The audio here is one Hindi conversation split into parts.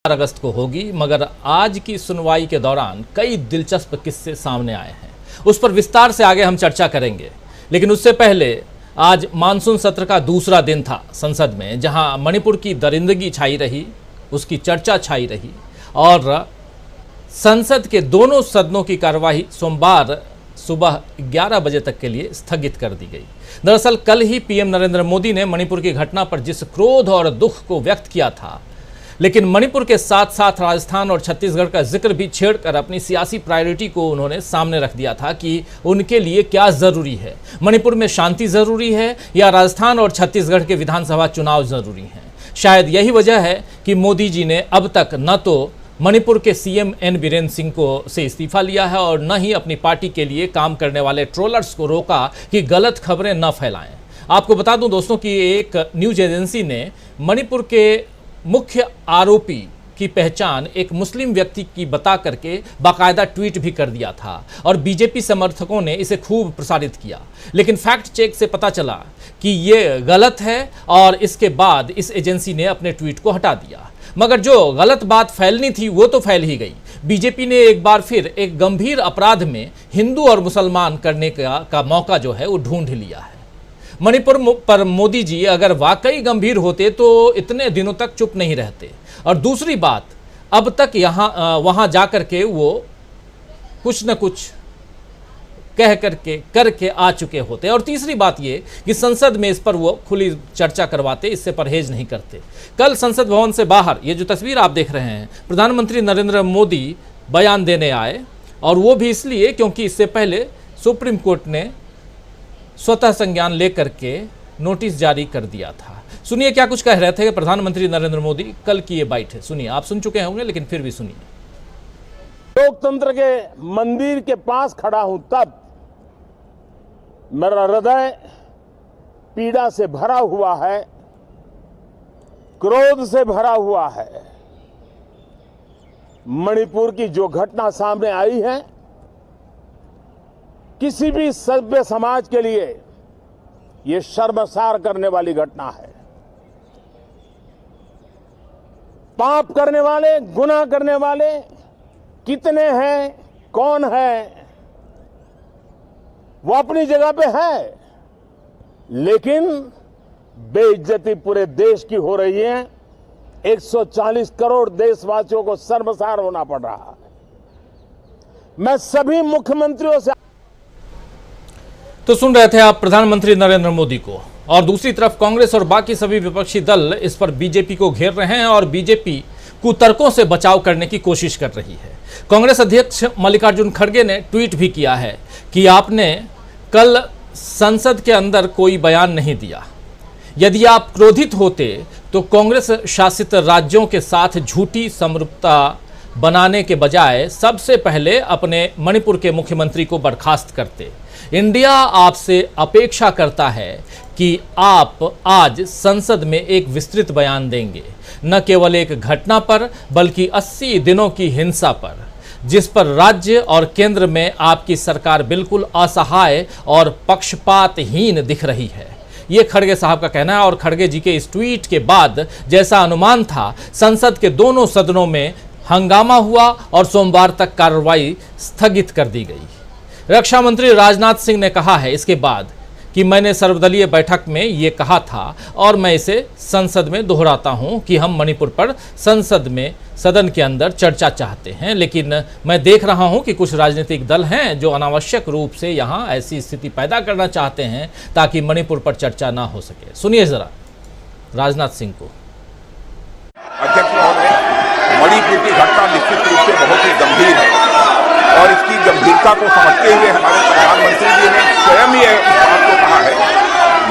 अगस्त को होगी, मगर आज की सुनवाई के दौरान कई दिलचस्प किस्से सामने आए हैं। उस पर विस्तार से आगे हम चर्चा करेंगे, लेकिन उससे पहले आज मानसून सत्र का दूसरा दिन था संसद में, जहां मणिपुर की दरिंदगी छाई रही, उसकी चर्चा छाई रही और संसद के दोनों सदनों की कार्यवाही सोमवार सुबह 11 बजे तक के लिए स्थगित कर दी गई। दरअसल कल ही पीएम नरेंद्र मोदी ने मणिपुर की घटना पर जिस क्रोध और दुख को व्यक्त किया था, लेकिन मणिपुर के साथ साथ राजस्थान और छत्तीसगढ़ का जिक्र भी छेड़कर अपनी सियासी प्रायोरिटी को उन्होंने सामने रख दिया था कि उनके लिए क्या जरूरी है। मणिपुर में शांति जरूरी है या राजस्थान और छत्तीसगढ़ के विधानसभा चुनाव जरूरी हैं। शायद यही वजह है कि मोदी जी ने अब तक न तो मणिपुर के सीएम एन बीरेन सिंह को से इस्तीफा लिया है और न ही अपनी पार्टी के लिए काम करने वाले ट्रोलर्स को रोका कि गलत खबरें न फैलाएं। आपको बता दूं दोस्तों कि एक न्यूज एजेंसी ने मणिपुर के मुख्य आरोपी की पहचान एक मुस्लिम व्यक्ति की बता करके बाकायदा ट्वीट भी कर दिया था और बीजेपी समर्थकों ने इसे खूब प्रसारित किया, लेकिन फैक्ट चेक से पता चला कि ये गलत है और इसके बाद इस एजेंसी ने अपने ट्वीट को हटा दिया। मगर जो गलत बात फैलनी थी वो तो फैल ही गई। बीजेपी ने एक बार फिर एक गंभीर अपराध में हिंदू और मुसलमान करने का मौका जो है वो ढूंढ लिया है। मणिपुर पर मोदी जी अगर वाकई गंभीर होते तो इतने दिनों तक चुप नहीं रहते, और दूसरी बात, अब तक वहां जाकर के वो कुछ न कुछ कह करके आ चुके होते। और तीसरी बात ये कि संसद में इस पर वो खुली चर्चा करवाते, इससे परहेज नहीं करते। कल संसद भवन से बाहर ये जो तस्वीर आप देख रहे हैं, प्रधानमंत्री नरेंद्र मोदी बयान देने आए, और वो भी इसलिए क्योंकि इससे पहले सुप्रीम कोर्ट ने स्वतः संज्ञान लेकर के नोटिस जारी कर दिया था। सुनिए क्या कुछ कह रहे थे प्रधानमंत्री नरेंद्र मोदी। कल की ये बाइट है, सुनिए। आप सुन चुके होंगे लेकिन फिर भी सुनिए। लोकतंत्र के मंदिर के पास खड़ा हूं तब मेरा हृदय पीड़ा से भरा हुआ है, क्रोध से भरा हुआ है। मणिपुर की जो घटना सामने आई है, किसी भी सभ्य समाज के लिए यह शर्मसार करने वाली घटना है। पाप करने वाले, गुनाह करने वाले कितने हैं, कौन है, वो अपनी जगह पे है, लेकिन बेइज्जती पूरे देश की हो रही है। 140 करोड़ देशवासियों को शर्मसार होना पड़ रहा है। मैं सभी मुख्यमंत्रियों से तो सुन रहे थे आप प्रधानमंत्री नरेंद्र मोदी को, और दूसरी तरफ कांग्रेस और बाकी सभी विपक्षी दल इस पर बीजेपी को घेर रहे हैं और बीजेपी कुतर्कों से बचाव करने की कोशिश कर रही है। कांग्रेस अध्यक्ष मल्लिकार्जुन खड़गे ने ट्वीट भी किया है कि आपने कल संसद के अंदर कोई बयान नहीं दिया। यदि आप क्रोधित होते तो कांग्रेस शासित राज्यों के साथ झूठी समरूपता बनाने के बजाय सबसे पहले अपने मणिपुर के मुख्यमंत्री को बर्खास्त करते। इंडिया आपसे अपेक्षा करता है कि आप आज संसद में एक विस्तृत बयान देंगे, न केवल एक घटना पर बल्कि 80 दिनों की हिंसा पर, जिस पर राज्य और केंद्र में आपकी सरकार बिल्कुल असहाय और पक्षपातहीन दिख रही है। ये खड़गे साहब का कहना है। और खड़गे जी के इस ट्वीट के बाद जैसा अनुमान था, संसद के दोनों सदनों में हंगामा हुआ और सोमवार तक कार्रवाई स्थगित कर दी गई। रक्षा मंत्री राजनाथ सिंह ने कहा है इसके बाद कि मैंने सर्वदलीय बैठक में ये कहा था और मैं इसे संसद में दोहराता हूं कि हम मणिपुर पर संसद में सदन के अंदर चर्चा चाहते हैं, लेकिन मैं देख रहा हूं कि कुछ राजनीतिक दल हैं जो अनावश्यक रूप से यहां ऐसी स्थिति पैदा करना चाहते हैं ताकि मणिपुर पर चर्चा ना हो सके। सुनिए जरा राजनाथ सिंह को। अध्यक्ष महोदय, मणिपुर की घटना निश्चित रूप से बहुत ही गंभीर है और इसकी गंभीरता को समझते हुए हमारे प्रधानमंत्री जी ने स्वयं ये बात को कहा है।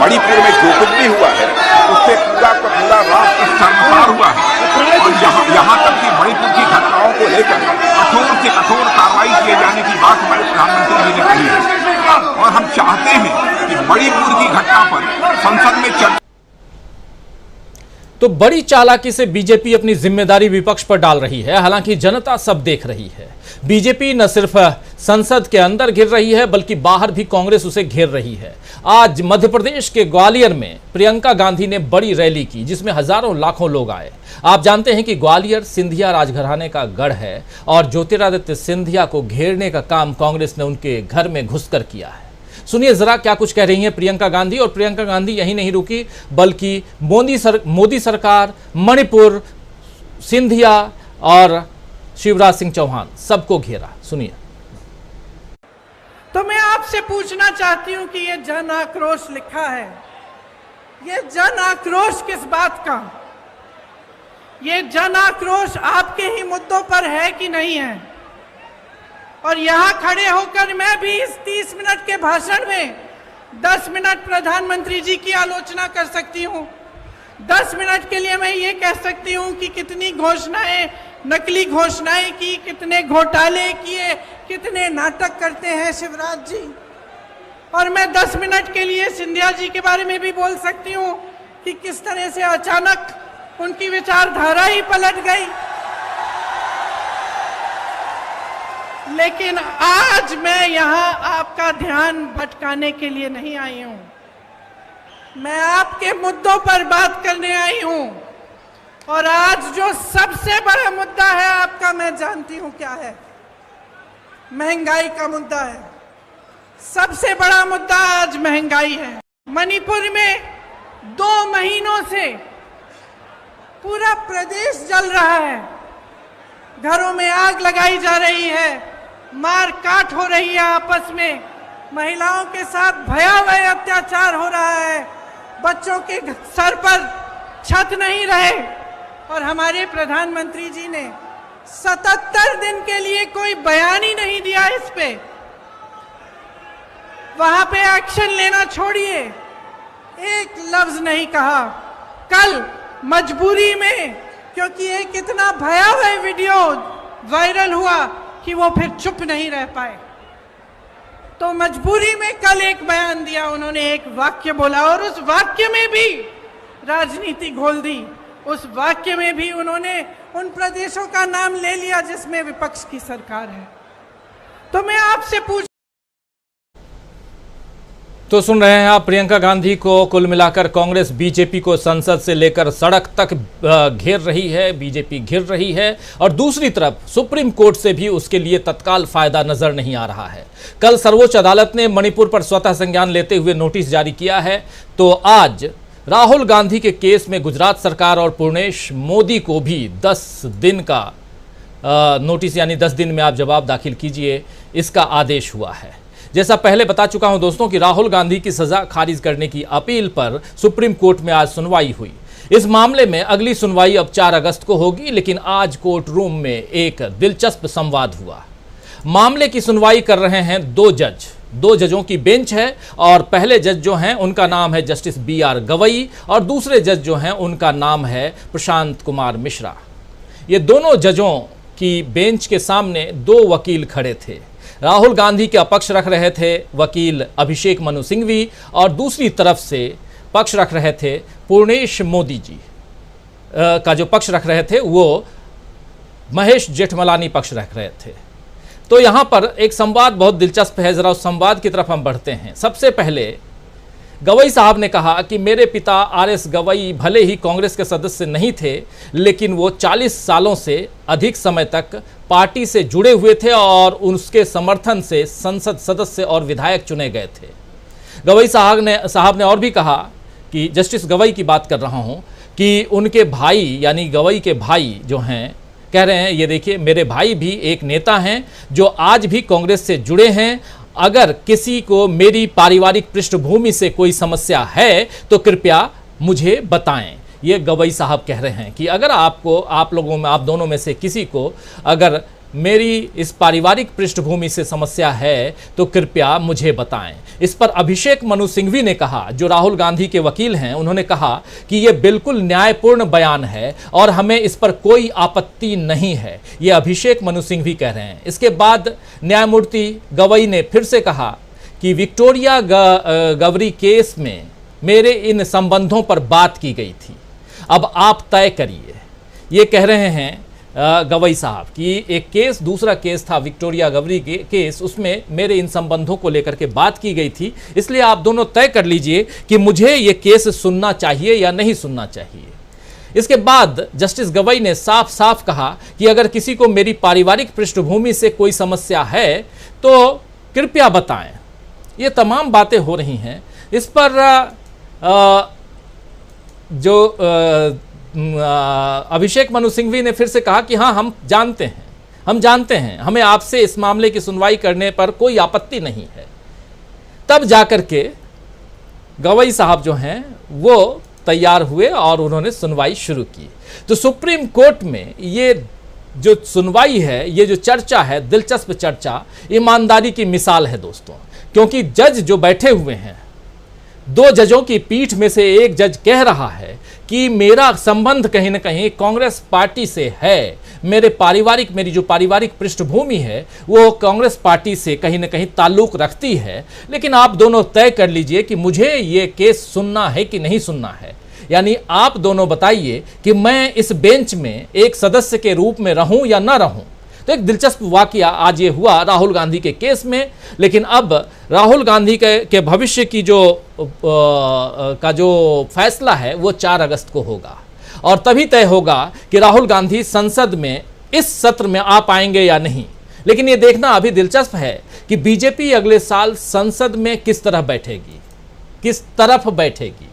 मणिपुर में जो कुछ भी हुआ है उससे पूरा का पूरा राष्ट्र शर्मसार हुआ है और यहाँ तक कि मणिपुर की घटनाओं को लेकर कठोर से कठोर कार्रवाई किए जाने की बात हमारे प्रधानमंत्री जी ने कही है और हम चाहते हैं कि मणिपुर की घटना पर संसद में चर्चा। तो बड़ी चालाकी से बीजेपी अपनी जिम्मेदारी विपक्ष पर डाल रही है। हालांकि जनता सब देख रही है। बीजेपी न सिर्फ संसद के अंदर घिर रही है बल्कि बाहर भी कांग्रेस उसे घेर रही है। आज मध्य प्रदेश के ग्वालियर में प्रियंका गांधी ने बड़ी रैली की जिसमें हजारों लाखों लोग आए। आप जानते हैं कि ग्वालियर सिंधिया राजघराने का गढ़ है और ज्योतिरादित्य सिंधिया को घेरने का काम कांग्रेस ने उनके घर में घुसकर किया है। सुनिए जरा क्या कुछ कह रही हैं प्रियंका गांधी। और प्रियंका गांधी यही नहीं रुकी बल्कि मोदी सरकार, मणिपुर, सिंधिया और शिवराज सिंह चौहान सबको घेरा। सुनिए। तो मैं आपसे पूछना चाहती हूं कि ये जन आक्रोश लिखा है, ये जन आक्रोश किस बात का? ये जन आक्रोश आपके ही मुद्दों पर है कि नहीं है? और यहां खड़े होकर मैं भी इस 30 मिनट के भाषण में 10 मिनट प्रधानमंत्री जी की आलोचना कर सकती हूं। 10 मिनट के लिए मैं ये कह सकती हूं कि कितनी घोषणाएं, नकली घोषणाएं की, कितने घोटाले किए, कितने नाटक करते हैं शिवराज जी। और मैं 10 मिनट के लिए सिंधिया जी के बारे में भी बोल सकती हूं कि किस तरह से अचानक उनकी विचारधारा ही पलट गई। लेकिन आज मैं यहां आपका ध्यान भटकाने के लिए नहीं आई हूं। मैं आपके मुद्दों पर बात करने आई हूं। और आज जो सबसे बड़ा मुद्दा है आपका, मैं जानती हूं क्या है। महंगाई का मुद्दा है। सबसे बड़ा मुद्दा आज महंगाई है। मणिपुर में 2 महीनों से पूरा प्रदेश जल रहा है। घरों में आग लगाई जा रही है, मार काट हो रही है आपस में, महिलाओं के साथ भयावह अत्याचार हो रहा है, बच्चों के सर पर छत नहीं रहे। और हमारे प्रधानमंत्री जी ने 77 दिन के लिए कोई बयान ही नहीं दिया इस पे। वहां पे एक्शन लेना छोड़िए, एक लफ्ज नहीं कहा। कल मजबूरी में, क्योंकि एक इतना भयावह वीडियो वायरल हुआ कि वो फिर चुप नहीं रह पाए, तो मजबूरी में कल एक बयान दिया। उन्होंने एक वाक्य बोला और उस वाक्य में भी राजनीति घोल दी। उस वाक्य में भी उन्होंने उन प्रदेशों का नाम ले लिया जिसमें विपक्ष की सरकार है। तो मैं आपसे पूछ तो सुन रहे हैं आप प्रियंका गांधी को। कुल मिलाकर कांग्रेस बीजेपी को संसद से लेकर सड़क तक घेर रही है, बीजेपी घिर रही है। और दूसरी तरफ सुप्रीम कोर्ट से भी उसके लिए तत्काल फायदा नजर नहीं आ रहा है। कल सर्वोच्च अदालत ने मणिपुर पर स्वतः संज्ञान लेते हुए नोटिस जारी किया है। तो आज राहुल गांधी के केस में गुजरात सरकार और पूर्णेश मोदी को भी 10 दिन का नोटिस, यानी 10 दिन में आप जवाब दाखिल कीजिए, इसका आदेश हुआ है। जैसा पहले बता चुका हूं दोस्तों कि राहुल गांधी की सजा खारिज करने की अपील पर सुप्रीम कोर्ट में आज सुनवाई हुई। इस मामले में अगली सुनवाई अब 4 अगस्त को होगी। लेकिन आज कोर्ट रूम में एक दिलचस्प संवाद हुआ। मामले की सुनवाई कर रहे हैं 2 जजों की बेंच है। और पहले जज जो हैं उनका नाम है जस्टिस BR गवई और दूसरे जज जो हैं उनका नाम है प्रशांत कुमार मिश्रा। ये दोनों जजों की बेंच के सामने 2 वकील खड़े थे। राहुल गांधी के अपक्ष रख रहे थे वकील अभिषेक मनु सिंघवी और दूसरी तरफ से पक्ष रख रहे थे पूर्णेश मोदी जी का जो पक्ष रख रहे थे वो महेश जेठमलानी पक्ष रख रहे थे। तो यहां पर एक संवाद बहुत दिलचस्प है। जरा उस संवाद की तरफ हम बढ़ते हैं। सबसे पहले गवई साहब ने कहा कि मेरे पिता RS गवई भले ही कांग्रेस के सदस्य नहीं थे, लेकिन वो 40 सालों से अधिक समय तक पार्टी से जुड़े हुए थे और उसके समर्थन से संसद सदस्य और विधायक चुने गए थे। गवई साहब ने और भी कहा कि जस्टिस गवई की बात कर रहा हूं कि उनके भाई यानी गवई के भाई जो हैं कह रहे हैं, ये देखिए मेरे भाई भी एक नेता हैं जो आज भी कांग्रेस से जुड़े हैं। अगर किसी को मेरी पारिवारिक पृष्ठभूमि से कोई समस्या है तो कृपया मुझे बताएं। ये गवई साहब कह रहे हैं कि अगर आप दोनों में से किसी को अगर मेरी इस पारिवारिक पृष्ठभूमि से समस्या है तो कृपया मुझे बताएं। इस पर अभिषेक मनु सिंघवी ने कहा, जो राहुल गांधी के वकील हैं, उन्होंने कहा कि यह बिल्कुल न्यायपूर्ण बयान है और हमें इस पर कोई आपत्ति नहीं है। ये अभिषेक मनु सिंघवी कह रहे हैं। इसके बाद न्यायमूर्ति गवई ने फिर से कहा कि विक्टोरिया गवरी केस में मेरे इन संबंधों पर बात की गई थी अब आप तय करिए। ये कह रहे हैं गवई साहब कि एक केस, दूसरा केस था विक्टोरिया गवरी के केस, उसमें मेरे इन संबंधों को लेकर के बात की गई थी, इसलिए आप दोनों तय कर लीजिए कि मुझे ये केस सुनना चाहिए या नहीं सुनना चाहिए। इसके बाद जस्टिस गवई ने साफ साफ कहा कि अगर किसी को मेरी पारिवारिक पृष्ठभूमि से कोई समस्या है तो कृपया बताएं। ये तमाम बातें हो रही हैं। इस पर अभिषेक मनु सिंघवी ने फिर से कहा कि हाँ, हम जानते हैं, हमें आपसे इस मामले की सुनवाई करने पर कोई आपत्ति नहीं है। तब जाकर के गवई साहब जो हैं वो तैयार हुए और उन्होंने सुनवाई शुरू की। तो सुप्रीम कोर्ट में ये जो सुनवाई है, ये जो चर्चा है, दिलचस्प चर्चा, ईमानदारी की मिसाल है दोस्तों। क्योंकि जज जो बैठे हुए हैं, 2 जजों की पीठ में से एक जज कह रहा है कि मेरा संबंध कहीं ना कहीं कांग्रेस पार्टी से है, मेरी जो पारिवारिक पृष्ठभूमि है वो कांग्रेस पार्टी से कहीं ना कहीं ताल्लुक रखती है, लेकिन आप दोनों तय कर लीजिए कि मुझे ये केस सुनना है कि नहीं सुनना है। यानी आप दोनों बताइए कि मैं इस बेंच में एक सदस्य के रूप में रहूं या ना रहूं। तो एक दिलचस्प वाकया आज ये हुआ राहुल गांधी के केस में, लेकिन अब राहुल गांधी के भविष्य की जो फैसला है वो 4 अगस्त को होगा और तभी तय होगा कि राहुल गांधी संसद में इस सत्र में आ पाएंगे या नहीं। लेकिन ये देखना अभी दिलचस्प है कि बीजेपी अगले साल संसद में किस तरह बैठेगी, किस तरफ बैठेगी।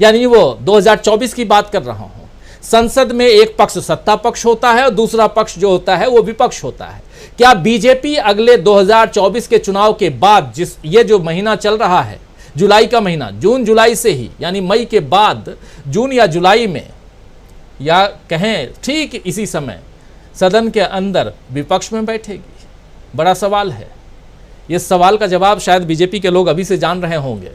यानी वो 2024 की बात कर रहा हूं। संसद में एक पक्ष सत्ता पक्ष होता है और दूसरा पक्ष जो होता है वो विपक्ष होता है। क्या बीजेपी अगले 2024 के चुनाव के बाद, ये जो महीना चल रहा है, जुलाई का महीना, जून जुलाई से ही, यानी मई के बाद जून या जुलाई में, या कहें ठीक इसी समय सदन के अंदर विपक्ष में बैठेगी? बड़ा सवाल है। ये सवाल का जवाब शायद बीजेपी के लोग अभी से जान रहे होंगे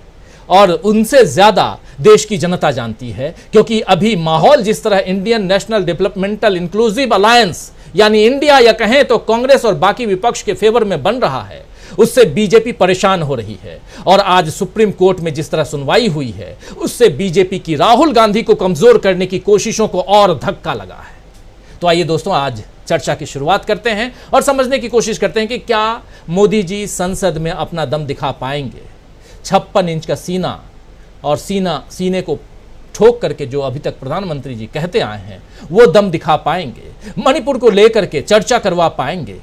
और उनसे ज्यादा देश की जनता जानती है, क्योंकि अभी माहौल जिस तरह Indian national developmental inclusive alliance यानी इंडिया या कहें तो कांग्रेस और बाकी विपक्ष के फेवर में बन रहा है, उससे बीजेपी परेशान हो रही है। और आज सुप्रीम कोर्ट में जिस तरह सुनवाई हुई है उससे बीजेपी की राहुल गांधी को कमजोर करने की कोशिशों को और धक्का लगा है। तो आइए दोस्तों, आज चर्चा की शुरुआत करते हैं और समझने की कोशिश करते हैं कि क्या मोदी जी संसद में अपना दम दिखा पाएंगे। 56 इंच का सीना और सीने को ठोक करके जो अभी तक प्रधानमंत्री जी कहते आए हैं वो दम दिखा पाएंगे। मणिपुर को लेकर के चर्चा करवा पाएंगे।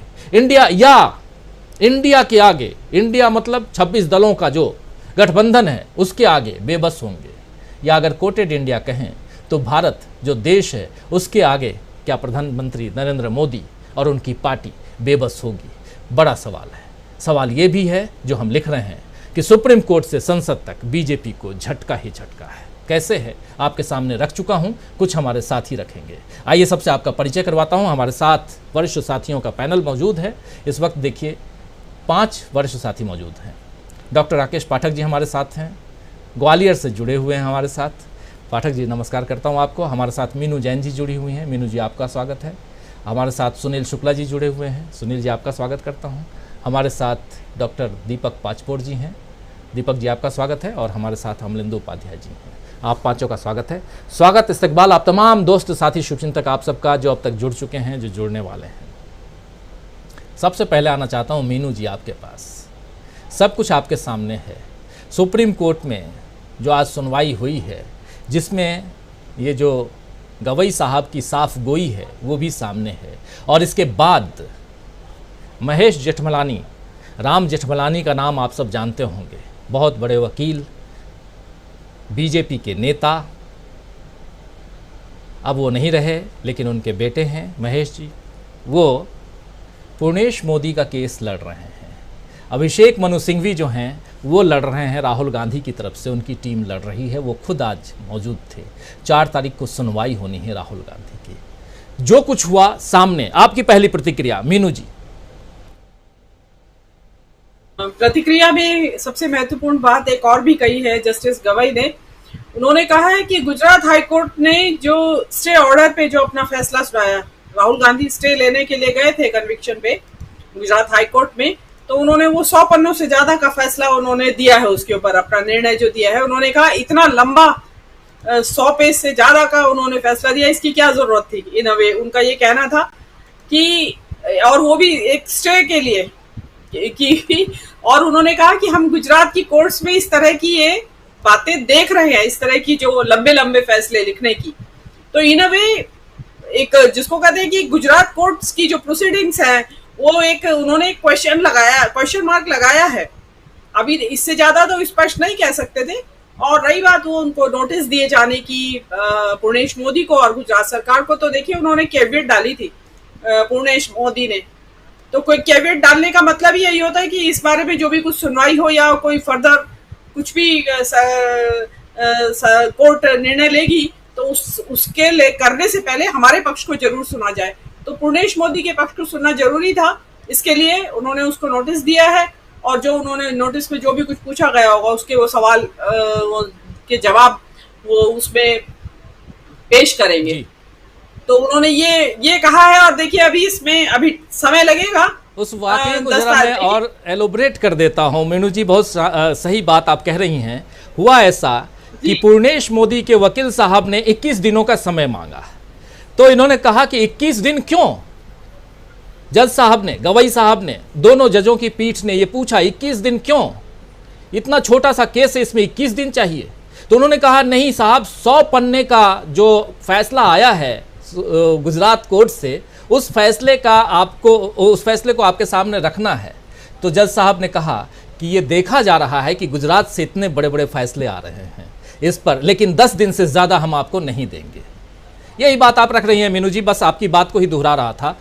इंडिया के आगे, इंडिया मतलब 26 दलों का जो गठबंधन है उसके आगे बेबस होंगे, या अगर कोटेड इंडिया कहें तो भारत जो देश है उसके आगे क्या प्रधानमंत्री नरेंद्र मोदी और उनकी पार्टी बेबस होगी? बड़ा सवाल है। सवाल ये भी है जो हम लिख रहे हैं कि सुप्रीम कोर्ट से संसद तक बीजेपी को झटका ही झटका है। कैसे है आपके सामने रख चुका हूं, कुछ हमारे साथी रखेंगे। आइए सबसे आपका परिचय करवाता हूं। हमारे साथ वरिष्ठ साथियों का पैनल मौजूद है। इस वक्त देखिए 5 वरिष्ठ साथी मौजूद हैं। डॉक्टर राकेश पाठक जी हमारे साथ हैं, ग्वालियर से जुड़े हुए हैं हमारे साथ। पाठक जी नमस्कार करता हूं आपको। हमारे साथ मीनू जैन जी जुड़ी हुई हैं। मीनू जी आपका स्वागत है। हमारे साथ सुनील शुक्ला जी जुड़े हुए हैं। सुनील जी आपका स्वागत करता हूं। हमारे साथ डॉक्टर दीपक पाचपोर जी हैं। दीपक जी आपका स्वागत है। और हमारे साथ अमलिंदु उपाध्याय जी हैं। आप पांचों का स्वागत है। स्वागत, इस्तकबाल आप तमाम दोस्त साथी शुभचिंतक आप सबका जो अब तक जुड़ चुके हैं, जो जुड़ने वाले हैं। सबसे पहले आना चाहता हूं मीनू जी आपके पास। सब कुछ आपके सामने है। सुप्रीम कोर्ट में जो आज सुनवाई हुई है, जिसमें ये जो गवई साहब की साफ गोई है वो भी सामने है, और इसके बाद महेश जेठमलानी, राम जेठमलानी का नाम आप सब जानते होंगे, बहुत बड़े वकील, बीजेपी के नेता। अब वो नहीं रहे, लेकिन उनके बेटे हैं महेश जी, वो पूर्णेश मोदी का केस लड़ रहे हैं। अभिषेक मनु सिंघवी जो हैं वो लड़ रहे हैं राहुल गांधी की तरफ से, उनकी टीम लड़ रही है। वो खुद आज मौजूद थे। 4 तारीख को सुनवाई होनी है राहुल गांधी की। जो कुछ हुआ सामने, आपकी पहली प्रतिक्रिया मीनू जी। प्रतिक्रिया में सबसे महत्वपूर्ण बात एक और भी कही है जस्टिस गवई ने। उन्होंने कहा है कि गुजरात हाईकोर्ट ने जो स्टे ऑर्डर पे जो अपना फैसला सुनाया, राहुल गांधी स्टे लेने के लिए गए थे कन्विक्शन पे गुजरात हाईकोर्ट में, तो उन्होंने वो 100 पन्नों से ज्यादा का फैसला उन्होंने दिया है, उसके ऊपर अपना निर्णय जो दिया है। उन्होंने कहा इतना लंबा 100 पेज से ज्यादा का उन्होंने फैसला दिया, इसकी क्या जरूरत थी? इन अ वे उनका ये कहना था कि, और वो भी एक स्टे के लिए कि और उन्होंने कहा कि हम गुजरात की कोर्ट्स में इस तरह की ये बातें देख रहे हैं, इस तरह की जो लंबे लंबे फैसले लिखने की। तो इन अ वे एक जिसको कहते हैं कि गुजरात कोर्ट्स की जो प्रोसीडिंग्स है वो एक उन्होंने क्वेश्चन मार्क लगाया है। अभी इससे ज्यादा तो स्पष्ट नहीं कह सकते थे। और रही बात वो उनको नोटिस दिए जाने की पूर्णेश मोदी को और गुजरात सरकार को, तो देखिए उन्होंने कैविएट डाली थी पूर्णेश मोदी ने। तो कोई कैविएट डालने का मतलब ही यही होता है कि इस बारे में जो भी कुछ सुनवाई हो या कोई फर्दर कुछ भी कोर्ट निर्णय लेगी तो उसके करने से पहले हमारे पक्ष को जरूर सुना जाए। तो पूर्णेश मोदी के पक्ष को सुनना जरूरी था, इसके लिए उन्होंने उसको नोटिस दिया है। और जो उन्होंने नोटिस में जो भी कुछ पूछा गया होगा उसके वो सवाल के जवाब वो उसमें पेश करेंगे। तो उन्होंने ये कहा है। और देखिए अभी इसमें अभी समय लगेगा। उस वाकये को जरा मैं और एलोबरेट कर देता हूं। मीनू जी, बहुत सही बात आप कह रही हैं। हुआ ऐसा कि पूर्णेश मोदी के वकील साहब ने 21 दिनों का समय मांगा, तो इन्होंने कहा कि 21 दिन क्यों? जज साहब ने, गवाई साहब ने, दोनों जजों की पीठ ने यह पूछा 21 दिन क्यों? इतना छोटा सा केस है, इसमें 21 दिन चाहिए। तो उन्होंने कहा नहीं साहब, 100 पन्ने का जो फैसला आया है गुजरात कोर्ट से, उस फैसले को आपके सामने रखना है। तो जज साहब ने कहा कि ये देखा जा रहा है कि गुजरात से इतने बड़े बड़े फैसले आ रहे हैं इस पर, लेकिन 10 दिन से ज़्यादा हम आपको नहीं देंगे। यही बात आप रख रही हैं मीनू जी, बस आपकी बात को ही दोहरा रहा था।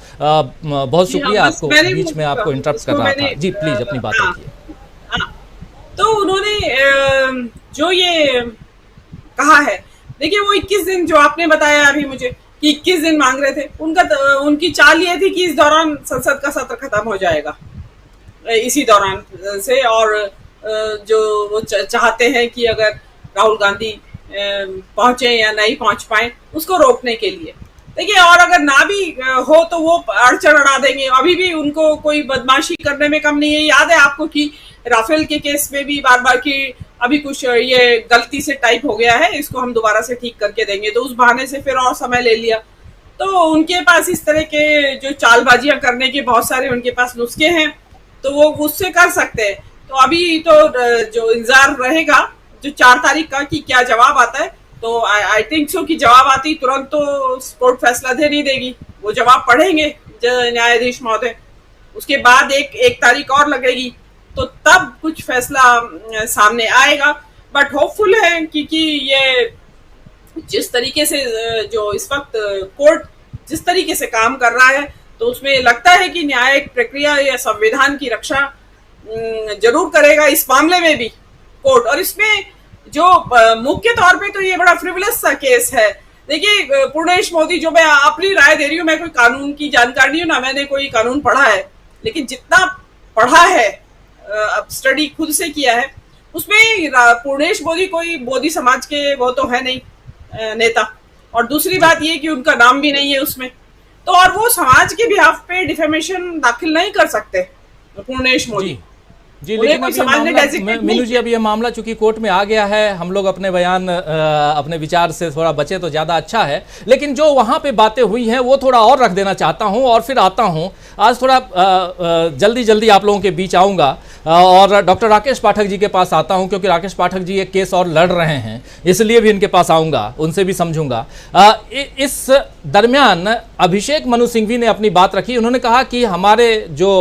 बहुत शुक्रिया आपको, बीच में आपको इंटरप्ट कर रहा था। जी प्लीज अपनी बात रखिए। तो उन्होंने जो ये कहा है, देखिए वो 21 दिन जो आपने बताया अभी मुझे कि 21 दिन मांग रहे थे, उनकी चाल ये थी कि इस दौरान संसद का सत्र खत्म हो जाएगा इसी दौरान से। और जो वो चाहते हैं कि अगर राहुल गांधी पहुंचे या नहीं पहुंच पाए उसको रोकने के लिए। देखिए और अगर ना भी हो तो वो अड़चन अड़ा देंगे। अभी भी उनको कोई बदमाशी करने में कम नहीं है। याद है आपको कि राफेल के केस में भी बार बार की अभी कुछ ये गलती से टाइप हो गया है, इसको हम दोबारा से ठीक करके देंगे, तो उस बहाने से फिर और समय ले लिया। तो उनके पास इस तरह के जो चालबाजियां करने के बहुत सारे उनके पास नुस्खे हैं, तो वो उससे कर सकते हैं। तो अभी तो जो इंतजार रहेगा जो 4 तारीख का कि क्या जवाब आता है। तो आई थिंक सो कि जवाब आती तुरंत तो कोर्ट फैसला दे नहीं देगी, वो जवाब पढ़ेंगे न्यायाधीश महोदय, उसके बाद एक तारीख और लगेगी, तो तब कुछ फैसला सामने आएगा। बट होपफुल है क्योंकि ये जिस तरीके से जो इस वक्त कोर्ट जिस तरीके से काम कर रहा है, तो उसमें लगता है कि न्यायिक प्रक्रिया या संविधान की रक्षा जरूर करेगा इस मामले में भी कोर्ट। और इसमें जो मुख्य तौर पे तो ये बड़ा फ्रिवलस सा केस है। देखिए पूर्णेश मोदी, जो मैं अपनी राय दे रही हूँ, मैं कोई कानून की जानकार नहीं हूँ ना मैंने कोई कानून पढ़ा है, लेकिन जितना पढ़ा है स्टडी खुद से किया है, उसमें पूर्णेश मोदी कोई मोदी समाज के वो तो है नहीं नेता। और दूसरी बात ये कि उनका नाम भी नहीं है उसमें, तो और वो समाज के बिहाफ पे डिफेमेशन दाखिल नहीं कर सकते पूर्णेश मोदी जी। लेकिन मीनू जी, अब ये मामला चूंकि कोर्ट में आ गया है, हम लोग अपने बयान अपने विचार से थोड़ा बचे तो ज़्यादा अच्छा है। लेकिन जो वहाँ पे बातें हुई हैं वो थोड़ा और रख देना चाहता हूँ और फिर आता हूँ। आज थोड़ा जल्दी आप लोगों के बीच आऊँगा और डॉक्टर राकेश पाठक जी के पास आता हूँ, क्योंकि राकेश पाठक जी एक केस और लड़ रहे हैं, इसलिए भी इनके पास आऊँगा, उनसे भी समझूंगा। इस दरमियान अभिषेक मनु सिंघवी ने अपनी बात रखी। उन्होंने कहा कि हमारे जो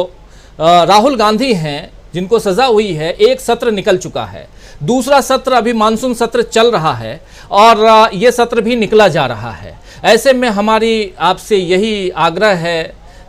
राहुल गांधी हैं जिनको सजा हुई है, एक सत्र निकल चुका है, दूसरा सत्र अभी मानसून सत्र चल रहा है और ये सत्र भी निकला जा रहा है। ऐसे में हमारी आपसे यही आग्रह है,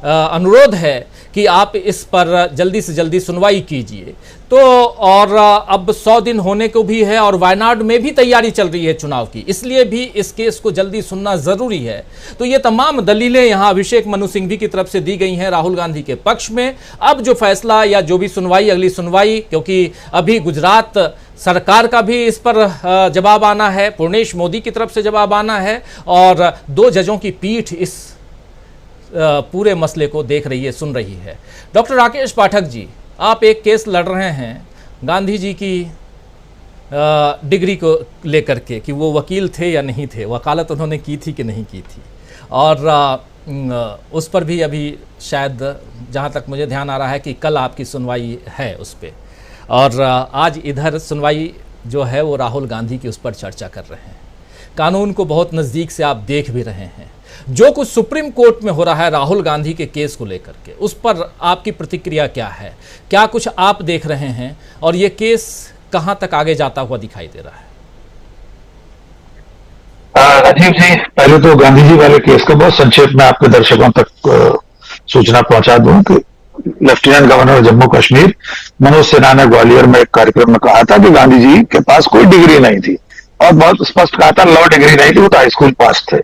अनुरोध है कि आप इस पर जल्दी से जल्दी सुनवाई कीजिए। तो और अब 100 दिन होने को भी है और वायनाड में भी तैयारी चल रही है चुनाव की, इसलिए भी इस केस को जल्दी सुनना ज़रूरी है। तो ये तमाम दलीलें यहाँ अभिषेक मनु सिंघवी की तरफ से दी गई हैं राहुल गांधी के पक्ष में। अब जो फैसला या जो भी सुनवाई, अगली सुनवाई, क्योंकि अभी गुजरात सरकार का भी इस पर जवाब आना है, पूर्णेश मोदी की तरफ से जवाब आना है और 2 जजों की पीठ इस पूरे मसले को देख रही है, सुन रही है। डॉक्टर राकेश पाठक जी, आप एक केस लड़ रहे हैं गांधी जी की डिग्री को लेकर के कि वो वकील थे या नहीं थे, वकालत उन्होंने की थी कि नहीं की थी। और उस पर भी अभी शायद जहाँ तक मुझे ध्यान आ रहा है कि कल आपकी सुनवाई है उस पर, और आज इधर सुनवाई जो है वो राहुल गांधी की उस पर चर्चा कर रहे हैं। कानून को बहुत नज़दीक से आप देख भी रहे हैं। जो कुछ सुप्रीम कोर्ट में हो रहा है राहुल गांधी के केस को लेकर के, उस पर आपकी प्रतिक्रिया क्या है? क्या कुछ आप देख रहे हैं और ये केस कहां तक आगे जाता हुआ दिखाई दे रहा है? राजीव जी, पहले तो गांधी जी वाले केस का बहुत संक्षेप में आपके दर्शकों तक सूचना पहुंचा दूं कि लेफ्टिनेंट गवर्नर जम्मू कश्मीर मनोज सिन्हा ने ग्वालियर में एक कार्यक्रम में कहा था कि गांधी जी के पास कोई डिग्री नहीं थी, और बहुत स्पष्ट कहा था लॉ डिग्री नहीं थी, वो तो हाई स्कूल पास थे।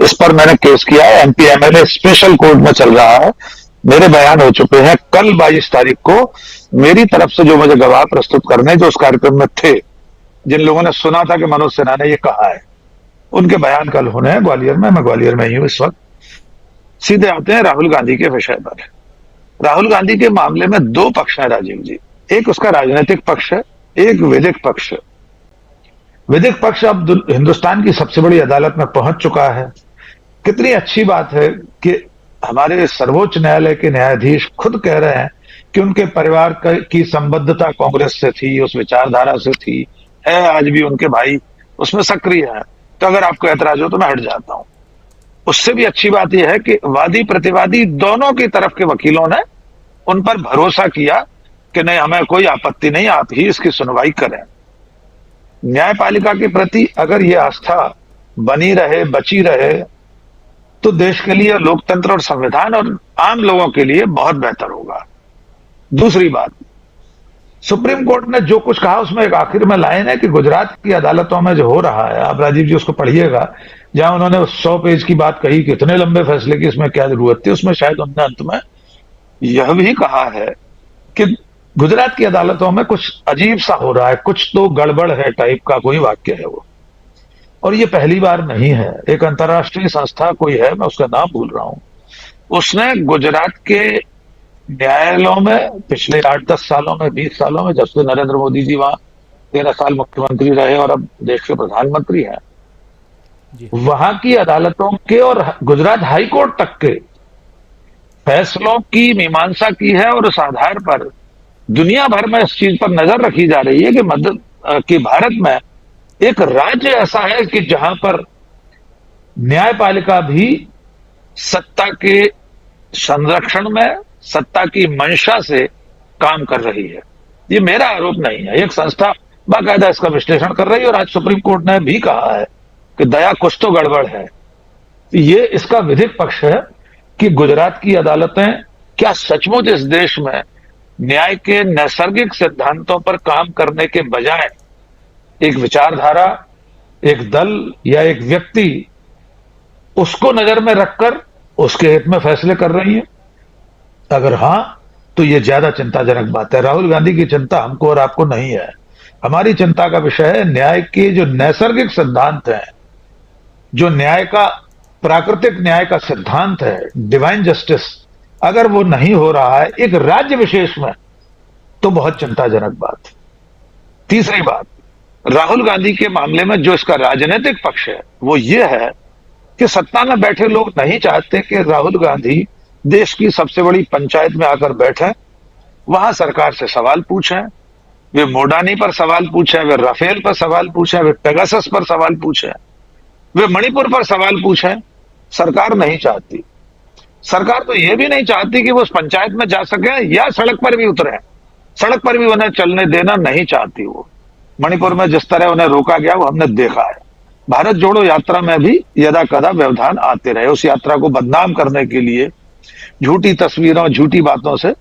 इस पर मैंने केस किया है, एमपी एमएलए स्पेशल कोर्ट में चल रहा है, मेरे बयान हो चुके हैं। कल 22 तारीख को मेरी तरफ से जो मुझे गवाह प्रस्तुत करने जो उस कार्यक्रम में थे, जिन लोगों ने सुना था कि मनोज सिन्हा ने ये कहा है, उनके बयान कल होने हैं ग्वालियर में। मैं ग्वालियर में ही हूं इस वक्त। सीधे आते हैं राहुल गांधी के विषय पर। राहुल गांधी के मामले में दो पक्ष हैं राजीव जी। एक उसका राजनीतिक पक्ष है, एक विधिक पक्ष। विधिक पक्ष अब हिंदुस्तान की सबसे बड़ी अदालत में पहुंच चुका है। कितनी अच्छी बात है कि हमारे सर्वोच्च न्यायालय के न्यायाधीश खुद कह रहे हैं कि उनके परिवार की संबद्धता कांग्रेस से थी, उस विचारधारा से थी, है आज भी उनके भाई उसमें सक्रिय है। तो अगर आपको ऐतराज हो तो मैं हट जाता हूं। उससे भी अच्छी बात यह है कि वादी प्रतिवादी दोनों की तरफ के वकीलों ने उन पर भरोसा किया कि नहीं, हमें कोई आपत्ति नहीं, आप ही इसकी सुनवाई करें। न्यायपालिका के प्रति अगर यह आस्था बनी रहे, बची रहे, तो देश के लिए, लोकतंत्र और संविधान और आम लोगों के लिए बहुत बेहतर होगा। दूसरी बात, सुप्रीम कोर्ट ने जो कुछ कहा उसमें एक आखिर में लाइन है कि गुजरात की अदालतों में जो हो रहा है, आप राजीव जी उसको पढ़िएगा, जहां उन्होंने 100 पेज की बात कही कि इतने लंबे फैसले की इसमें क्या जरूरत थी, उसमें शायद उन्होंने अंत में यह भी कहा है कि गुजरात की अदालतों में कुछ अजीब सा हो रहा है, कुछ तो गड़बड़ है टाइप का कोई वाक्य है वो। और ये पहली बार नहीं है। एक अंतर्राष्ट्रीय संस्था कोई है, मैं उसका नाम भूल रहा हूं, उसने गुजरात के न्यायालयों में पिछले 8-10 सालों में, 20 सालों में, जब से नरेंद्र मोदी जी वहां 13 साल मुख्यमंत्री रहे और अब देश के प्रधानमंत्री हैं, वहां की अदालतों के और गुजरात हाईकोर्ट तक के फैसलों की मीमांसा की है। और उस आधार पर दुनिया भर में इस चीज पर नजर रखी जा रही है कि भारत में एक राज्य ऐसा है कि जहां पर न्यायपालिका भी सत्ता के संरक्षण में, सत्ता की मंशा से काम कर रही है। ये मेरा आरोप नहीं है, एक संस्था बाकायदा इसका विश्लेषण कर रही है। और आज सुप्रीम कोर्ट ने भी कहा है कि दया कुछ तो गड़बड़ है। ये इसका विधिक पक्ष है कि गुजरात की अदालतें क्या सचमुच इस देश में न्याय के नैसर्गिक सिद्धांतों पर काम करने के बजाय एक विचारधारा, एक दल या एक व्यक्ति, उसको नजर में रखकर उसके हित में फैसले कर रही है? अगर हां, तो यह ज्यादा चिंताजनक बात है। राहुल गांधी की चिंता हमको और आपको नहीं है। हमारी चिंता का विषय है न्याय के जो नैसर्गिक सिद्धांत हैं, जो न्याय का, प्राकृतिक न्याय का सिद्धांत है, डिवाइन जस्टिस, अगर वो नहीं हो रहा है एक राज्य विशेष में, तो बहुत चिंताजनक बात है। तीसरी बात, राहुल गांधी के मामले में जो इसका राजनीतिक पक्ष है वो ये है कि सत्ता में बैठे लोग नहीं चाहते कि राहुल गांधी देश की सबसे बड़ी पंचायत में आकर बैठे, वहां सरकार से सवाल पूछें। वे मोडानी पर सवाल पूछें, वे राफेल पर सवाल पूछें, वे पेगासस पर सवाल पूछें, वे मणिपुर पर सवाल पूछें। सरकार नहीं चाहती। सरकार तो यह भी नहीं चाहती कि वो उस पंचायत में जा सके या सड़क पर भी उतरे। सड़क पर भी उन्हें चलने देना नहीं चाहती वो। मणिपुर में जिस तरह उन्हें रोका गया वो हमने देखा है। भारत जोड़ो यात्रा में भी यदा कदा व्यवधान आते रहे। उस यात्रा को बदनाम करने के लिए झूठी तस्वीरों, झूठी बातों से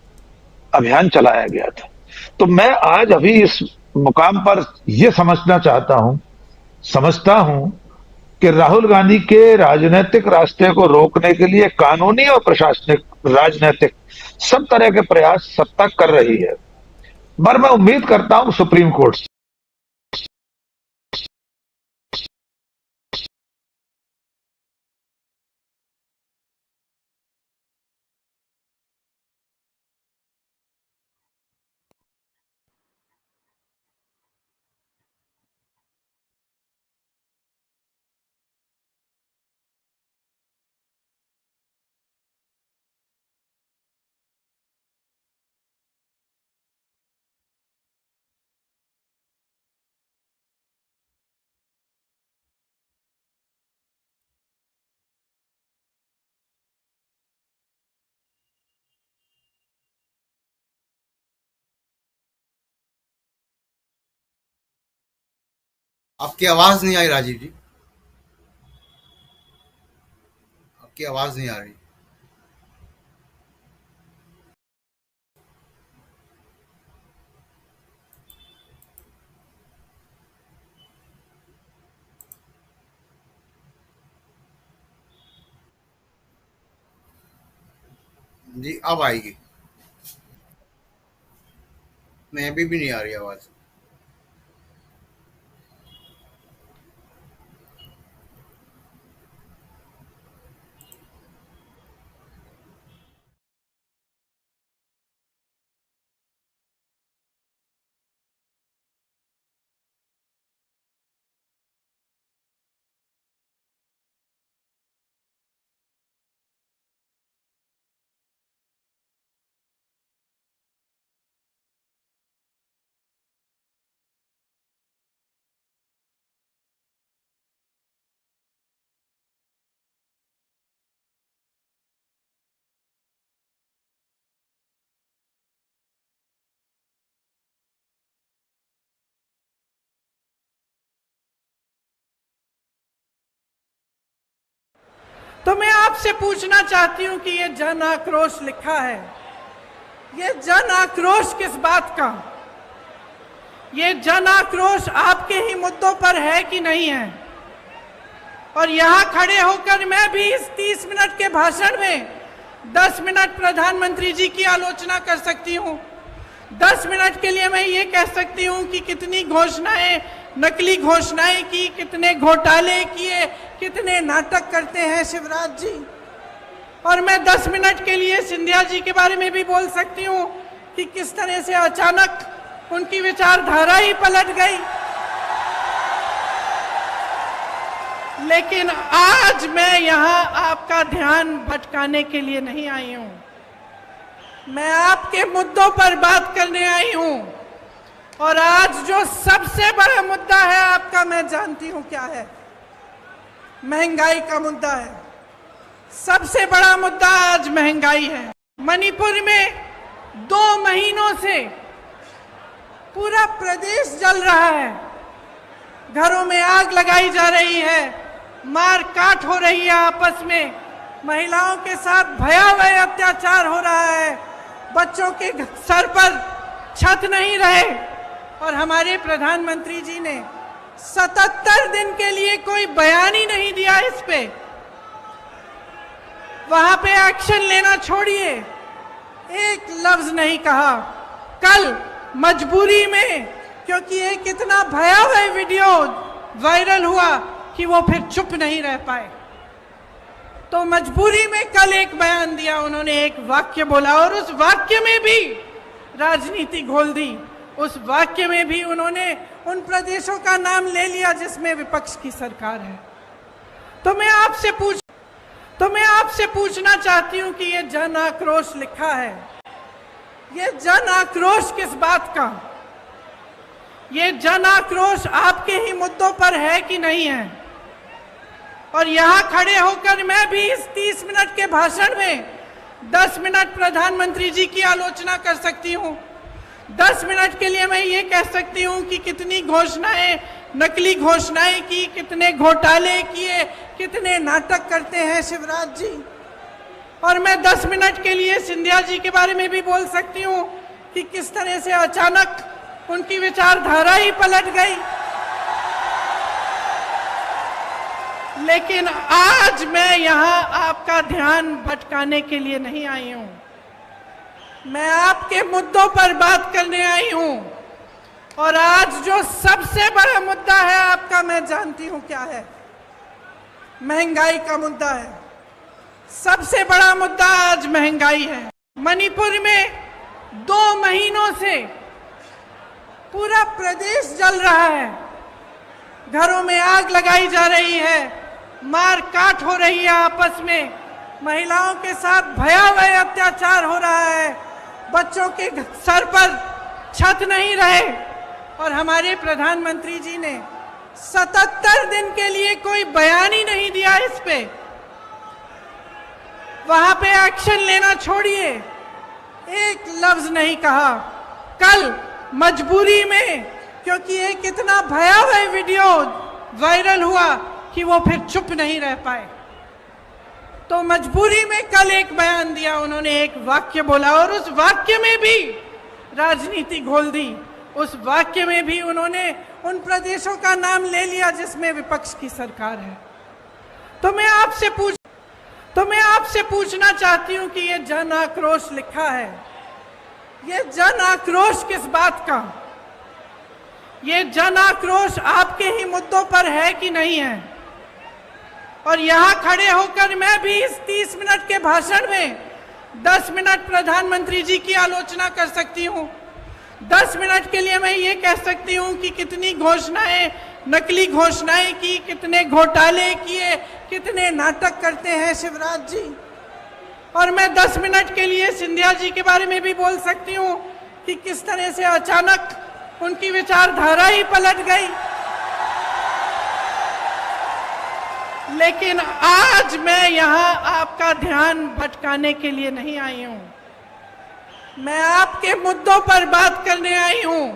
अभियान चलाया गया था। तो मैं आज अभी इस मुकाम पर यह समझता हूं कि राहुल गांधी के राजनीतिक रास्ते को रोकने के लिए कानूनी और प्रशासनिक, राजनीतिक सब तरह के प्रयास सत्ता कर रही है। पर मैं उम्मीद करता हूं सुप्रीम कोर्ट से आपकी आवाज नहीं आई राजीव जी, आपकी आवाज नहीं आ रही। जी अब आएगी, मैं अभी भी नहीं आ रही आवाज। तो मैं आपसे पूछना चाहती हूं कि ये जन आक्रोश लिखा है, ये जन आक्रोश किस बात का? ये जन आक्रोश आपके ही मुद्दों पर है कि नहीं है? और यहां खड़े होकर मैं भी इस 30 मिनट के भाषण में 10 मिनट प्रधानमंत्री जी की आलोचना कर सकती हूं। 10 मिनट के लिए मैं ये कह सकती हूं कि कितनी घोषणाएं, नकली घोषणाएं की, कितने घोटाले किए, कितने नाटक करते हैं शिवराज जी। और मैं 10 मिनट के लिए सिंधिया जी के बारे में भी बोल सकती हूं कि किस तरह से अचानक उनकी विचारधारा ही पलट गई। लेकिन आज मैं यहां आपका ध्यान भटकाने के लिए नहीं आई हूं, मैं आपके मुद्दों पर बात करने आई हूं। और आज जो सबसे बड़ा मुद्दा है आपका, मैं जानती हूं क्या है। महंगाई का मुद्दा है। सबसे बड़ा मुद्दा आज महंगाई है। मणिपुर में 2 महीनों से पूरा प्रदेश जल रहा है, घरों में आग लगाई जा रही है, मार काट हो रही है आपस में, महिलाओं के साथ भयावह अत्याचार हो रहा है, बच्चों के सर पर छत नहीं रहे। और हमारे प्रधानमंत्री जी ने 77 दिन के लिए कोई बयान ही नहीं दिया इस पे। वहां पे एक्शन लेना छोड़िए, एक लफ्ज नहीं कहा। कल मजबूरी में, क्योंकि एक इतना भयावह वीडियो वायरल हुआ कि वो फिर चुप नहीं रह पाए, तो मजबूरी में कल एक बयान दिया उन्होंने, एक वाक्य बोला और उस वाक्य में भी राजनीति घोल दी। उस वाक्य में भी उन्होंने उन प्रदेशों का नाम ले लिया जिसमें विपक्ष की सरकार है। तो मैं आपसे पूछना चाहती हूं कि ये जन आक्रोश लिखा है, ये जन आक्रोश किस बात का? ये जन आक्रोश आपके ही मुद्दों पर है कि नहीं है? और यहां खड़े होकर मैं भी इस 30 मिनट के भाषण में 10 मिनट प्रधानमंत्री जी की आलोचना कर सकती हूं। 10 मिनट के लिए मैं ये कह सकती हूं कि कितनी घोषणाएं, नकली घोषणाएं की, कितने घोटाले किए, कितने नाटक करते हैं शिवराज जी। और मैं 10 मिनट के लिए सिंधिया जी के बारे में भी बोल सकती हूं कि किस तरह से अचानक उनकी विचारधारा ही पलट गई। लेकिन आज मैं यहां आपका ध्यान भटकाने के लिए नहीं आई हूं, मैं आपके मुद्दों पर बात करने आई हूं। और आज जो सबसे बड़ा मुद्दा है आपका, मैं जानती हूं क्या है। महंगाई का मुद्दा है। सबसे बड़ा मुद्दा आज महंगाई है। मणिपुर में 2 महीनों से पूरा प्रदेश जल रहा है, घरों में आग लगाई जा रही है, मार काट हो रही है आपस में, महिलाओं के साथ भयावह अत्याचार हो रहा है, बच्चों के सर पर छत नहीं रहे। और हमारे प्रधानमंत्री जी ने 77 दिन के लिए कोई बयान ही नहीं दिया इस पे। वहां पे एक्शन लेना छोड़िए, एक लफ्ज नहीं कहा। कल मजबूरी में, क्योंकि एक इतना भयावह वीडियो वायरल हुआ कि वो फिर चुप नहीं रह पाए। तो मजबूरी में कल एक बयान दिया, उन्होंने एक वाक्य बोला और उस वाक्य में भी राजनीति घोल दी। उस वाक्य में भी उन्होंने उन प्रदेशों का नाम ले लिया जिसमें विपक्ष की सरकार है। तो मैं आपसे पूछना चाहती हूं कि ये जन आक्रोश लिखा है, ये जन आक्रोश किस बात का? ये जन आक्रोश आपके ही मुद्दों पर है कि नहीं है? और यहां खड़े होकर मैं भी इस 30 मिनट के भाषण में 10 मिनट प्रधानमंत्री जी की आलोचना कर सकती हूं। 10 मिनट के लिए मैं ये कह सकती हूं कि कितनी घोषणाएं, नकली घोषणाएं की, कितने घोटाले किए, कितने नाटक करते हैं शिवराज जी। और मैं 10 मिनट के लिए सिंधिया जी के बारे में भी बोल सकती हूं कि किस तरह से अचानक उनकी विचारधारा ही पलट गई। लेकिन आज मैं यहां आपका ध्यान भटकाने के लिए नहीं आई हूं, मैं आपके मुद्दों पर बात करने आई हूं।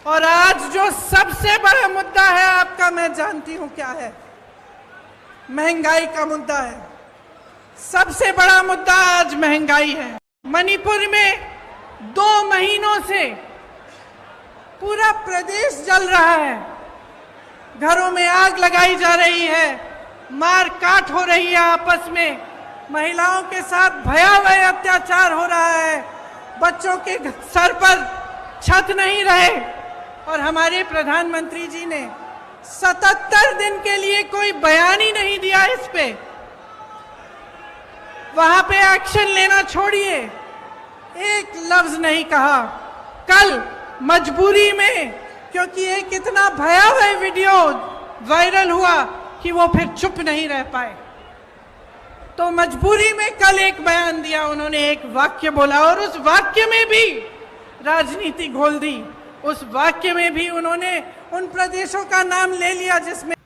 और आज जो सबसे बड़ा मुद्दा है आपका, मैं जानती हूं क्या है। महंगाई का मुद्दा है। सबसे बड़ा मुद्दा आज महंगाई है। मणिपुर में 2 महीनों से पूरा प्रदेश जल रहा है, घरों में आग लगाई जा रही है, मार काट हो रही है आपस में, महिलाओं के साथ भयावह अत्याचार हो रहा है, बच्चों के सर पर छत नहीं रहे। और हमारे प्रधानमंत्री जी ने 77 दिन के लिए कोई बयान ही नहीं दिया इस पे। वहां पे एक्शन लेना छोड़िए, एक लफ्ज नहीं कहा। कल मजबूरी में, क्योंकि एक इतना भयावह वीडियो वायरल हुआ कि वो फिर चुप नहीं रह पाए, तो मजबूरी में कल एक बयान दिया, उन्होंने एक वाक्य बोला और उस वाक्य में भी राजनीति घोल दी। उस वाक्य में भी उन्होंने उन प्रदेशों का नाम ले लिया जिसमें।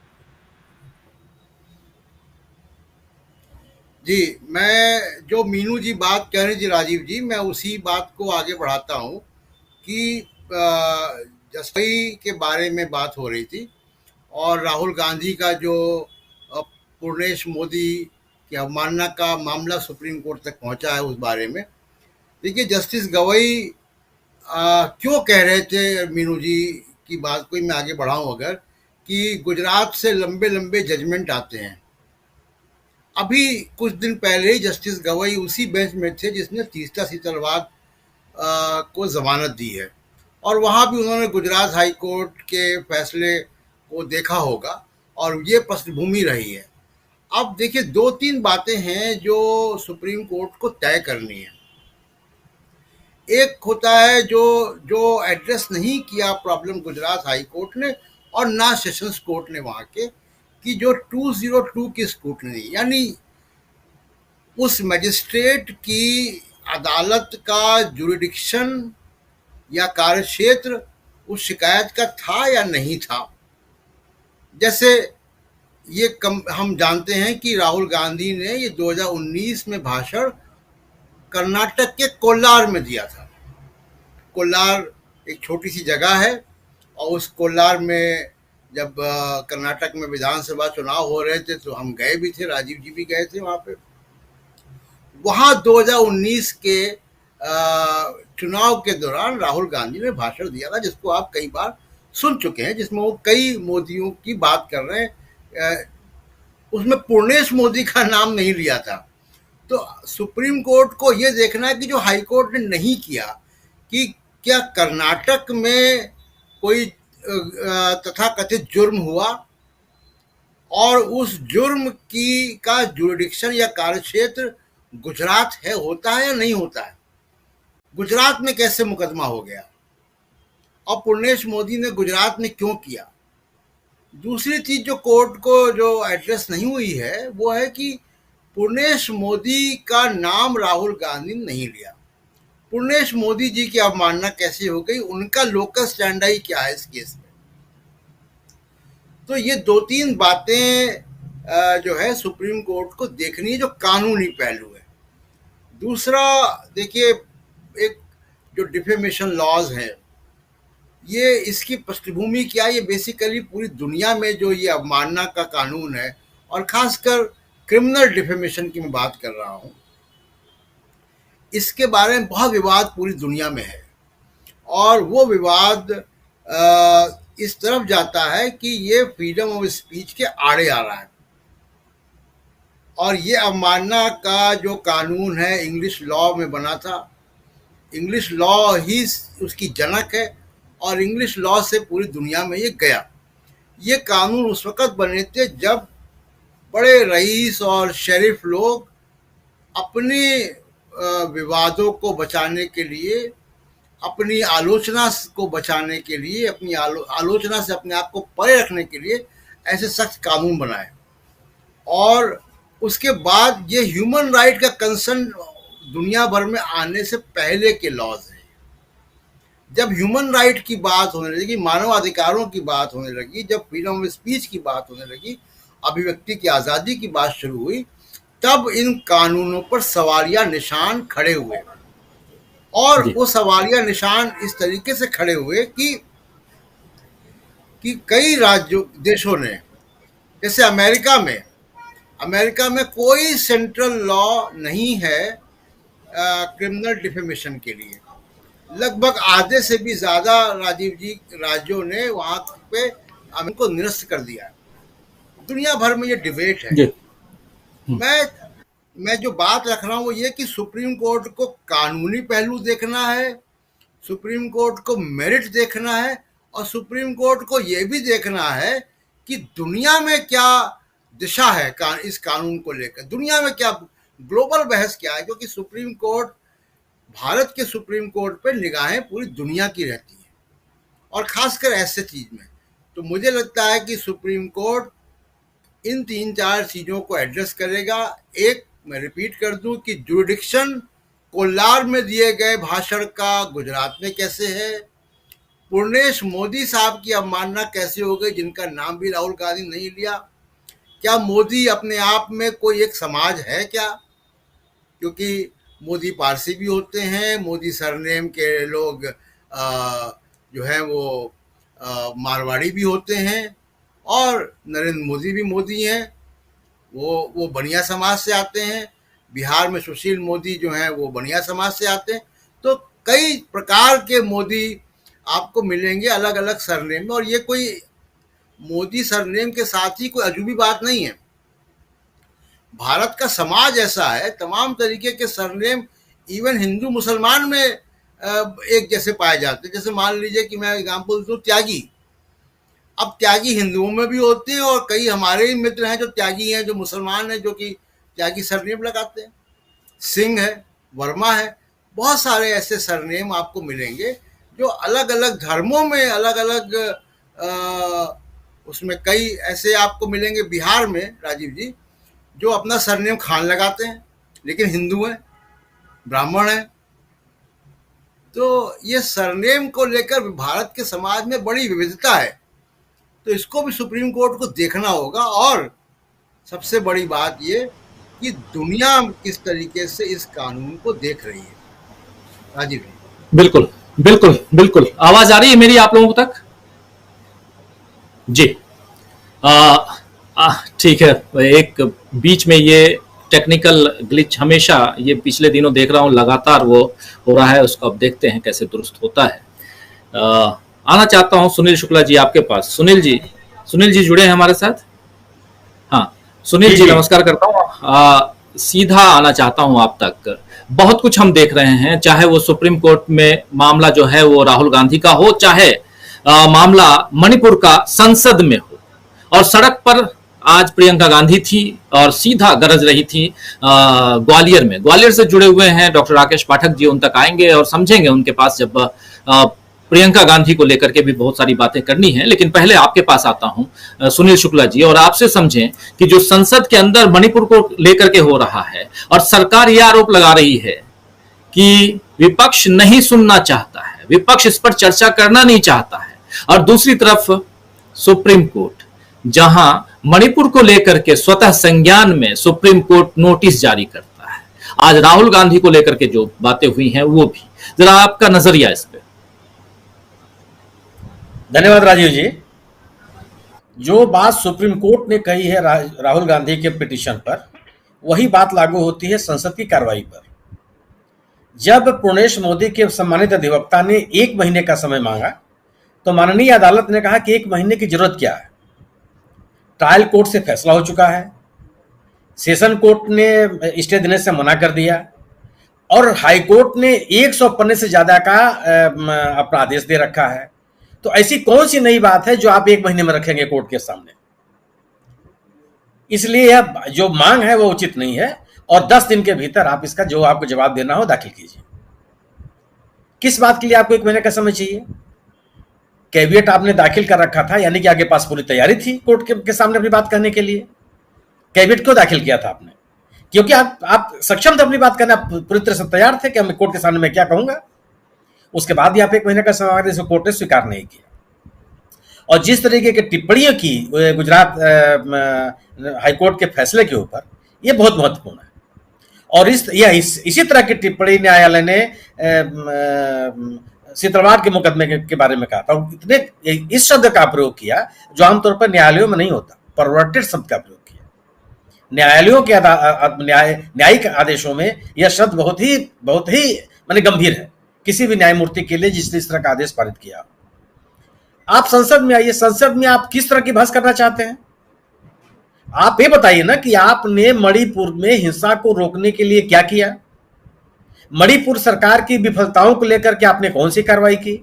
जी, मैं जो मीनू जी बात कह रही थी राजीव जी, मैं उसी बात को आगे बढ़ाता हूँ कि जसपई के बारे में बात हो रही थी और राहुल गांधी का जो पूर्णेश मोदी की अवमानना का मामला सुप्रीम कोर्ट तक पहुंचा है, उस बारे में देखिए जस्टिस गवई क्यों कह रहे थे, मीनू जी की बात को मैं आगे बढ़ाऊं अगर, कि गुजरात से लंबे लंबे जजमेंट आते हैं। अभी कुछ दिन पहले ही जस्टिस गवई उसी बेंच में थे जिसने तीस्ता सीतलवाद को जमानत दी है, और वहाँ भी उन्होंने गुजरात हाई कोर्ट के फैसले को देखा होगा और ये पृष्ठभूमि रही है। अब देखिए 2-3 बातें हैं जो सुप्रीम कोर्ट को तय करनी है। एक होता है जो एड्रेस नहीं किया प्रॉब्लम गुजरात हाई कोर्ट ने और ना सेशंस कोर्ट ने वहाँ के, कि जो 202 की स्क्रूटनी, यानी उस मजिस्ट्रेट की अदालत का जुरिडिक्शन या कार्यक्षेत्र उस शिकायत का था या नहीं था। जैसे हम जानते हैं कि राहुल गांधी ने ये 2019 में भाषण कर्नाटक के कोलार में दिया था। कोलार एक छोटी सी जगह है और उस कोलार में जब कर्नाटक में विधानसभा चुनाव हो रहे थे तो हम गए भी थे, राजीव जी भी गए थे वहाँ पे। वहाँ 2019 के चुनाव के दौरान राहुल गांधी ने भाषण दिया था, जिसको आप कई बार सुन चुके हैं, जिसमें वो कई मोदियों की बात कर रहे हैं। उसमें पूर्णेश मोदी का नाम नहीं लिया था। तो सुप्रीम कोर्ट को ये देखना है कि जो हाई कोर्ट ने नहीं किया, कि क्या कर्नाटक में कोई तथाकथित जुर्म हुआ और उस जुर्म का जुरिडिक्शन या कार्यक्षेत्र गुजरात होता है या नहीं होता है। गुजरात में कैसे मुकदमा हो गया और पूर्णेश मोदी ने गुजरात में क्यों किया। दूसरी चीज जो कोर्ट को जो एड्रेस नहीं हुई है वो है कि पूर्णेश मोदी का नाम राहुल गांधी ने नहीं लिया। पूर्णेश मोदी जी की अवमानना कैसे हो गई, उनका लोकस स्टैंडाई क्या है इस केस में। तो ये 2-3 बातें जो है सुप्रीम कोर्ट को देखनी है, जो कानूनी पहलू है। दूसरा देखिए, एक जो डिफेमेशन लॉज है ये इसकी पृष्ठभूमि क्या है? ये बेसिकली पूरी दुनिया में जो ये अवमानना का कानून है, और खासकर क्रिमिनल डिफेमेशन की मैं बात कर रहा हूँ, इसके बारे में बहुत विवाद पूरी दुनिया में है। और वो विवाद इस तरफ जाता है कि ये फ्रीडम ऑफ स्पीच के आड़े आ रहा है। और ये अवमानना का जो कानून है इंग्लिश लॉ में बना था, इंग्लिश लॉ ही उसकी जनक है, और इंग्लिश लॉ से पूरी दुनिया में ये गया। ये कानून उस वक़्त बने थे जब बड़े रईस और शरीफ लोग अपने विवादों को बचाने के लिए, अपनी आलोचना को बचाने के लिए, अपनी आलोचना से अपने आप को परे रखने के लिए ऐसे सख्त कानून बनाए। और उसके बाद ये ह्यूमन राइट का कंसर्न दुनिया भर में आने से पहले के लॉज हैं। जब ह्यूमन राइट की बात होने लगी, मानवाधिकारों की बात होने लगी, जब फ्रीडम ऑफ स्पीच की बात होने लगी, अभिव्यक्ति की आज़ादी की बात शुरू हुई, तब इन कानूनों पर सवालिया निशान खड़े हुए। और वो सवालिया निशान इस तरीके से खड़े हुए कि कई राज्यों देशों ने, जैसे अमेरिका में कोई सेंट्रल लॉ नहीं है क्रिमिनल डिफेमेशन के लिए। लगभग आधे से भी ज़्यादा राजीव जी राज्यों ने वहाँ पे इनको निरस्त कर दिया है। दुनिया भर में ये डिबेट है। मैं जो बात रख रहा हूँ वो ये कि सुप्रीम कोर्ट को कानूनी पहलू देखना है, सुप्रीम कोर्ट को मेरिट देखना है, और सुप्रीम कोर्ट को ये भी देखना है कि दुनिया में क्या दिशा है इस कानून को लेकर, दुनिया में क्या ग्लोबल बहस क्या है, क्योंकि सुप्रीम कोर्ट, भारत के सुप्रीम कोर्ट पे निगाहें पूरी दुनिया की रहती है, और खासकर ऐसे चीज में। तो मुझे लगता है कि सुप्रीम कोर्ट इन 3-4 चीज़ों को एड्रेस करेगा। एक, मैं रिपीट कर दूं कि जुरिडिक्शन कोलार में दिए गए भाषण का गुजरात में कैसे है, पूर्णेश मोदी साहब की अवमानना कैसे हो गई जिनका नाम भी राहुल गांधी नहीं लिया। क्या मोदी अपने आप में कोई एक समाज है क्या? क्योंकि मोदी पारसी भी होते हैं, मोदी सरनेम के लोग जो हैं वो मारवाड़ी भी होते हैं, और नरेंद्र मोदी भी मोदी हैं, वो बनिया समाज से आते हैं। बिहार में सुशील मोदी जो हैं वो बनिया समाज से आते हैं। तो कई प्रकार के मोदी आपको मिलेंगे अलग अलग सरनेम में, और ये कोई मोदी सरनेम के साथ ही कोई अजूबी बात नहीं है। भारत का समाज ऐसा है, तमाम तरीके के सरनेम इवन हिंदू मुसलमान में एक जैसे पाए जाते हैं। जैसे मान लीजिए कि मैं एग्जाम्पल दूं, त्यागी। अब त्यागी हिंदुओं में भी होते हैं, और कई हमारे ही मित्र हैं जो त्यागी हैं, जो मुसलमान हैं, जो कि त्यागी सरनेम लगाते हैं। सिंह है, वर्मा है, बहुत सारे ऐसे सरनेम आपको मिलेंगे जो अलग अलग धर्मों में अलग अलग उसमें कई ऐसे आपको मिलेंगे। बिहार में राजीव जी जो अपना सरनेम खान लगाते हैं लेकिन हिंदू हैं, ब्राह्मण हैं। तो ये सरनेम को लेकर भारत के समाज में बड़ी विविधता है, तो इसको भी सुप्रीम कोर्ट को देखना होगा। और सबसे बड़ी बात ये कि दुनिया किस तरीके से इस कानून को देख रही है। राजीव जी। बिल्कुल बिल्कुल बिल्कुल, आवाज आ रही है मेरी आप लोगों तक? जी ठीक है। एक बीच में ये टेक्निकल ग्लिच हमेशा ये पिछले दिनों देख रहा हूँ लगातार वो हो रहा है, उसको अब देखते हैं कैसे दुरुस्त होता है। आना चाहता हूँ सुनील शुक्ला जी आपके पास। सुनील जी जुड़े हैं हमारे साथ? हाँ सुनील जी नमस्कार करता हूँ। सीधा आना चाहता हूँ आप तक। बहुत कुछ हम देख रहे हैं, चाहे वो सुप्रीम कोर्ट में मामला जो है वो राहुल गांधी का हो, चाहे मामला मणिपुर का संसद में हो, और सड़क पर आज प्रियंका गांधी थी और सीधा गरज रही थी ग्वालियर में। ग्वालियर से जुड़े हुए हैं डॉक्टर राकेश पाठक जी, उन तक आएंगे और समझेंगे उनके पास जब प्रियंका गांधी को लेकर के भी बहुत सारी बातें करनी है। लेकिन पहले आपके पास आता हूं सुनील शुक्ला जी, और आपसे समझें कि जो संसद के अंदर मणिपुर को लेकर के हो रहा है, और सरकार यह आरोप लगा रही है कि विपक्ष नहीं सुनना चाहता है, विपक्ष इस पर चर्चा करना नहीं चाहता है, और दूसरी तरफ सुप्रीम कोर्ट जहां मणिपुर को लेकर के स्वतः संज्ञान में सुप्रीम कोर्ट नोटिस जारी करता है। आज राहुल गांधी को लेकर के जो बातें हुई हैं वो भी, जरा आपका नजरिया इस पे। धन्यवाद राजीव जी। जो बात सुप्रीम कोर्ट ने कही है राहुल गांधी के पिटीशन पर, वही बात लागू होती है संसद की कार्रवाई पर। जब पूर्णेश मोदी के सम्मानित अधिवक्ता ने 1 महीने का समय मांगा तो माननीय अदालत ने कहा कि 1 महीने की जरूरत क्या है, ट्रायल कोर्ट से फैसला हो चुका है, सेशन कोर्ट ने स्टे देने से मना कर दिया और हाई कोर्ट ने 100 पन्ने से ज्यादा का अपना आदेश दे रखा है। तो ऐसी कौन सी नई बात है जो आप 1 महीने में रखेंगे कोर्ट के सामने? इसलिए यह जो मांग है वो उचित नहीं है और 10 दिन के भीतर आप इसका जो आपको जवाब देना हो दाखिल कीजिए। किस बात के लिए आपको 1 महीने का समय चाहिए? कैविएट आपने दाखिल कर रखा था, यानी कि आगे पास पूरी तैयारी थी कोर्ट के सामने अपनी बात कहने के लिए। कैविएट क्यों दाखिल किया था आपने? क्योंकि आप सक्षम थे अपनी बात करना, पूरी तरह से तैयार थे कि मैं कोर्ट के सामने मैं क्या कहूंगा। उसके बाद भी आप 1 महीने का समय मांगे, जिसे कोर्ट ने स्वीकार नहीं किया। और जिस तरीके की टिप्पणियों की गुजरात हाईकोर्ट के फैसले के ऊपर, यह बहुत महत्वपूर्ण है। और इसी तरह की टिप्पणी न्यायालय ने सीतलवाड़ के मुकदमे के बारे में कहा था। इतने इस शब्द का प्रयोग किया जो आमतौर पर न्यायालयों में नहीं होता, परवर्टेड शब्द का प्रयोग किया। न्यायालयों के न्यायिक आदेशों में यह शब्द बहुत ही माने गंभीर है किसी भी न्यायमूर्ति के लिए जिसने इस तरह का आदेश पारित किया। आप संसद में आइए, संसद में आप किस तरह की बहस करना चाहते हैं? आप ये बताइए ना कि आपने मणिपुर में हिंसा को रोकने के लिए क्या किया? मणिपुर सरकार की विफलताओं को लेकर के आपने कौन सी कार्रवाई की?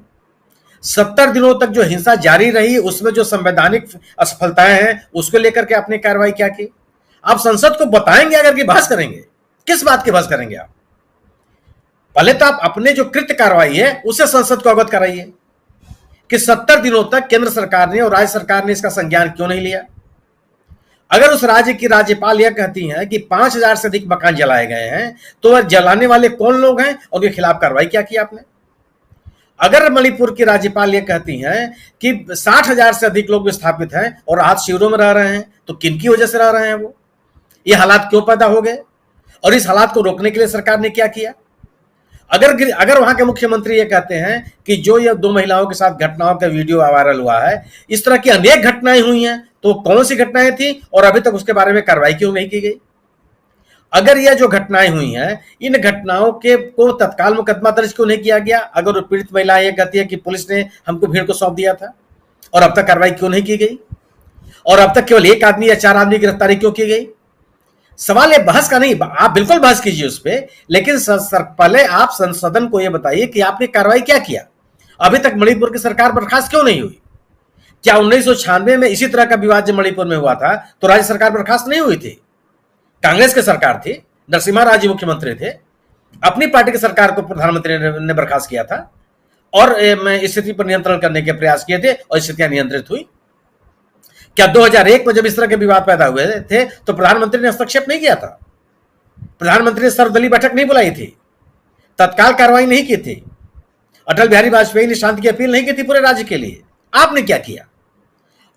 70 दिनों तक जो हिंसा जारी रही उसमें जो संवैधानिक असफलताएं हैं उसको लेकर के आपने कार्रवाई क्या की? आप संसद को बताएंगे अगर कि बहस करेंगे? किस बात की बहस करेंगे आप? पहले तो आप अपने जो कृत्य कार्रवाई है उसे संसद को अवगत कराइए कि 70 दिनों तक केंद्र सरकार ने और राज्य सरकार ने इसका संज्ञान क्यों नहीं लिया। अगर उस राज्य की राज्यपाल यह कहती हैं कि 5000 से अधिक मकान जलाए गए हैं, तो वह जलाने वाले कौन लोग हैं और उनके खिलाफ कार्रवाई क्या की आपने? अगर मणिपुर की राज्यपाल यह कहती हैं कि 60,000 से अधिक लोग विस्थापित हैं और आज शिविरों में रह रहे हैं, तो किनकी वजह से रह रहे हैं वो? ये हालात क्यों पैदा हो गए और इस हालात को रोकने के लिए सरकार ने क्या किया? अगर वहां के मुख्यमंत्री ये कहते हैं कि जो ये 2 महिलाओं के साथ घटनाओं का वीडियो वायरल हुआ है, इस तरह की अनेक घटनाएं हुई हैं, तो कौन सी घटनाएं थी और अभी तक उसके बारे में कार्रवाई क्यों नहीं की गई? अगर यह जो घटनाएं हुई हैं, इन घटनाओं को तत्काल मुकदमा दर्ज क्यों नहीं किया गया? अगर पीड़ित महिला ये कहती है कि पुलिस ने हमको भीड़ को सौंप दिया था और अब तक कार्रवाई क्यों नहीं की गई? और अब तक केवल 1 आदमी या 4 आदमी की गिरफ्तारी क्यों की गई? सवाल है बहस का नहीं, आप बिल्कुल बहस कीजिए उस पर, लेकिन पहले आप सदन को यह बताइए कि आपने कार्रवाई क्या किया। अभी तक मणिपुर की सरकार बर्खास्त क्यों नहीं हुई? क्या 1996 में इसी तरह का विवाद जब मणिपुर में हुआ था तो राज्य सरकार बर्खास्त नहीं हुई थी? कांग्रेस की सरकार थी, नरसिम्हा राव जी मुख्यमंत्री थे, अपनी पार्टी की सरकार को प्रधानमंत्री ने बर्खास्त किया था और स्थिति पर नियंत्रण करने के प्रयास किए थे और स्थितियां नियंत्रित हुई। क्या 2001 में जब इस तरह के विवाद पैदा हुए थे तो प्रधानमंत्री ने हस्तक्षेप नहीं किया था? प्रधानमंत्री ने सर्वदलीय बैठक नहीं बुलाई थी, तत्काल कार्रवाई नहीं की थी, अटल बिहारी वाजपेयी ने शांति की अपील नहीं की थी पूरे राज्य के लिए? आपने क्या किया?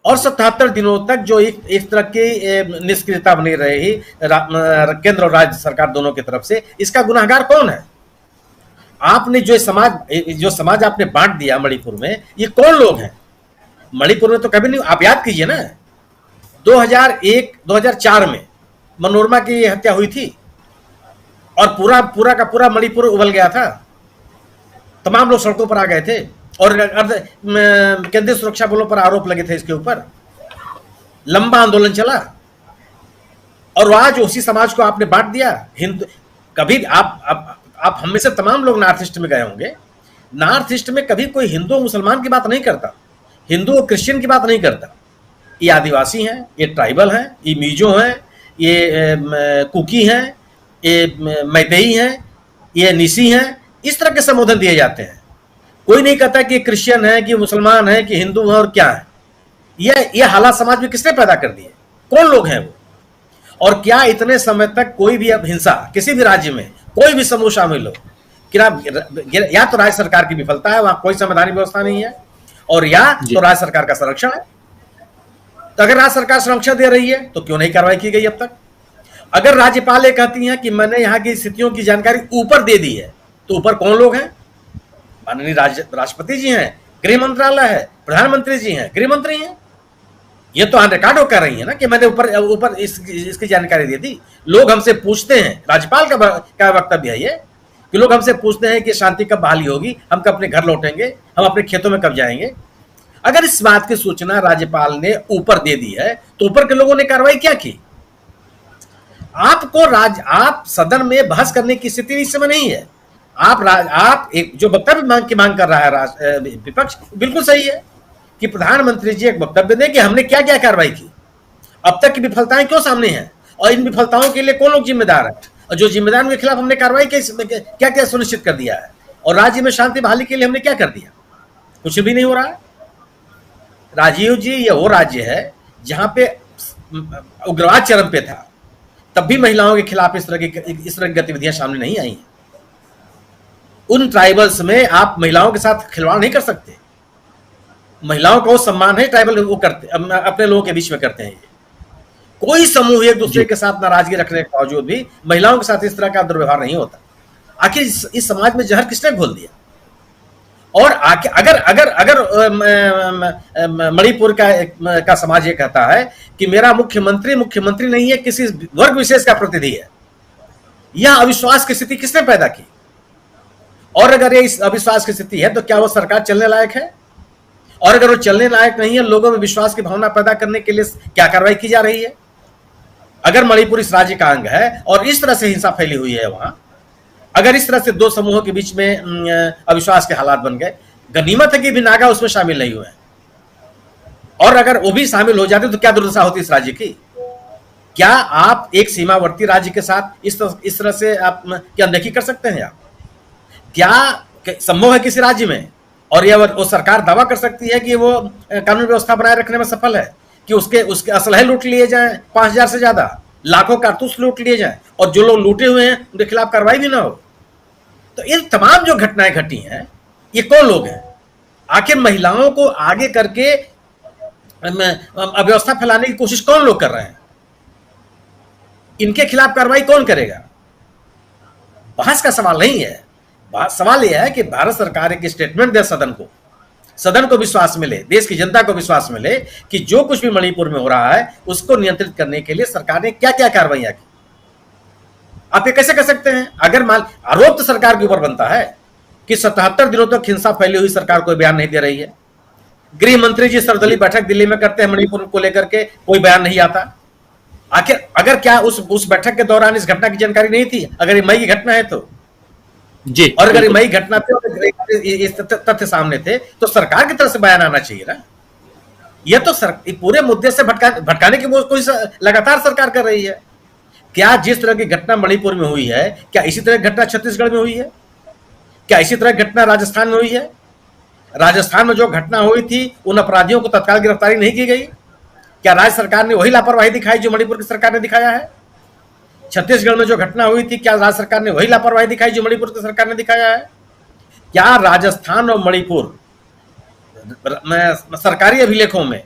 और 77 दिनों तक जो इस तरह की निष्क्रियता बनी रही केंद्र और राज्य सरकार दोनों की तरफ से, इसका गुनाहगार कौन है? आपने जो समाज आपने बांट दिया मणिपुर में, ये कौन लोग हैं? मणिपुर में तो कभी नहीं, आप याद कीजिए ना, 2001-2004 में मनोरमा की हत्या हुई थी और पूरा का पूरा मणिपुर उबल गया था, तमाम लोग सड़कों पर आ गए थे और केंद्रीय सुरक्षा बलों पर आरोप लगे थे इसके ऊपर, लंबा आंदोलन चला और आज उसी समाज को आपने बांट दिया। हिंदू कभी आप हम में से तमाम लोग नॉर्थ ईस्ट में गए होंगे, नॉर्थ ईस्ट में कभी कोई हिंदू मुसलमान की बात नहीं करता, हिंदू और क्रिश्चियन की बात नहीं करता। ये आदिवासी हैं, ये ट्राइबल हैं, ये मिजो हैं, ये कुकी हैं, ये मैतेई हैं, ये निसी हैं, इस तरह के संबोधन दिए जाते हैं। कोई नहीं कहता कि क्रिश्चियन है, कि मुसलमान है, कि हिंदू है और क्या है। ये हालात समाज में किसने पैदा कर दिए? कौन लोग हैं वो? और क्या इतने समय तक कोई भी अब हिंसा किसी भी राज्य में कोई भी समूह शामिल हो, या तो राज्य सरकार की विफलता है, वहां कोई संवैधानिक व्यवस्था नहीं है, और या तो राज्य सरकार का संरक्षण है। तो अगर राज्य सरकार संरक्षण दे रही है तो क्यों नहीं कार्रवाई की गई अब तक? अगर राज्यपाल ये कहती हैं कि मैंने यहाँ की स्थितियों की जानकारी ऊपर दे दी है, तो ऊपर कौन लोग हैं? माननीय राष्ट्रपति जी हैं, गृह मंत्रालय है, प्रधानमंत्री जी हैं, गृह मंत्री हैं। ये तो ऑन रिकॉर्ड कर रही है ना कि मैंने ऊपर इसकी जानकारी दी थी। लोग हमसे पूछते हैं, राज्यपाल का वक्तव्य है ये, कि लोग हमसे पूछते हैं कि शांति कब बहाली होगी, हम कब अपने घर लौटेंगे, हम अपने खेतों में कब जाएंगे। अगर इस बात की सूचना राज्यपाल ने ऊपर दे दी है तो ऊपर के लोगों ने कार्रवाई क्या की? आप सदन में बहस करने की स्थिति इस समय नहीं है। आप एक जो वक्तव्य की मांग कर रहा है विपक्ष, बिल्कुल सही है कि प्रधानमंत्री जी एक वक्तव्य दें कि हमने क्या क्या कार्रवाई की, अब तक की विफलताएं क्यों सामने हैं और इन विफलताओं के लिए कौन लोग जिम्मेदार है, और जो जिम्मेदार उनके खिलाफ हमने कार्रवाई क्या क्या सुनिश्चित कर दिया है, और राज्य में शांति बहाली के लिए हमने क्या कर दिया। कुछ भी नहीं हो रहा है। राजीव जी, ये वो राज्य है जहां पे उग्रवाद चरम पे था, तब भी महिलाओं के खिलाफ इस तरह की गतिविधियां सामने नहीं आई हैं। उन ट्राइबल्स में आप महिलाओं के साथ खिलवाड़ नहीं कर सकते। महिलाओं का वो सम्मान है, ट्राइबल वो करते अपने लोगों के बीच में करते हैं। कोई समूह एक दूसरे के साथ नाराजगी रखने के बावजूद भी महिलाओं के साथ इस तरह का दुर्व्यवहार नहीं होता। आखिर इस समाज में जहर किसने घोल दिया? और अगर अगर अगर मणिपुर का समाज ये कहता है कि मेरा मुख्यमंत्री नहीं है, किसी वर्ग विशेष का प्रतिनिधि है, यह अविश्वास की स्थिति किसने पैदा की? और अगर ये इस अविश्वास की स्थिति है तो क्या वो सरकार चलने लायक है? और अगर वो चलने लायक नहीं है, लोगों में विश्वास की भावना पैदा करने के लिए क्या कार्रवाई की जा रही है? अगर मणिपुर इस राज्य का अंग है और इस तरह से हिंसा फैली हुई है वहां, अगर इस तरह से दो समूहों के बीच में अविश्वास के हालात बन गए, गनीमत है कि भी नागा उसमें शामिल नहीं हुए, और अगर वो भी शामिल हो जाते तो क्या दुर्दशा होती इस राज्य की? क्या आप एक सीमावर्ती राज्य के साथ इस तरह से आप क्या अनदेखी कर सकते हैं? आप क्या संभव है किसी राज्य में? और यह वो सरकार दावा कर सकती है कि वो कानून व्यवस्था बनाए रखने में सफल है, कि उसके असलहे लूट लिए जाएं 5000 से ज्यादा, लाखों कारतूस लूट लिए जाएं, और जो लोग लूटे हुए हैं उनके खिलाफ कार्रवाई भी ना हो। तो ये तमाम जो घटनाएं घटी हैं, ये कौन लोग हैं? आखिर महिलाओं को आगे करके अव्यवस्था फैलाने की कोशिश कौन लोग कर रहे हैं? इनके खिलाफ कार्रवाई कौन करेगा? बहस का सवाल नहीं है। सवाल यह है कि भारत सरकार एक स्टेटमेंट दे, सदन को विश्वास मिले, देश की जनता को विश्वास मिले कि जो कुछ भी मणिपुर में हो रहा है उसको नियंत्रित करने के लिए सरकार ने क्या क्या कार्रवाइयां की। आप ये कैसे कर सकते हैं? अगर आरोप तो सरकार के ऊपर बनता है कि 77 दिनों तक हिंसा फैली हुई सरकार कोई बयान नहीं दे रही है। गृह मंत्री जी सर्वदलीय बैठक दिल्ली में करते हैं, मणिपुर को लेकर के कोई बयान नहीं आता। आखिर अगर क्या उस बैठक के दौरान इस घटना की जानकारी नहीं थी? अगर ये मई की घटना है तो जी, और अगर मई घटना थे, इस तथ्य सामने थे, तो सरकार की तरफ से बयान आना चाहिए ना। यह तो पूरे मुद्दे से भटकाने की कोई लगातार सरकार कर रही है। क्या जिस तरह की घटना मणिपुर में हुई है, क्या इसी तरह घटना छत्तीसगढ़ में हुई है? क्या इसी तरह घटना राजस्थान में हुई है? राजस्थान में जो घटना हुई थी, उन अपराधियों को तत्काल गिरफ्तारी नहीं की गई? क्या राज्य सरकार ने वही लापरवाही दिखाई जो मणिपुर की सरकार ने दिखाया है? छत्तीसगढ़ में जो घटना हुई थी, क्या राज्य सरकार ने वही लापरवाही दिखाई जो मणिपुर की सरकार ने दिखाया है? क्या राजस्थान और मणिपुर सरकारी अभिलेखों में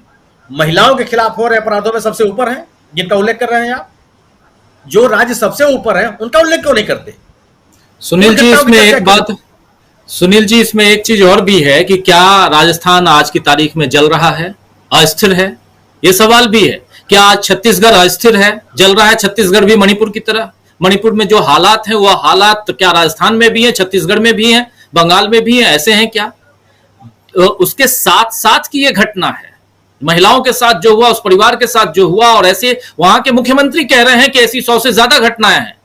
महिलाओं के खिलाफ हो रहे अपराधों में सबसे ऊपर हैं, जिनका उल्लेख कर रहे हैं आप? जो राज्य सबसे ऊपर है उनका उल्लेख क्यों नहीं करते? सुनील जी, इसमें एक चीज और भी है कि क्या राजस्थान आज की तारीख में जल रहा है, अस्थिर है? ये सवाल भी है। क्या आज छत्तीसगढ़ अस्थिर है, जल रहा है छत्तीसगढ़ भी मणिपुर की तरह? मणिपुर में जो हालात हैं वो हालात तो क्या राजस्थान में भी है, छत्तीसगढ़ में भी है, बंगाल में भी है? ऐसे हैं क्या? उसके साथ साथ की ये घटना है, महिलाओं के साथ जो हुआ, उस परिवार के साथ जो हुआ, और ऐसे वहां के मुख्यमंत्री कह रहे हैं कि ऐसी 100 से ज्यादा घटनाएं हैं।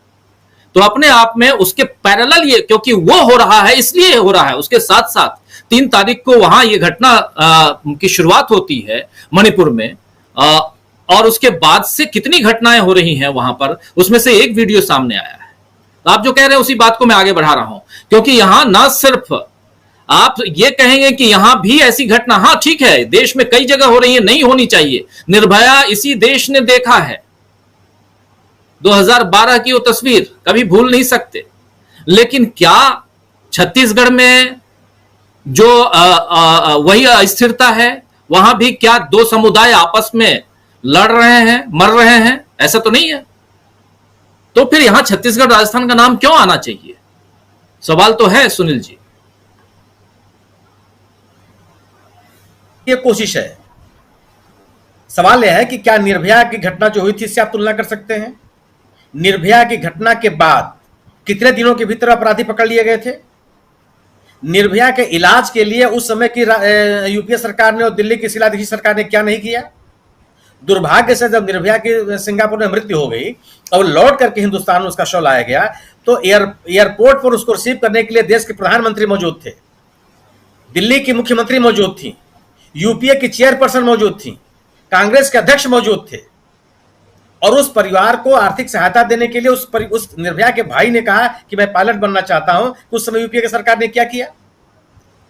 तो अपने आप में उसके पैरेलल ये, क्योंकि वो हो रहा है इसलिए हो रहा है, उसके साथ साथ 3 तारीख को वहां ये घटना की शुरुआत होती है मणिपुर में, और उसके बाद से कितनी घटनाएं हो रही हैं वहां पर। उसमें से एक वीडियो सामने आया है। आप जो कह रहे हैं उसी बात को मैं आगे बढ़ा रहा हूं, क्योंकि यहां ना सिर्फ आप ये कहेंगे कि यहां भी ऐसी घटना, हां ठीक है, देश में कई जगह हो रही है, नहीं होनी चाहिए। निर्भया इसी देश ने देखा है, 2012 की वो तस्वीर कभी भूल नहीं सकते। लेकिन क्या छत्तीसगढ़ में जो वही अस्थिरता है, वहां भी क्या 2 समुदाय आपस में लड़ रहे हैं, मर रहे हैं? ऐसा तो नहीं है। तो फिर यहां छत्तीसगढ़ राजस्थान का नाम क्यों आना चाहिए? सवाल तो है सुनील जी। ये कोशिश है। सवाल यह है कि क्या निर्भया की घटना जो हुई थी इससे आप तुलना कर सकते हैं? निर्भया की घटना के बाद कितने दिनों के भीतर अपराधी पकड़ लिए गए थे? निर्भया के इलाज के लिए उस समय की यूपीए सरकार ने और दिल्ली की शीलादीक्षी सरकार ने क्या नहीं किया? दुर्भाग्य से जब निर्भया की सिंगापुर में मृत्यु हो गई और लौट करके हिंदुस्तान में उसका शव लाया गया तो एयरपोर्ट पर उसको रिसीव करने के लिए देश के प्रधानमंत्री मौजूद थे, दिल्ली की मुख्यमंत्री मौजूद थी, यूपीए की चेयरपर्सन मौजूद थी, कांग्रेस के अध्यक्ष मौजूद थे और उस परिवार को आर्थिक सहायता देने के लिए उस निर्भया के भाई ने कहा कि मैं पायलट बनना चाहता हूं। उस समय यूपीए की सरकार ने क्या किया?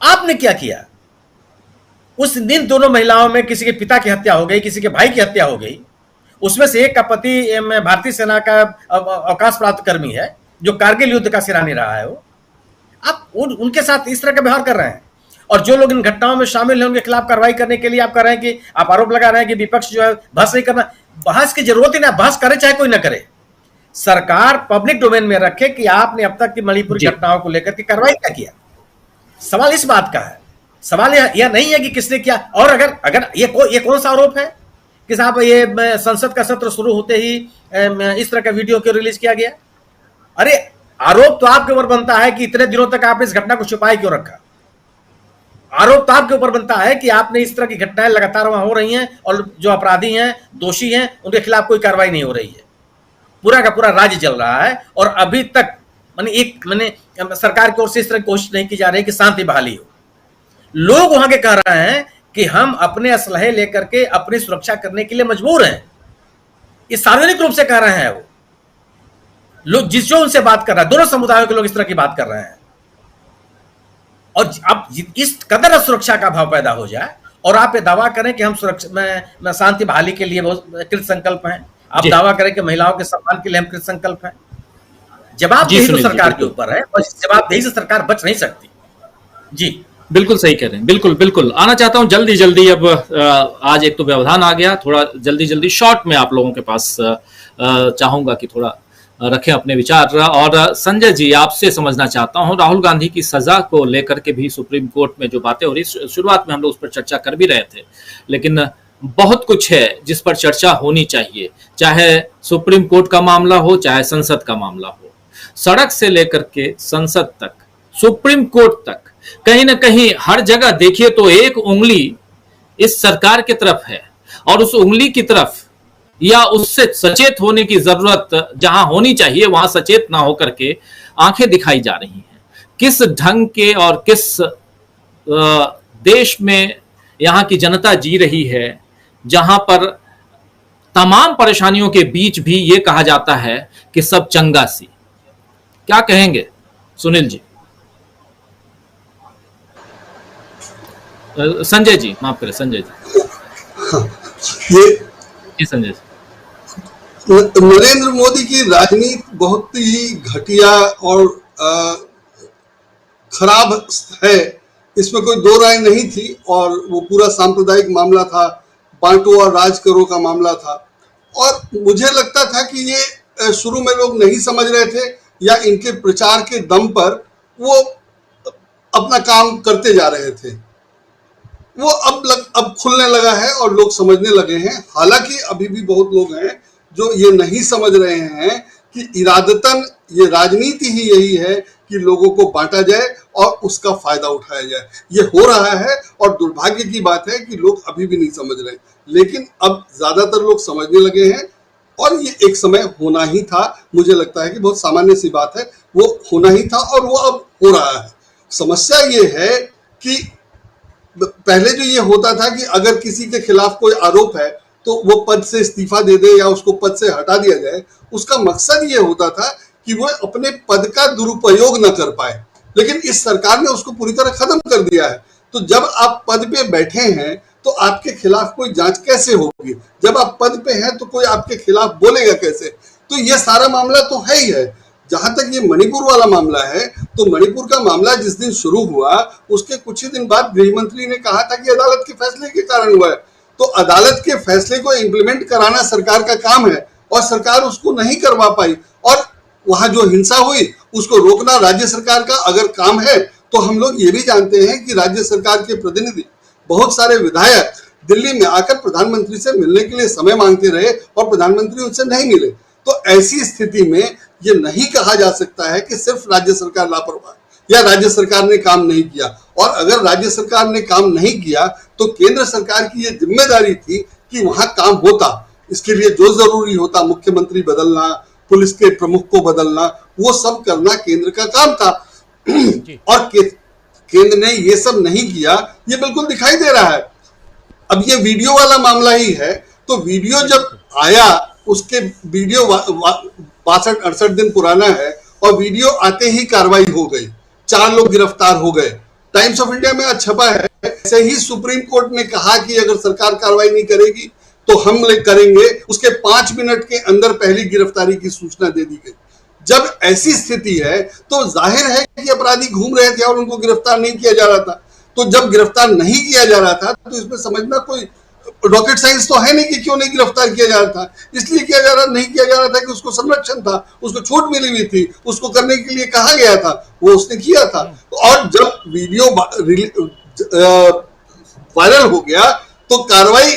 आपने क्या किया? उस दिन दोनों महिलाओं में किसी के पिता की हत्या हो गई, किसी के भाई की हत्या हो गई। उसमें से एक का पति भारतीय सेना का अवकाश प्राप्त कर्मी है जो कारगिल युद्ध का सेनानी रहा है। वो आप उनके साथ इस तरह का व्यवहार कर रहे हैं और जो लोग इन घटनाओं में शामिल हैं उनके खिलाफ कार्रवाई करने के लिए आप कर रहे हैं कि आप आरोप लगा रहे हैं कि विपक्ष जो है बहस नहीं करना। बहस की जरूरत ही ना, बहस करे चाहे कोई ना करे, सरकार पब्लिक डोमेन में रखे कि आपने अब तक की मणिपुर की घटनाओं को लेकर के कार्रवाई क्या किया। सवाल इस बात का है, सवाल यह नहीं है कि किसने किया। और अगर ये कौन सा आरोप है कि साहब ये संसद का सत्र शुरू होते ही इस तरह का वीडियो क्यों रिलीज किया गया? अरे आरोप तो आपके ऊपर बनता है कि इतने दिनों तक आपने इस घटना को छुपाए क्यों रखा। आरोप तो आपके ऊपर बनता है कि आपने इस तरह की घटनाएं लगातार वहां हो रही हैं और जो अपराधी हैं, दोषी हैं, उनके खिलाफ कोई कार्रवाई नहीं हो रही है। पूरा का पूरा राज्य चल रहा है और अभी तक सरकार की ओर से इस तरह की कोशिश नहीं की जा रही कि शांति बहाली हो। लोग वहां के कह रहे हैं कि हम अपने असलहे लेकर के अपनी सुरक्षा करने के लिए मजबूर हैं। इस सार्वजनिक रूप से कह रहे हैं वो लोग, जो उनसे बात कर रहा है, दोनों समुदायों के लोग इस तरह की बात कर रहे हैं। और अब इस कदर सुरक्षा का भाव पैदा हो जाए और आप ये दावा करें कि हम सुरक्षा में शांति बहाली के लिए बहुत कृत संकल्प हैं, आप दावा करें कि महिलाओं के सम्मान के लिए हम कृत संकल्प हैं। जवाब यही तो सरकार के ऊपर है और जवाब यही से सरकार बच नहीं सकती। जी बिल्कुल सही कह रहे हैं, बिल्कुल बिल्कुल। आना चाहता हूं जल्दी अब आज एक तो व्यवधान आ गया, थोड़ा जल्दी शॉर्ट में आप लोगों के पास चाहूंगा कि थोड़ा रखें अपने विचार। और संजय जी, आपसे समझना चाहता हूं, राहुल गांधी की सजा को लेकर के भी सुप्रीम कोर्ट में जो बातें हो रही, शुरुआत में हम लोग उस पर चर्चा कर भी रहे थे, लेकिन बहुत कुछ है जिस पर चर्चा होनी चाहिए, चाहे सुप्रीम कोर्ट का मामला हो, चाहे संसद का मामला हो। सड़क से लेकर के संसद तक, सुप्रीम कोर्ट तक, कहीं ना कहीं हर जगह देखिए तो एक उंगली इस सरकार की तरफ है और उस उंगली की तरफ या उससे सचेत होने की जरूरत जहां होनी चाहिए वहां सचेत ना होकर के आंखें दिखाई जा रही हैं। किस ढंग के और किस देश में यहां की जनता जी रही है जहां पर तमाम परेशानियों के बीच भी ये कहा जाता है कि सब चंगा सी। क्या कहेंगे सुनील जी? संजय जी, माफ करें संजय जी। ये संजय जी, नरेंद्र मोदी की राजनीति बहुत ही घटिया और खराब है, इसमें कोई दो राय नहीं थी। और वो पूरा सांप्रदायिक मामला था, बांटो और राज करो का मामला था। और मुझे लगता था कि ये शुरू में लोग नहीं समझ रहे थे या इनके प्रचार के दम पर वो अपना काम करते जा रहे थे। वो अब खुलने लगा है और लोग समझने लगे हैं। हालांकि अभी भी बहुत लोग हैं जो ये नहीं समझ रहे हैं कि इरादतन ये राजनीति ही यही है कि लोगों को बांटा जाए और उसका फायदा उठाया जाए। ये हो रहा है और दुर्भाग्य की बात है कि लोग अभी भी नहीं समझ रहे, लेकिन अब ज्यादातर लोग समझने लगे हैं और ये एक समय होना ही था। मुझे लगता है कि बहुत सामान्य सी बात है, वो होना ही था और वो अब हो रहा है। समस्या ये है कि पहले जो ये होता था कि अगर किसी के खिलाफ कोई आरोप है तो वो पद से इस्तीफा दे दे या उसको पद से हटा दिया जाए। उसका मकसद ये होता था कि वो अपने पद का दुरुपयोग न कर पाए, लेकिन इस सरकार ने उसको पूरी तरह खत्म कर दिया है। तो जब आप पद पे बैठे हैं तो आपके खिलाफ कोई जांच कैसे होगी? जब आप पद पे हैं तो कोई आपके खिलाफ बोलेगा कैसे? तो ये सारा मामला तो है ही है। जहां तक ये मणिपुर वाला मामला है, तो मणिपुर का मामला जिस दिन शुरू हुआ उसके कुछ ही दिन बाद गृह मंत्री ने कहा था कि अदालत के फैसले के कारण हुआ है। तो अदालत के फैसले को इम्प्लीमेंट कराना सरकार का काम है और सरकार उसको नहीं करवा पाई। और वहां जो हिंसा हुई उसको रोकना राज्य सरकार का अगर काम है, तो हम लोग ये भी जानते हैं कि राज्य सरकार के प्रतिनिधि बहुत सारे विधायक दिल्ली में आकर प्रधानमंत्री से मिलने के लिए समय मांगते रहे और प्रधानमंत्री उनसे नहीं मिले। तो ऐसी स्थिति में ये नहीं कहा जा सकता है कि सिर्फ राज्य सरकार लापरवाह या राज्य सरकार ने काम नहीं किया। और अगर राज्य सरकार ने काम नहीं किया तो केंद्र सरकार की ये जिम्मेदारी थी कि वहां काम होता। इसके लिए जो जरूरी होता, मुख्यमंत्री बदलना, पुलिस के प्रमुख को बदलना, वो सब करना केंद्र का काम था। और केंद्र ने ये सब नहीं किया, ये बिल्कुल दिखाई दे रहा है। अब ये वीडियो वाला मामला ही है, तो वीडियो जब आया, उसके वीडियो 62-68 दिन पुराना है और वीडियो आते ही कार्रवाई हो गई, 4 लोग गिरफ्तार हो गए। टाइम्स ऑफ इंडिया में आज छपा है। ऐसे ही सुप्रीम कोर्ट ने कहा कि अगर सरकार कार्रवाई नहीं करेगी तो हम करेंगे। उसके 5 मिनट के अंदर पहली गिरफ्तारी की सूचना दे दी गई। जब ऐसी स्थिति है तो जाहिर है कि अपराधी घूम रहे थे और उनको गिरफ्तार नहीं किया जा रहा था। तो जब गिरफ्तार नहीं किया जा रहा था तो इसमें समझना कोई रॉकेट साइंस तो है नहीं कि क्यों नहीं गिरफ्तार किया जा रहा था। इसलिए नहीं किया जा रहा था कि उसको संरक्षण था, उसको छूट मिली हुई थी, उसको करने के लिए कहा गया था, वो उसने किया था। और जब वीडियो वायरल हो गया तो कार्रवाई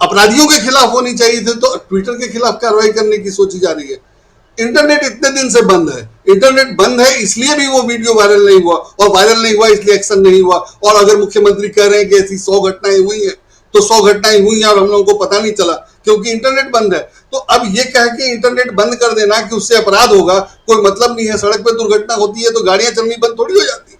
अपराधियों के खिलाफ होनी चाहिए थी, तो ट्विटर के खिलाफ कार्रवाई करने की सोची जा रही है। इंटरनेट इतने दिन से बंद है, इंटरनेट बंद है इसलिए भी वो वीडियो वायरल नहीं हुआ, और वायरल नहीं हुआ इसलिए एक्शन नहीं हुआ। और अगर मुख्यमंत्री कह रहे हैं कि ऐसी 100 घटनाएं हुई हैं तो 100 घटनाएं हुई हैं और हम लोगों को पता नहीं चला क्योंकि इंटरनेट बंद है। तो अब ये कह के इंटरनेट बंद कर देना कि उससे अपराध होगा, कोई मतलब नहीं है। सड़क पर दुर्घटना होती है तो गाड़ियां चलनी बंद थोड़ी हो जाती है,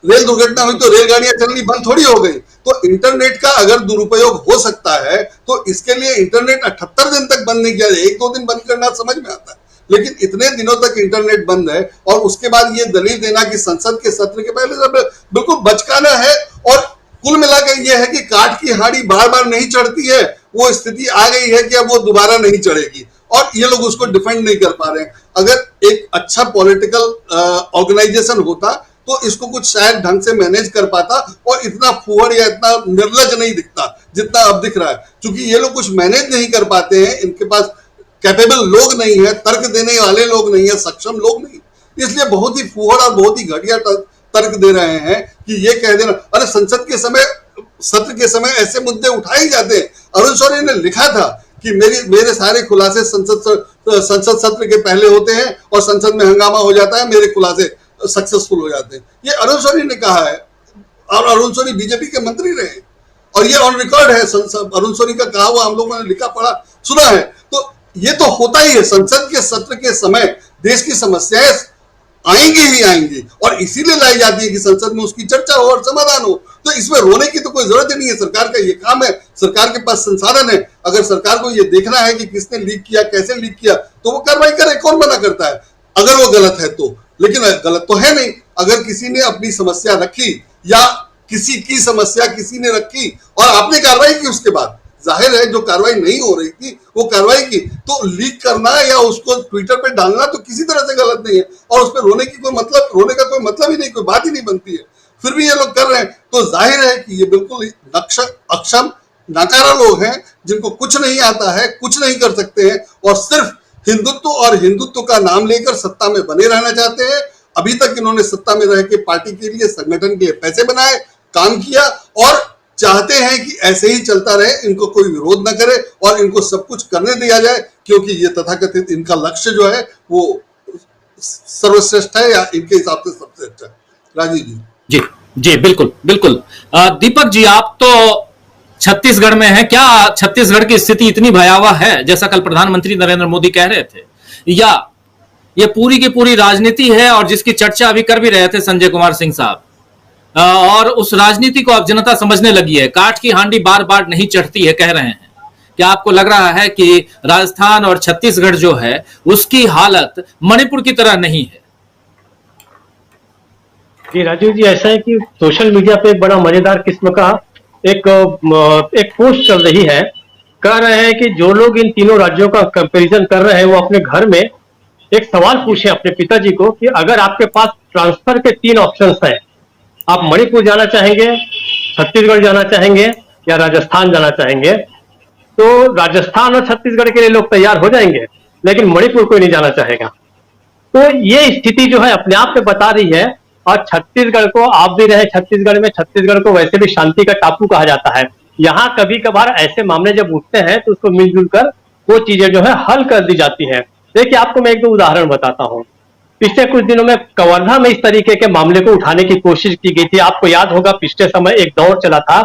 रेल दुर्घटना हुई तो रेलगाड़ियां चलनी बंद थोड़ी हो गई। तो इंटरनेट का अगर दुरुपयोग हो सकता है तो इसके लिए इंटरनेट 78 दिन तक बंद नहीं किया जाए। 1-2 दिन बंद करना समझ में आता है, लेकिन इतने दिनों तक इंटरनेट बंद है और उसके बाद ये दलील देना कि संसद के सत्र के पहले बिल्कुल बचकाना है। और कुल मिलाकर यह है कि काठ की हांडी बार बार नहीं चढ़ती है, वो स्थिति आ गई है कि अब वो दोबारा नहीं चढ़ेगी और ये लोग उसको डिफेंड नहीं कर पा रहे हैं। अगर एक अच्छा पॉलिटिकल ऑर्गेनाइजेशन होता तो इसको कुछ शायद ढंग से मैनेज कर पाता और इतना फुहड़ या इतना निर्लज नहीं दिखता जितना अब दिख रहा है। क्योंकि ये लोग कुछ मैनेज नहीं कर पाते हैं, इनके पास कैपेबल लोग नहीं है, तर्क देने वाले लोग नहीं है, सक्षम लोग नहीं, इसलिए बहुत ही फुहड़ और बहुत ही घटिया तर्क दे रहे हैं कि ये कह देना अरे संसद के समय, सत्र के समय ऐसे मुद्दे उठाए जाते हैं। अरुण शौरी ने लिखा था कि मेरे सारे खुलासे संसद सत्र के पहले होते हैं और संसद में हंगामा हो जाता है, मेरे खुलासे सक्सेसफुल हो जाते हैं। ये अरुण शौरी ने कहा है और अरुण शौरी बीजेपी के मंत्री रहे और ये ऑन रिकॉर्ड है। अरुण शौरी का कहा हुआ हम लोगों ने लिखा पढ़ा सुना है। तो ये तो होता ही है, संसद के सत्र के समय देश की समस्याएं आएंगी ही आएंगी और इसीलिए लाई जाती है कि संसद में उसकी चर्चा हो और समाधान हो। तो इसमें रोने की तो कोई जरूरत ही नहीं है, सरकार का ये काम है, सरकार के पास संसाधन है। अगर सरकार को ये देखना है कि किसने लीक किया, कैसे लीक किया, तो वो कार्रवाई करे, कौन मना करता है अगर वो गलत है तो। लेकिन गलत तो है नहीं। अगर किसी ने अपनी समस्या रखी या किसी की समस्या किसी ने रखी और आपने कार्रवाई की, उसके बाद जाहिर है जो कार्रवाई नहीं हो रही थी वो कार्रवाई की, तो लीक करना या उसको ट्विटर पे डालना तो किसी तरह से गलत नहीं है और उस पर रोने का कोई मतलब ही नहीं, कोई बात ही नहीं बनती है। फिर भी ये लोग कर रहे हैं तो जाहिर है कि ये बिल्कुल अक्षम नाकारा लोग हैं जिनको कुछ नहीं आता है, कुछ नहीं कर सकते हैं और सिर्फ हिंदुत्व और हिंदुत्व का नाम लेकर सत्ता में बने रहना चाहते हैं। अभी तक इन्होंने सत्ता में रह के पार्टी के लिए, संगठन के लिए पैसे बनाए, काम किया और चाहते हैं कि ऐसे ही चलता रहे, इनको कोई विरोध न करे और इनको सब कुछ करने दिया जाए, क्योंकि ये तथाकथित इनका लक्ष्य जो है वो सर्वश्रेष्ठ है या इनके हिसाब से सबसे अच्छा है। राजीव जी। जी जी बिल्कुल बिल्कुल। दीपक जी, आप तो छत्तीसगढ़ में हैं, क्या छत्तीसगढ़ की स्थिति इतनी भयावह है जैसा कल प्रधानमंत्री नरेंद्र मोदी कह रहे थे, या ये पूरी की पूरी राजनीति है और जिसकी चर्चा अभी कर भी रहे थे संजय कुमार सिंह साहब, और उस राजनीति को अब जनता समझने लगी है, काठ की हांडी बार बार नहीं चढ़ती है कह रहे हैं। क्या आपको लग रहा है कि राजस्थान और छत्तीसगढ़ जो है उसकी हालत मणिपुर की तरह नहीं है? जी राजीव जी, ऐसा है कि सोशल मीडिया पे एक बड़ा मजेदार किस्म का एक पोस्ट चल रही है, कह रहे हैं कि जो लोग इन तीनों राज्यों का कंपैरिजन कर रहे हैं वो अपने घर में एक सवाल पूछे अपने पिताजी को कि अगर आपके पास ट्रांसफर के 3 ऑप्शंस हैं, आप मणिपुर जाना चाहेंगे, छत्तीसगढ़ जाना चाहेंगे या राजस्थान जाना चाहेंगे, तो राजस्थान और छत्तीसगढ़ के लिए लोग तैयार हो जाएंगे, लेकिन मणिपुर कोई नहीं जाना चाहेगा। तो ये स्थिति जो है अपने आप में बता रही है और छत्तीसगढ़ को, आप भी रहे छत्तीसगढ़ में, छत्तीसगढ़ को वैसे भी शांति का टापू कहा जाता है। यहाँ कभी कभार ऐसे मामले जब उठते हैं तो उसको मिलजुल कर वो चीजें जो है हल कर दी जाती हैं। देखिए, आपको मैं एक दो उदाहरण बताता हूँ। पिछले कुछ दिनों में कवर्धा में इस तरीके के मामले को उठाने की कोशिश की गई थी। आपको याद होगा, पिछले समय एक दौर चला था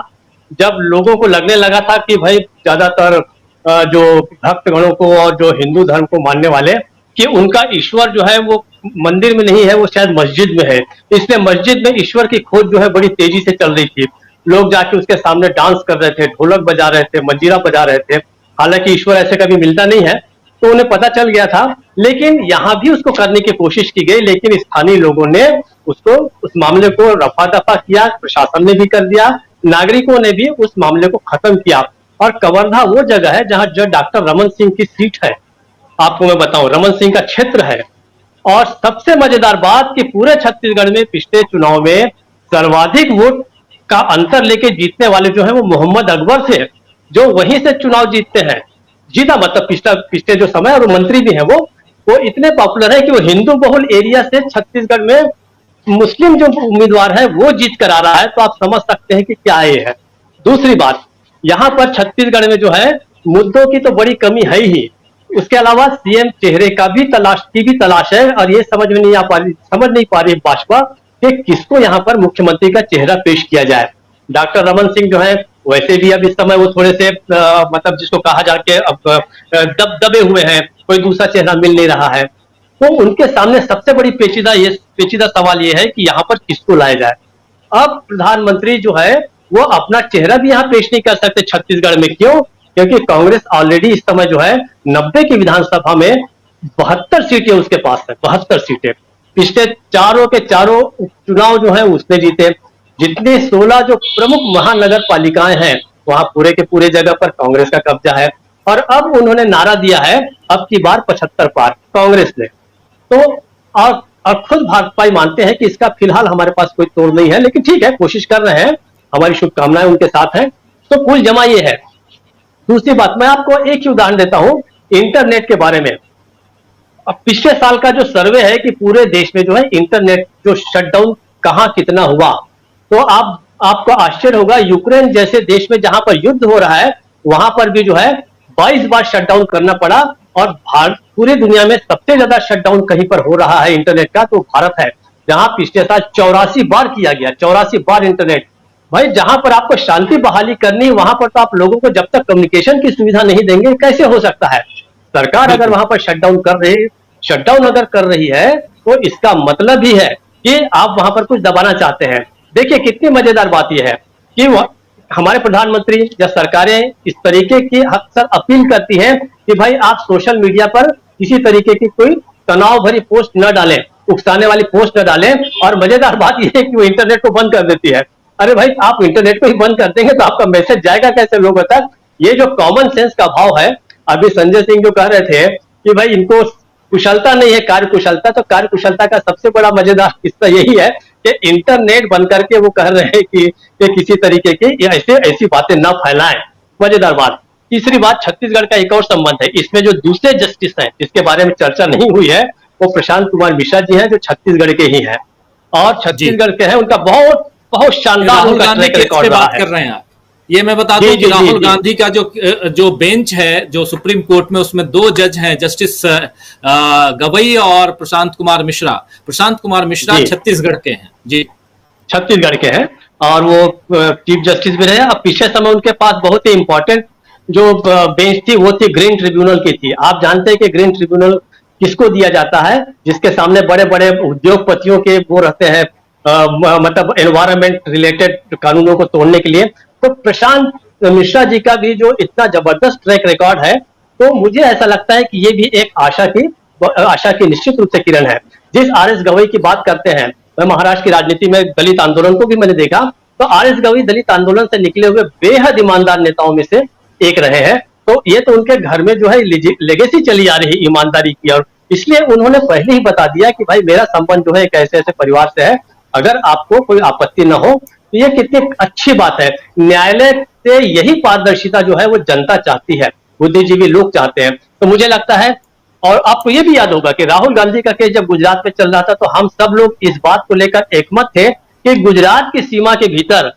जब लोगों को लगने लगा था कि भाई ज्यादातर जो भक्तगणों को और जो हिंदू धर्म को मानने वाले, कि उनका ईश्वर जो है वो मंदिर में नहीं है, वो शायद मस्जिद में है। इसलिए मस्जिद में ईश्वर की खोज जो है बड़ी तेजी से चल रही थी। लोग जाके उसके सामने डांस कर रहे थे, ढोलक बजा रहे थे, मंजीरा बजा रहे थे। हालांकि ईश्वर ऐसे कभी मिलता नहीं है, तो उन्हें पता चल गया था। लेकिन यहाँ भी उसको करने की कोशिश की गई, लेकिन स्थानीय लोगों ने उसको, उस मामले को रफा दफा किया, प्रशासन ने भी कर दिया, नागरिकों ने भी उस मामले को खत्म किया। और कवर्धा वो जगह है जहां जज डॉक्टर रमन सिंह की सीट है। आपको मैं बताऊं, रमन सिंह का क्षेत्र है। और सबसे मजेदार बात कि पूरे छत्तीसगढ़ में पिछले चुनाव में सर्वाधिक वोट का अंतर लेके जीतने वाले जो है वो मोहम्मद अकबर थे, जो वहीं से चुनाव जीतते हैं। जीता मतलब पिछले जो समय, और मंत्री भी हैं वो इतने पॉपुलर है कि वो हिंदू बहुल एरिया से छत्तीसगढ़ में मुस्लिम जो उम्मीदवार है वो जीत कर आ रहा है। तो आप समझ सकते हैं कि क्या ये है। दूसरी बात, यहाँ पर छत्तीसगढ़ में जो है मुद्दों की तो बड़ी कमी है ही, उसके अलावा सीएम चेहरे का भी तलाश है। और ये समझ नहीं पा रही भाजपा कि किसको यहाँ पर मुख्यमंत्री का चेहरा पेश किया जाए। डॉक्टर रमन सिंह जो है वैसे भी अब इस समय वो थोड़े से मतलब जिसको कहा जाके अब दबे हुए हैं, कोई दूसरा चेहरा मिल नहीं रहा है। तो उनके सामने सबसे बड़ी पेचीदा सवाल ये है कि यहाँ पर किसको लाया जाए। अब प्रधानमंत्री जो है वो अपना चेहरा भी यहाँ पेश नहीं कर सकते छत्तीसगढ़ में। क्यों? क्योंकि कांग्रेस ऑलरेडी इस समय जो है 90 की विधानसभा में 72 सीटें उसके पास है, 72 सीटें। पिछले चारों के चारों चुनाव जो है उसने जीते। जितने 16 जो प्रमुख महानगर पालिकाएं हैं वहां पूरे के पूरे जगह पर कांग्रेस का कब्जा है। और अब उन्होंने नारा दिया है अब की बार 75 पार कांग्रेस ने। तो और खुद भाजपा मानते हैं कि इसका फिलहाल हमारे पास कोई तोड़ नहीं है, लेकिन ठीक है, कोशिश कर रहे हैं, हमारी शुभकामनाएं उनके साथ हैं। तो कुल जमा ये है। दूसरी बात, मैं आपको एक ही उदाहरण देता हूं इंटरनेट के बारे में। अब पिछले साल का जो सर्वे है कि पूरे देश में जो है इंटरनेट जो शटडाउन कहां कितना हुआ, तो आपको आश्चर्य होगा, यूक्रेन जैसे देश में जहां पर युद्ध हो रहा है वहां पर भी जो है 22 बार शटडाउन करना पड़ा। और पूरी दुनिया में सबसे ज्यादा शटडाउन कहीं पर हो रहा है इंटरनेट का तो भारत है, जहां पिछले साल 84 बार किया गया, 84 बार इंटरनेट। भाई जहां पर आपको शांति बहाली करनी, वहां पर तो आप लोगों को जब तक कम्युनिकेशन की सुविधा नहीं देंगे कैसे हो सकता है। सरकार अगर वहां पर शटडाउन अगर कर रही है तो इसका मतलब ही है कि आप वहां पर कुछ दबाना चाहते हैं। देखिए कितनी मजेदार बात यह है कि हमारे प्रधानमंत्री या सरकारें इस तरीके की अक्सर अपील करती हैं कि भाई आप सोशल मीडिया पर किसी तरीके की कोई तनाव भरी पोस्ट न डालें, उकसाने वाली पोस्ट न डालें। और मजेदार बात यह है कि वो इंटरनेट को बंद कर देती है। अरे भाई, आप इंटरनेट को ही बंद कर देंगे तो आपका मैसेज जाएगा कैसे लोगों तक? ये जो कॉमन सेंस का भाव है, अभी संजय सिंह जो कह रहे थे कि भाई इनको कुशलता नहीं है, कार्य कुशलता, तो कार्य कुशलता का सबसे बड़ा मजेदार किस्सा यही है कि इंटरनेट बंद करके वो कह रहे हैं कि किसी तरीके की ऐसी बातें ना फैलाएं। मजेदार बात। तीसरी बात, छत्तीसगढ़ का एक और संबंध है। इसमें जो दूसरे जस्टिस हैं जिसके बारे में चर्चा नहीं हुई है वो प्रशांत कुमार मिश्रा जी हैं, जो छत्तीसगढ़ के ही हैं और छत्तीसगढ़ के हैं। उनका बहुत शानदार राहुल गांधी की बात कर रहे हैं आप। ये मैं बता दूं कि राहुल गांधी का जो बेंच है जो सुप्रीम कोर्ट में, उसमें 2 जज हैं, जस्टिस गवई और प्रशांत कुमार मिश्रा। प्रशांत कुमार मिश्रा छत्तीसगढ़ के हैं जी, छत्तीसगढ़ के हैं और वो चीफ जस्टिस भी रहे। अब पिछले समय उनके पास बहुत ही इंपॉर्टेंट जो बेंच थी वो थी ग्रीन ट्रिब्यूनल की थी। आप जानते हैं कि ग्रीन ट्रिब्यूनल किसको दिया जाता है? जिसके सामने बड़े बड़े उद्योगपतियों के वो रहते हैं, मतलब एनवायरमेंट रिलेटेड कानूनों को तोड़ने के लिए। तो प्रशांत मिश्रा जी का भी जो इतना जबरदस्त ट्रैक रिकॉर्ड है, तो मुझे ऐसा लगता है कि ये भी एक आशा की निश्चित रूप से किरण है। जिस आर.एस. गवई की बात करते हैं, मैं महाराष्ट्र की राजनीति में दलित आंदोलन को भी मैंने देखा, तो आर.एस. गवई दलित आंदोलन से निकले हुए बेहद ईमानदार नेताओं में से एक रहे हैं। तो ये तो उनके घर में जो है लेगेसी चली आ रही ईमानदारी की, और इसलिए उन्होंने पहले ही बता दिया कि भाई मेरा संबंध जो है एक ऐसे ऐसे परिवार से है, अगर आपको कोई आपत्ति न हो। तो ये कितनी अच्छी बात है। न्यायालय से यही पारदर्शिता जो है वो जनता चाहती है, बुद्धिजीवी लोग चाहते हैं। तो मुझे लगता है और आपको ये भी याद होगा कि राहुल गांधी का केस जब गुजरात में चल रहा था तो हम सब लोग इस बात को लेकर एकमत थे कि गुजरात की सीमा के भीतर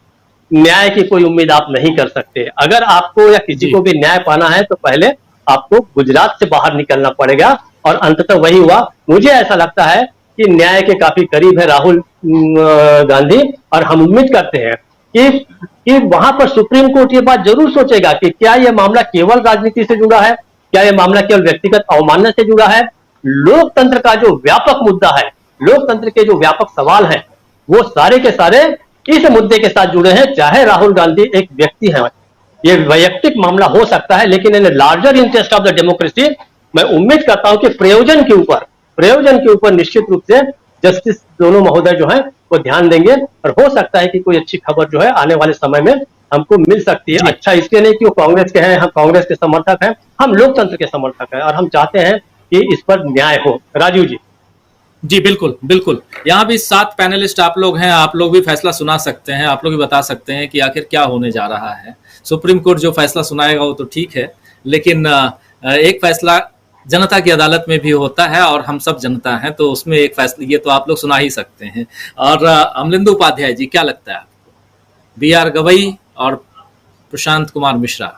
न्याय की कोई उम्मीद आप नहीं कर सकते। अगर आपको या किसी को भी न्याय पाना है तो पहले आपको गुजरात से बाहर निकलना पड़ेगा, और अंततः वही हुआ। मुझे ऐसा लगता है कि न्याय के काफी करीब है राहुल गांधी, और हम उम्मीद करते हैं कि वहां पर सुप्रीम कोर्ट ये बात जरूर सोचेगा कि क्या यह मामला केवल राजनीति से जुड़ा है, क्या यह मामला केवल व्यक्तिगत अवमानना से जुड़ा है। लोकतंत्र का जो व्यापक मुद्दा है, लोकतंत्र के जो व्यापक सवाल हैं, वो सारे के सारे इस मुद्दे के साथ जुड़े हैं। चाहे राहुल गांधी एक व्यक्ति है, ये वैयक्तिक मामला हो सकता है, लेकिन in larger interest of the democracy मैं उम्मीद करता हूं कि प्रयोजन के ऊपर निश्चित रूप से जस्टिस दोनों महोदय जो है वो ध्यान देंगे, और हो सकता है कि कोई अच्छी खबर जो है आने वाले समय में हमको मिल सकती है। अच्छा इसलिए नहीं कि वो कांग्रेस के हैं, हम कांग्रेस के समर्थक हैं, हम लोकतंत्र के समर्थक हैं, और हम चाहते हैं कि इस पर न्याय हो। राजीव जी। जी बिल्कुल बिल्कुल, यहाँ भी 7 पैनलिस्ट आप लोग हैं, आप लोग भी फैसला सुना सकते हैं, आप लोग भी बता सकते हैं कि आखिर क्या होने जा रहा है। सुप्रीम कोर्ट जो फैसला सुनाएगा वो तो ठीक है, लेकिन एक फैसला जनता की अदालत में भी होता है, और हम सब जनता हैं, तो उसमें एक फैसला ये तो आप लोग सुना ही सकते हैं। और अमलेंदु उपाध्याय जी, क्या लगता है आपको? BR गवई और प्रशांत कुमार मिश्रा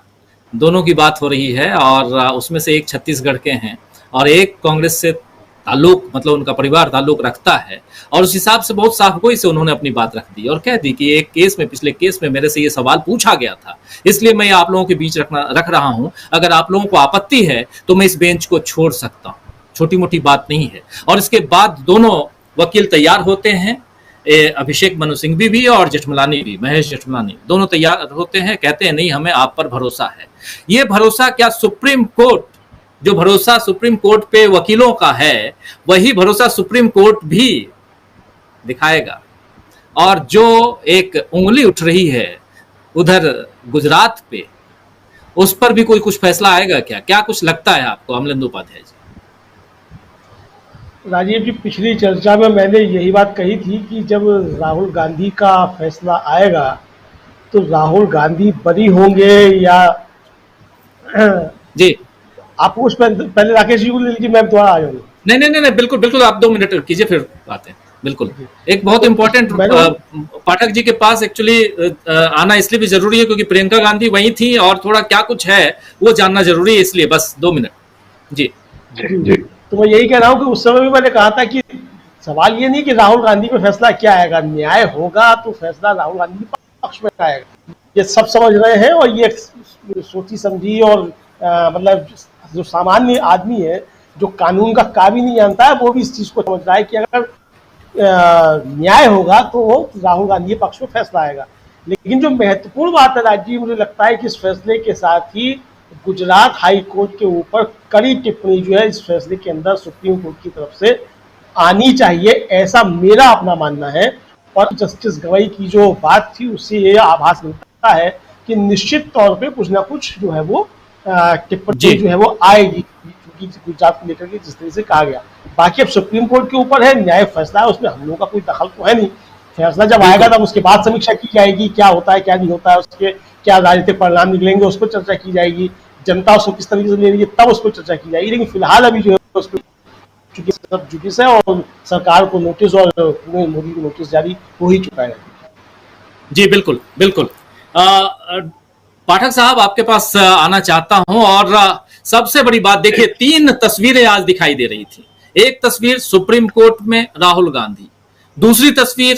दोनों की बात हो रही है, और उसमें से एक छत्तीसगढ़ के हैं और एक कांग्रेस से ताल्लुक, मतलब उनका परिवार ताल्लुक रखता है, और उस हिसाब से बहुत साफ गोई से उन्होंने अपनी बात रख दी और कह दी कि एक केस में, पिछले केस में मेरे से ये सवाल पूछा गया था, इसलिए मैं आप लोगों के बीच रख रहा हूं। अगर आप लोगों को आपत्ति है तो मैं इस बेंच को छोड़ सकता हूं। छोटी मोटी बात नहीं है। और इसके बाद दोनों वकील तैयार होते हैं, अभिषेक मनु सिंघवी भी और जेठमलानी भी, महेश जेठमलानी, दोनों तैयार होते हैं, कहते हैं नहीं हमें आप पर भरोसा है। ये भरोसा क्या सुप्रीम कोर्ट, जो भरोसा सुप्रीम कोर्ट पे वकीलों का है, वही भरोसा सुप्रीम कोर्ट भी दिखाएगा। और जो एक उंगली उठ रही है उधर गुजरात पे, उस पर भी कोई कुछ फैसला आएगा क्या? क्या कुछ लगता है आपको अमलेंदु उपाध्याय जी? राजीव जी, पिछली चर्चा में मैंने यही बात कही थी कि जब राहुल गांधी का फैसला आएगा तो राहुल गांधी बरी होंगे या जी आप उस पर पहले राकेश जी को ले लीजिए, मैं दोबारा आ जाऊंगा। नहीं, बिल्कुल बिल्कुल, आप 2 मिनट कीजिए फिर बातें। बिल्कुल, एक बहुत इंपॉर्टेंट पाठक जी के पास एक्चुअली आना इसलिए भी जरूरी है क्योंकि प्रियंका गांधी वहीं थी और थोड़ा क्या कुछ है वो जानना जरूरी है, इसलिए बस 2 मिनट। जी जी, तो मैं यही कह रहा हूँ कि उस समय भी मैंने कहा था कि सवाल ये नहीं कि राहुल गांधी पे फैसला क्या आएगा, न्याय होगा तो फैसला राहुल गांधी के पक्ष में आएगा। ये सब समझ रहे हैं, और ये सोची समझी और मतलब जो सामान्य आदमी है जो कानून का भी नहीं जानता है, वो भी इस चीज को समझ रहा है कि अगर न्याय होगा तो राहुल गांधी के पक्ष में फैसला आएगा। लेकिन जो महत्वपूर्ण बात है राजीव, मुझे लगता है कि इस फैसले के साथ ही गुजरात हाई कोर्ट के ऊपर कड़ी टिप्पणी जो है इस फैसले के अंदर सुप्रीम कोर्ट की तरफ से आनी चाहिए, ऐसा मेरा अपना मानना है। और जस्टिस गवई की जो बात थी उससे ये आभास मिलता है कि निश्चित तौर पे कुछ ना कुछ जो है वो टिप्पणी जो है वो आएगी, क्योंकि गुजरात को लेकर के जिस तरह से कहा गया। बाकी अब सुप्रीम कोर्ट के ऊपर है, न्याय फैसला है, उसमें हम लोगों का कोई दखल तो है नहीं। फैसला जब आएगा तब उसके बाद समीक्षा की जाएगी, क्या होता है क्या नहीं होता है, उसके क्या राजनीतिक परिणाम निकलेंगे उस पर चर्चा की जाएगी, जनता उसको किस तरीके से ले रही है तब उस पर चर्चा की जाएगी। लेकिन फिलहाल अभी जो है उसको सब जुडिस है और सरकार को नोटिस और पूरे मोदी को नोटिस जारी हो ही चुका है। जी बिल्कुल बिल्कुल। पाठक साहब आपके पास आना चाहता हूं, और सबसे बड़ी बात देखिए, 3 तस्वीरें आज दिखाई दे रही थी। एक तस्वीर सुप्रीम कोर्ट में राहुल गांधी, दूसरी तस्वीर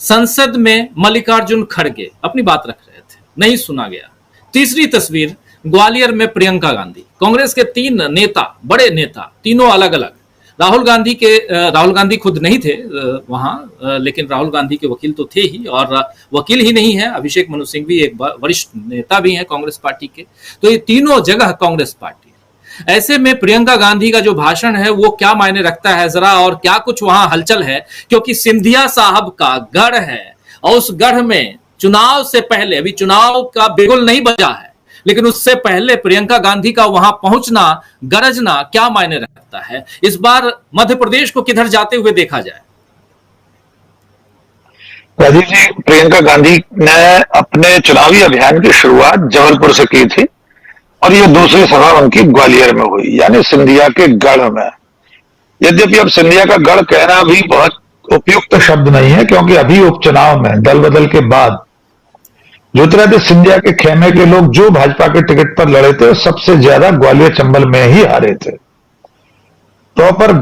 संसद में मल्लिकार्जुन खड़गे अपनी बात रख रहे थे, नहीं सुना गया। तीसरी तस्वीर ग्वालियर में प्रियंका गांधी। कांग्रेस के 3 नेता, बड़े नेता, तीनों अलग अलग। राहुल गांधी खुद नहीं थे वहां, लेकिन राहुल गांधी के वकील तो थे ही, और वकील ही नहीं है, अभिषेक मनु सिंघवी एक वरिष्ठ नेता भी हैं कांग्रेस पार्टी के। तो ये तीनों जगह कांग्रेस पार्टी है। ऐसे में प्रियंका गांधी का जो भाषण है वो क्या मायने रखता है जरा, और क्या कुछ वहां हलचल है, क्योंकि सिंधिया साहब का गढ़ है और उस गढ़ में चुनाव से पहले, अभी चुनाव का बिगुल नहीं बजा है, लेकिन उससे पहले प्रियंका गांधी का वहां पहुंचना, गरजना क्या मायने रखता है। इस बार मध्य प्रदेश को किधर जाते हुए देखा जाए? राजीव जी, प्रियंका गांधी ने अपने चुनावी अभियान की शुरुआत जबलपुर से की थी और ये दूसरी सभा उनकी ग्वालियर में हुई, यानी सिंधिया के गढ़ में। यद्यपि अब सिंधिया का गढ़ कहना भी बहुत उपयुक्त शब्द नहीं है, क्योंकि अभी उपचुनाव में दल बदल के बाद ज्योतिरादित्य सिंधिया के खेमे के लोग जो भाजपा के टिकट पर लड़े थे, सबसे ज्यादा ग्वालियर चंबल में ही हारे थे। प्रॉपर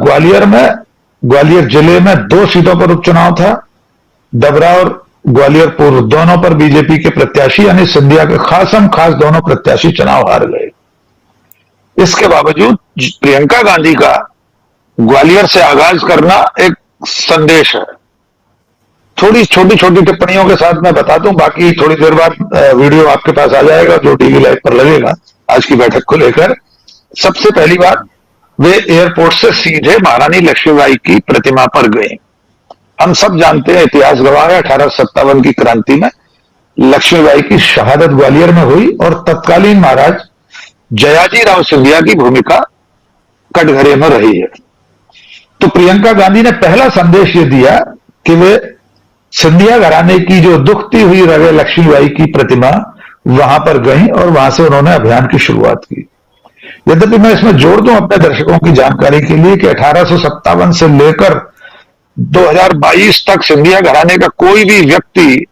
ग्वालियर जिले में 2 सीटों पर उपचुनाव था। डबरा और ग्वालियर पूर्व दोनों पर बीजेपी के प्रत्याशी यानी सिंधिया के खास दोनों प्रत्याशी चुनाव हार गए। इसके बावजूद प्रियंका गांधी का ग्वालियर से आगाज करना एक संदेश है। थोड़ी छोटी टिप्पणियों के साथ मैं बता दूं, बाकी थोड़ी देर बाद वीडियो आपके पास आ जाएगा जो टीवी लाइव पर लगेगा आज की बैठक को लेकर। सबसे पहली बात, वे एयरपोर्ट से सीधे महारानी लक्ष्मीबाई की प्रतिमा पर गए। हम सब जानते हैं, इतिहास गवाह है, 1857 की क्रांति में लक्ष्मीबाई की शहादत ग्वालियर में हुई और तत्कालीन महाराज जयाजी राव सिंधिया की भूमिका कटघरे में रही है। तो प्रियंका गांधी ने पहला संदेश ये दिया कि वे सिंधिया घराने की जो दुखती हुई रवे लक्ष्मीबाई की प्रतिमा वहां पर गई और वहां से उन्होंने अभियान की शुरुआत की। यद्यपि मैं इसमें जोड़ दूं अपने दर्शकों की जानकारी के लिए कि 1857 से लेकर 2022 तक सिंधिया घराने का कोई भी व्यक्ति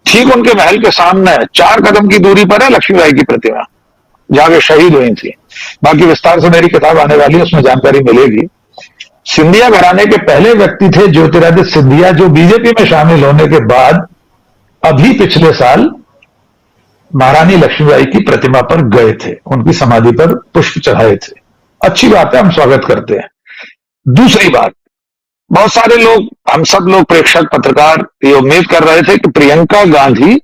ठीक उनके महल के सामने 4 कदम की दूरी पर है लक्ष्मीबाई की प्रतिमा, जहां वे शहीद हुई थी। बाकी विस्तार से मेरी किताब आने वाली है, उसमें जानकारी मिलेगी। सिंधिया घराने के पहले व्यक्ति थे ज्योतिरादित्य सिंधिया, जो बीजेपी में शामिल होने के बाद अभी पिछले साल महारानी लक्ष्मीबाई की प्रतिमा पर गए थे, उनकी समाधि पर पुष्प चढ़ाए थे। अच्छी बात है, हम स्वागत करते हैं। दूसरी बात, बहुत सारे लोग, हम सब लोग प्रेक्षक पत्रकार ये उम्मीद कर रहे थे कि प्रियंका गांधी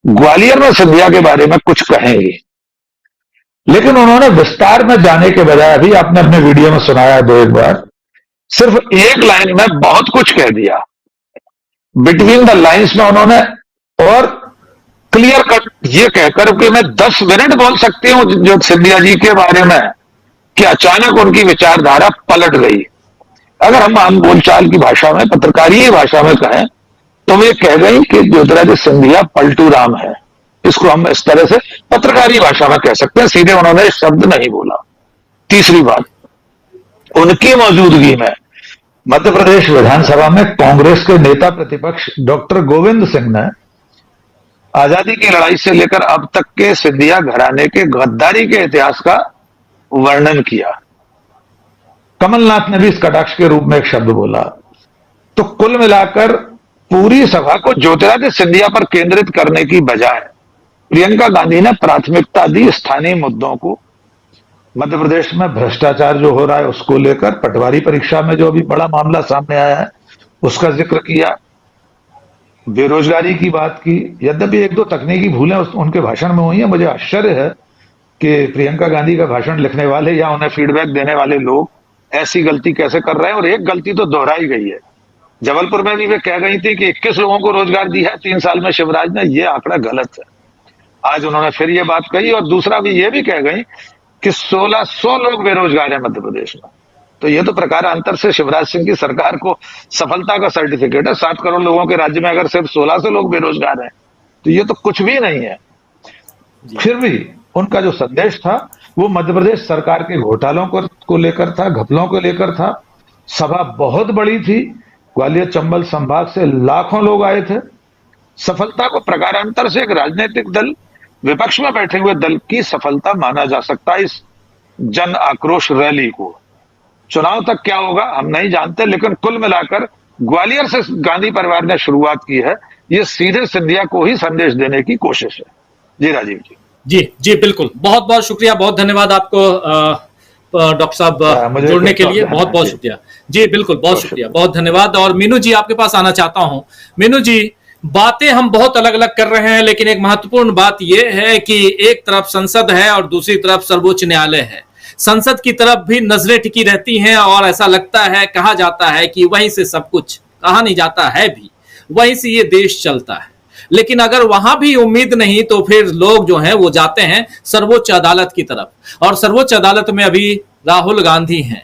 ग्वालियर में सिंधिया के बारे में कुछ कहेंगी, लेकिन उन्होंने विस्तार में जाने के बजाय, अभी आपने अपने वीडियो में सुनाया 2-1 बार, सिर्फ एक लाइन में बहुत कुछ कह दिया। बिटवीन द लाइंस में उन्होंने और क्लियर कट ये कहकर कि मैं 10 मिनट बोल सकती हूं जो सिंधिया जी के बारे में, कि अचानक उनकी विचारधारा पलट गई। अगर हम आम बोलचाल की भाषा में, पत्रकारीय भाषा में कहें तो वे कह गई कि ज्योतिरादित्य सिंधिया पलटू राम है। इसको हम इस तरह से पत्रकारी भाषा में कह सकते हैं, सीधे उन्होंने शब्द नहीं बोला। तीसरी बात, उनकी मौजूदगी में मध्य प्रदेश विधानसभा में कांग्रेस के नेता प्रतिपक्ष डॉक्टर गोविंद सिंह ने आजादी की लड़ाई से लेकर अब तक के सिंधिया घराने के गद्दारी के इतिहास का वर्णन किया। कमलनाथ ने भी इस कटाक्ष के रूप में एक शब्द बोला। तो कुल मिलाकर पूरी सभा को ज्योतिरादित्य सिंधिया पर केंद्रित करने की बजाय प्रियंका गांधी ने प्राथमिकता दी स्थानीय मुद्दों को। मध्य प्रदेश में भ्रष्टाचार जो हो रहा है उसको लेकर, पटवारी परीक्षा में जो अभी बड़ा मामला सामने आया है उसका जिक्र किया, बेरोजगारी की बात की। यद्यपि 1-2 तकनीकी भूलें उनके भाषण में हुई हैं। मुझे आश्चर्य है कि प्रियंका गांधी का भाषण लिखने वाले या उन्हें फीडबैक देने वाले लोग ऐसी गलती कैसे कर रहे हैं, और एक गलती तो दोहराई गई है। जबलपुर में भी वे कह गई थी कि 21 लोगों को रोजगार दिया है 3 साल में शिवराज ने, ये आंकड़ा गलत है। आज उन्होंने फिर ये बात कही, और दूसरा भी ये भी कह गई कि 1600 लोग बेरोजगार हैं मध्य प्रदेश में। तो ये तो प्रकारांतर से शिवराज सिंह की सरकार को सफलता का सर्टिफिकेट है। 7 करोड़ लोगों के राज्य में अगर सिर्फ 1600 लोग बेरोजगार हैं तो ये तो कुछ भी नहीं है। फिर भी उनका जो संदेश था वो मध्य प्रदेश सरकार के घोटालों को लेकर था, घपलों को लेकर था। सभा बहुत बड़ी थी, ग्वालियर चंबल संभाग से लाखों लोग आए थे। सफलता को प्रकारांतर से एक राजनीतिक दल, विपक्ष में बैठे हुए दल की सफलता माना जा सकता है। इस जन आक्रोश रैली को चुनाव तक क्या होगा हम नहीं जानते, लेकिन कुल मिलाकर ग्वालियर से गांधी परिवार ने शुरुआत की है। ये सीधे सिंधिया को ही संदेश देने की कोशिश है। जी राजीव जी। जी बिल्कुल, बहुत बहुत शुक्रिया, बहुत धन्यवाद आपको डॉक्टर साहब जुड़ने के लिए, बहुत बहुत शुक्रिया। जी बिल्कुल, बहुत शुक्रिया, बहुत धन्यवाद। और मीनू जी आपके पास आना चाहता हूं। मीनू जी, बातें हम बहुत अलग अलग कर रहे हैं, लेकिन एक महत्वपूर्ण बात यह है कि एक तरफ संसद है और दूसरी तरफ सर्वोच्च न्यायालय है। संसद की तरफ भी नजरें टिकी रहती हैं और ऐसा लगता है, कहा जाता है कि वहीं से सब कुछ, कहा नहीं जाता है भी, वहीं से ये देश चलता है। लेकिन अगर वहां भी उम्मीद नहीं तो फिर लोग जो हैं वो जाते हैं सर्वोच्च अदालत की तरफ, और सर्वोच्च अदालत में अभी राहुल गांधी हैं।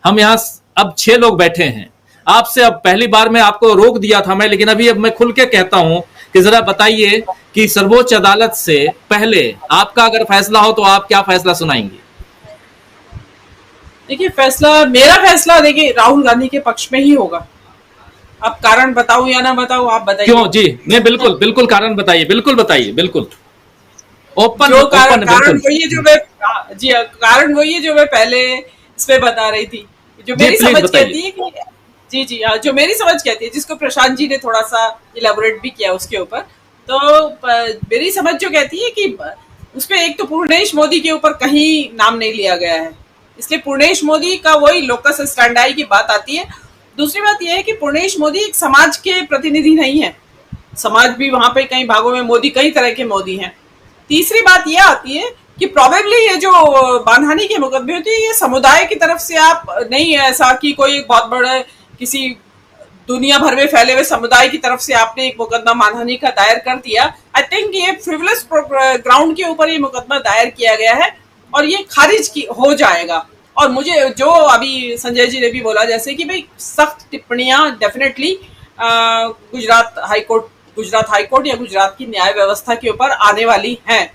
हम यहां अब 6 लोग बैठे हैं। आपसे अब पहली बार में आपको रोक दिया था मैं, लेकिन अभी अब मैं खुल के कहता हूं कि जरा बताइए कि सर्वोच्च अदालत से पहले आपका अगर फैसला हो तो आप क्या फैसला सुनाएंगे? देखिए, मेरा फैसला देखिए राहुल गांधी के पक्ष में ही होगा। अब कारण बताऊं या ना बताऊं, आप बताइए। क्यों जी? नहीं, बिल्कुल बिल्कुल कारण बताइए, बिल्कुल बताइए, बिल्कुल ओपन। जो कारण वही है जो मैं जी कारण वही है जो मैं पहले इस पे बता रही थी, जो मेरी समझ कहती है कि जी हाँ, जो मेरी समझ कहती है, जिसको प्रशांत जी ने थोड़ा सा इलेबोरेट भी किया उसके ऊपर। तो मेरी समझ जो कहती है कि उसपे एक तो पूर्णेश मोदी के ऊपर कहीं नाम नहीं लिया गया है, इसलिए पूर्णेश मोदी का वही लोकस स्टैंडाई की बात आती है। दूसरी बात यह है कि पूर्णेश मोदी एक समाज के प्रतिनिधि नहीं है, समाज भी वहां पे कई भागों में मोदी, कई तरह के मोदी हैं। तीसरी बात यह आती है कि प्रोबेबली ये जो मानहानि के मुकदमे होते हैं, ये समुदाय की तरफ से आप नहीं है ऐसा कि कोई बहुत बड़े किसी दुनिया भर में फैले हुए समुदाय की तरफ से आपने एक मुकदमा मानहानि का दायर कर दिया। आई थिंक ये फ्रिवलेस ग्राउंड के ऊपर ये मुकदमा दायर किया गया है और ये खारिज हो जाएगा। और मुझे जो अभी संजय जी ने भी बोला, जैसे कि भाई सख्त टिप्पणियां डेफिनेटली गुजरात हाईकोर्ट या गुजरात की न्याय व्यवस्था के ऊपर आने वाली हैं।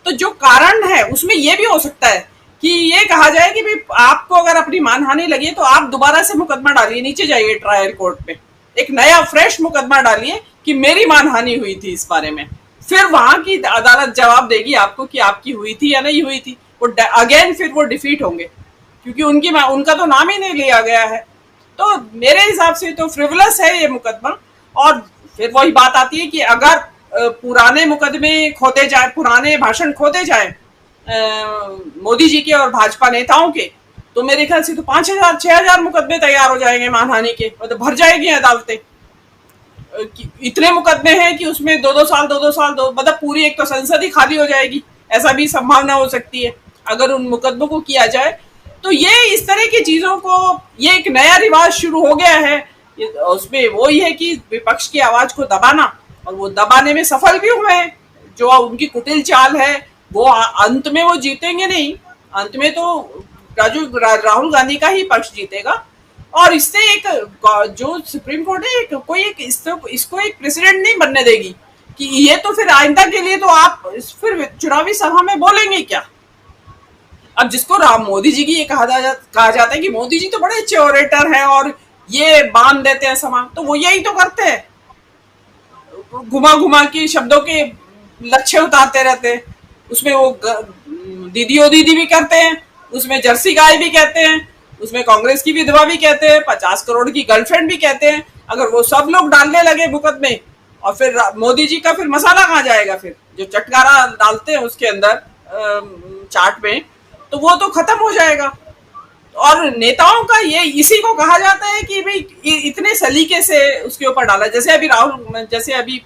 तो जो कारण है उसमें यह भी हो सकता है कि ये कहा जाए कि भाई आपको अगर अपनी मानहानि लगी है तो आप दोबारा से मुकदमा डालिए, नीचे जाइए ट्रायल कोर्ट पे, एक नया फ्रेश मुकदमा डालिए कि मेरी मानहानि हुई थी इस बारे में। फिर वहां की अदालत जवाब देगी आपको कि आपकी हुई थी या नहीं हुई थी। वो अगेन फिर वो डिफीट होंगे क्योंकि उनका तो नाम ही नहीं लिया गया है। तो मेरे हिसाब से तो फ्रिवलस है ये मुकदमा। और फिर वही बात आती है कि अगर पुराने मुकदमे खोते जाए, पुराने भाषण खोते जाए मोदी जी के और भाजपा नेताओं के, तो मेरे ख्याल से तो 5,000-6,000 मुकदमे तैयार हो जाएंगे मानहानि के, मतलब भर जाएगी अदालतें। इतने मुकदमे हैं कि उसमें 2-2 साल मतलब पूरी एक तो संसद ही खाली हो जाएगी, ऐसा भी संभावना हो सकती है अगर उन मुकदमों को किया जाए। तो ये इस तरह की चीजों को, ये एक नया रिवाज शुरू हो गया है। उसमें वो ही है कि विपक्ष की आवाज को दबाना, और वो दबाने में सफल भी हुए हैं। जो उनकी कुटिल चाल है वो अंत में वो जीतेंगे नहीं, अंत में तो राहुल गांधी का ही पक्ष जीतेगा। और इससे एक जो सुप्रीम कोर्ट है इसको एक प्रेसिडेंट नहीं बनने देगी कि ये तो फिर आइंदा के लिए तो आप फिर चुनावी सभा में बोलेंगे क्या। अब जिसको मोदी जी की ये कहा जाता है कि मोदी जी तो बड़े अच्छे ऑरेटर हैं और ये बांध देते हैं समा, तो वो यही तो करते हैं, घुमा घुमा के शब्दों के लक्ष्य उतारते रहते हैं। उसमें वो दीदी भी करते हैं, उसमें जर्सी गाय भी कहते हैं, उसमें कांग्रेस की विधवा भी कहते हैं, 50 करोड़ की गर्लफ्रेंड भी कहते हैं। अगर वो सब लोग डालने लगे मुकदमे, और फिर मोदी जी का फिर मसाला कहाँ जाएगा, फिर जो चटकारा डालते हैं उसके अंदर चाट में, तो वो तो खत्म हो जाएगा। और नेताओं का ये इसी को कहा जाता है कि भाई इतने सलीके से उसके ऊपर डाला। जैसे अभी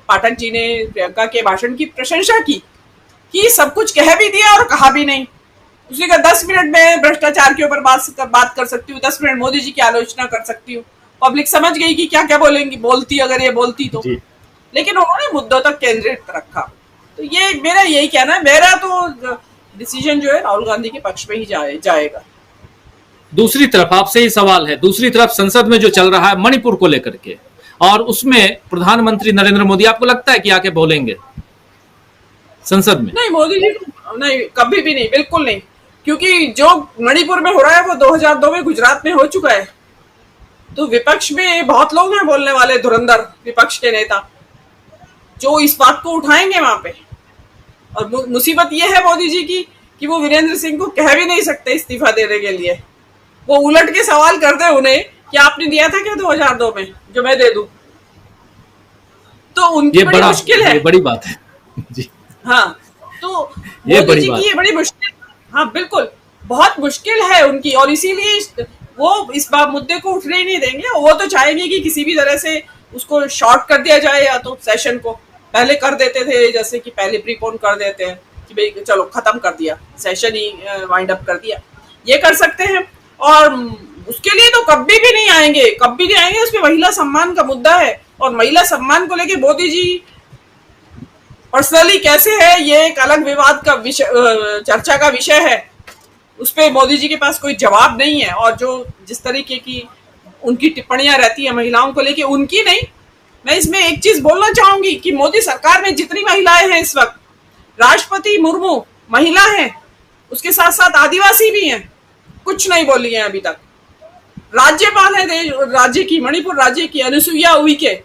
पाठक जी ने प्रियंका के भाषण की प्रशंसा की कि सब कुछ कह भी दिया और कहा भी नहीं। उसने कहा 10 मिनट में भ्रष्टाचार के ऊपर बात कर सकती हूँ, 10 मिनट मोदी जी की आलोचना कर सकती हूँ। पब्लिक समझ गई कि क्या क्या बोलती अगर ये बोलती तो, लेकिन उन्होंने मुद्दों तक केंद्रित रखा। तो ये मेरा यही कहना है, मेरा तो डिसीजन जो है राहुल गांधी के पक्ष में ही जाएगा। दूसरी तरफ आपसे ही सवाल है, दूसरी तरफ संसद में जो चल रहा है मणिपुर को लेकर के, और उसमें प्रधानमंत्री नरेंद्र मोदी आपको लगता है कि आके बोलेंगे संसद में? नहीं, मोदी जी नहीं, कभी भी नहीं, बिल्कुल नहीं। क्योंकि जो मणिपुर में हो रहा है वो 2002 में गुजरात में हो चुका है। तो विपक्ष में बहुत लोग हैं बोलने वाले, धुरंधर विपक्ष के नेता जो इस बात को उठाएंगे वहां पे। और मुसीबत ये है मोदी जी की कि वो वीरेंद्र सिंह को कह भी नहीं सकते इस्तीफा देने के लिए। वो उलट के सवाल कर दे उन्हें कि आपने दिया था क्या 2002 में जो मैं दे दूं। तो उनकी बड़ी मुश्किल है, बड़ी बात है जी। हाँ, तो मोदी जी की ये बड़ी मुश्किल, हाँ बिल्कुल बहुत मुश्किल है उनकी। और इसीलिए वो इस बात मुद्दे को उठने ही नहीं देंगे। वो तो चाहेंगे कि किसी भी तरह से उसको शॉर्ट कर दिया जाए, या तो सेशन को पहले कर देते थे, जैसे कि पहले प्रीपोन कर देते हैं कि भाई चलो खत्म कर दिया, सेशन ही वाइंड अप कर दिया, ये कर सकते हैं। और उसके लिए तो कभी भी नहीं आएंगे, उसमें महिला सम्मान का मुद्दा है। और महिला सम्मान को लेके मोदी जी पर्सनली कैसे है, ये एक अलग विवाद का विषय, चर्चा का विषय है। उस पर मोदी जी के पास कोई जवाब नहीं है। और जो जिस तरीके की उनकी टिप्पणियां रहती है महिलाओं को लेके, उनकी नहीं। मैं इसमें एक चीज बोलना चाहूंगी कि मोदी सरकार में जितनी महिलाएं हैं इस वक्त, राष्ट्रपति मुर्मू महिला है, उसके साथ साथ आदिवासी भी हैं, कुछ नहीं बोली है अभी तक। राज्यपाल है राज्य की, मणिपुर राज्य की अनुसुईया उइके,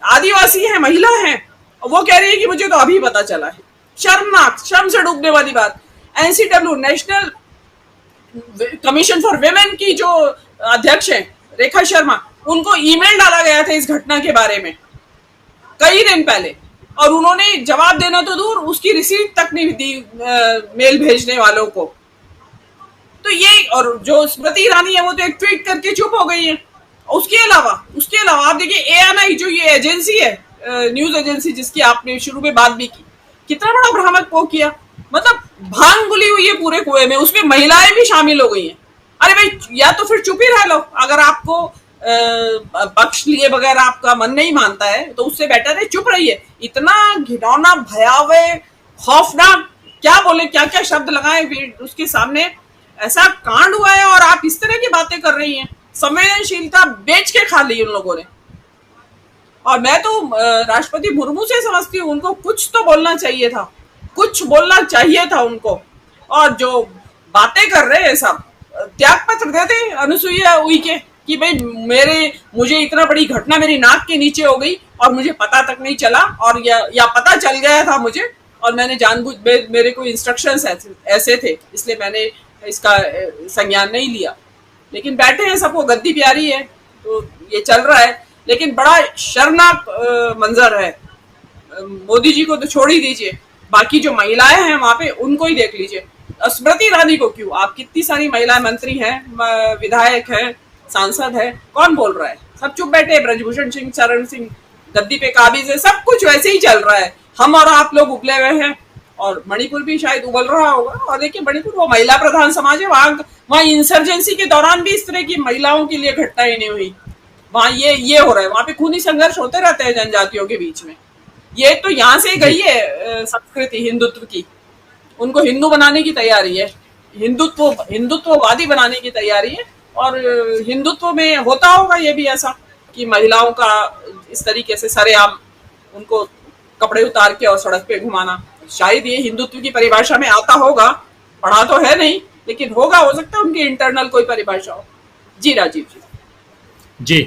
आदिवासी है, महिला है, और वो कह रही है कि मुझे तो अभी पता चला है। शर्मनाक, शर्म से डूबने वाली बात। NCW national commission for women की जो अध्यक्ष है रेखा शर्मा, उनको ईमेल डाला गया था इस घटना के बारे में कई दिन पहले, और उन्होंने जवाब देना तो दूर, उसकी रिसीट तक नहीं दी मेल भेजने वालों को। तो ये, और जो स्मृति ईरानी है वो तो एक ट्वीट करके चुप हो गई है। उसके अलावा आप देखिए ANI जो ये एजेंसी है, न्यूज एजेंसी जिसकी आपने शुरू में बात भी की, कितना बड़ा भ्रामक वो किया, मतलब भांग घुली हुई है पूरे कुएं में, उसमें महिलाएं भी शामिल हो गई हैं। अरे भाई, या तो फिर चुप ही रह लो, अगर आपको पक्ष लिए बगैर आपका मन नहीं मानता है तो उससे बेटर है चुप रहिए। इतना घिनौना, भयावह, खौफनाक, क्या बोले, क्या क्या शब्द लगाए उसके सामने, ऐसा कांड हुआ है और आप इस तरह की बातें कर रही हैं। संवेदनशीलता बेच के खा ली उन लोगों ने। और मैं तो राष्ट्रपति मुर्मू से समझती हूँ, उनको कुछ तो बोलना चाहिए था, कुछ बोलना चाहिए था उनको। और जो बातें कर रहे हैं सब, त्याग पत्र देते अनुसुईया उइके कि भाई मुझे इतना बड़ी घटना मेरी नाक के नीचे हो गई और मुझे पता तक नहीं चला, और या पता चल गया था मुझे और मैंने जानबूझ, मेरे को इंस्ट्रक्शंस ऐसे थे इसलिए मैंने इसका संज्ञान नहीं लिया। लेकिन बैठे हैं, सबको गद्दी प्यारी है तो ये चल रहा है। लेकिन बड़ा शर्मनाक मंजर है। मोदी जी को तो छोड़ ही दीजिए, बाकी जो महिलाएं हैं वहां पे उनको ही देख लीजिए। स्मृति ईरानी को क्यों, आप कितनी सारी महिला मंत्री हैं, विधायक हैं, सांसद है, कौन बोल रहा है? सब चुप बैठे। ब्रजभूषण सिंह, चरण सिंह गद्दी पे काबिज है, सब कुछ वैसे ही चल रहा है। हम और आप लोग उबले हुए हैं, और मणिपुर भी शायद उबल रहा होगा। और देखिए, मणिपुर वो महिला प्रधान समाज है, वहाँ इंसर्जेंसी के दौरान भी इस तरह की महिलाओं के लिए घटनाएं नहीं हुई। वहाँ ये हो रहा है, वहाँ पे खूनी संघर्ष होते रहते हैं जनजातियों के बीच में। ये तो यहाँ से गई है संस्कृति हिंदुत्व की, उनको हिंदू बनाने की तैयारी है, हिंदुत्ववादी बनाने की तैयारी है। और हिंदुत्व में होता होगा ये भी ऐसा कि महिलाओं का इस तरीके से सरेआम उनको कपड़े उतार के और सड़क पे घुमाना, शायद ये हिंदुत्व की परिभाषा में आता होगा। पढ़ा तो है नहीं, लेकिन होगा, हो सकता है उनकी इंटरनल कोई परिभाषा हो। जी राजीव जी।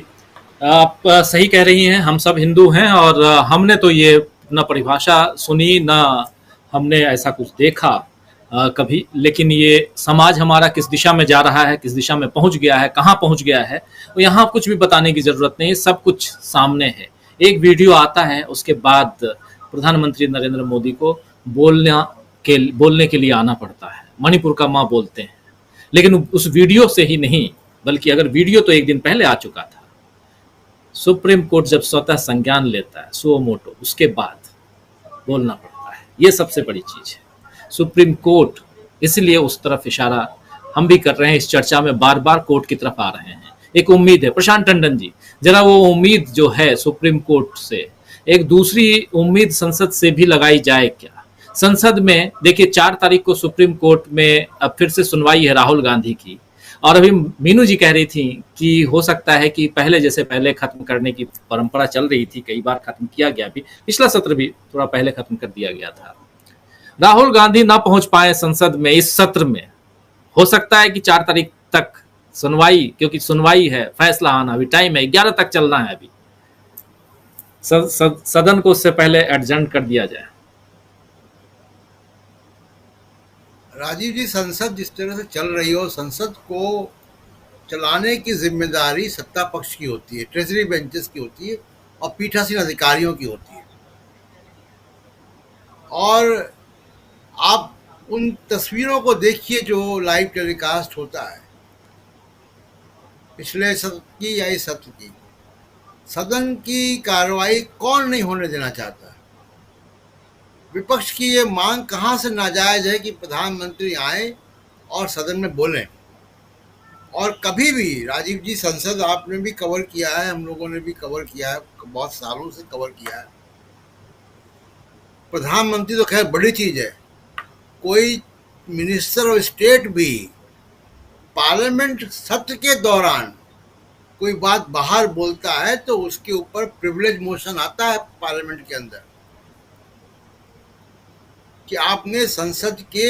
आप सही कह रही हैं, हम सब हिंदू हैं और हमने तो ये न परिभाषा सुनी, न हमने ऐसा कुछ देखा कभी। लेकिन ये समाज हमारा किस दिशा में जा रहा है, किस दिशा में पहुंच गया है, कहाँ पहुंच गया है, तो यहाँ कुछ भी बताने की जरूरत नहीं, सब कुछ सामने है। एक वीडियो आता है, उसके बाद प्रधानमंत्री नरेंद्र मोदी को बोलने के लिए आना पड़ता है। मणिपुर का माँ बोलते हैं, लेकिन उस वीडियो से ही नहीं, बल्कि अगर वीडियो तो एक दिन पहले आ चुका था। सुप्रीम कोर्ट जब स्वतः संज्ञान लेता है सुओ मोटो, उसके बाद बोलना पड़ता है। ये सबसे बड़ी चीज है। सुप्रीम कोर्ट, इसलिए उस तरफ इशारा हम भी कर रहे हैं, इस चर्चा में बार बार कोर्ट की तरफ आ रहे हैं। एक उम्मीद है, प्रशांत टंडन जी, जरा वो उम्मीद जो है सुप्रीम कोर्ट से, एक दूसरी उम्मीद संसद से भी लगाई जाए क्या? संसद में देखिए 4 तारीख को सुप्रीम कोर्ट में अब फिर से सुनवाई है राहुल गांधी की, और अभी मीनू जी कह रही थी कि हो सकता है कि पहले जैसे पहले खत्म करने की परंपरा चल रही थी, कई बार खत्म किया गया भी, पिछला सत्र भी थोड़ा पहले खत्म कर दिया गया था। राहुल गांधी ना पहुंच पाए संसद में इस सत्र में, हो सकता है कि 4 तारीख तक सुनवाई, क्योंकि सुनवाई है, फैसला आना अभी टाइम है, 11 तक चलना है अभी, सदन को उससे पहले एडजर्न कर दिया जाए। राजीव जी, संसद जिस तरह से चल रही हो, संसद को चलाने की जिम्मेदारी सत्ता पक्ष की होती है, ट्रेजरी बेंचेस की होती है और पीठासीन अधिकारियों की होती है। और आप उन तस्वीरों को देखिए जो लाइव टेलीकास्ट होता है पिछले सत्र की या इस सत्र की। सदन की कार्रवाई कौन नहीं होने देना चाहता? विपक्ष की ये मांग कहाँ से नाजायज है कि प्रधानमंत्री आए और सदन में बोलें। और कभी भी राजीव जी, संसद आपने भी कवर किया है, हम लोगों ने भी कवर किया है, बहुत सालों से कवर किया है। प्रधानमंत्री तो खैर बड़ी चीज है, कोई मिनिस्टर ऑफ स्टेट भी पार्लियामेंट सत्र के दौरान कोई बात बाहर बोलता है तो उसके ऊपर प्रिविलेज मोशन आता है पार्लियामेंट के अंदर कि आपने संसद के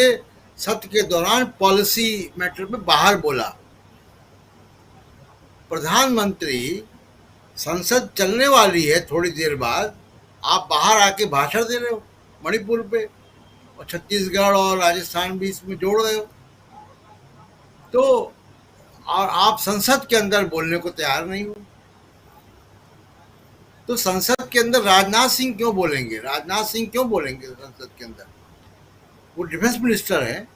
सत्र के दौरान पॉलिसी मैटर पे बाहर बोला। प्रधानमंत्री, संसद चलने वाली है थोड़ी देर बाद, आप बाहर आके भाषण दे रहे हो मणिपुर पे और छत्तीसगढ़ और राजस्थान भी इसमें जोड़ रहे हो, तो और आप संसद के अंदर बोलने को तैयार नहीं हो। तो संसद के अंदर राजनाथ सिंह क्यों बोलेंगे? राजनाथ सिंह क्यों बोलेंगे संसद के अंदर? वो डिफेंस मिनिस्टर है।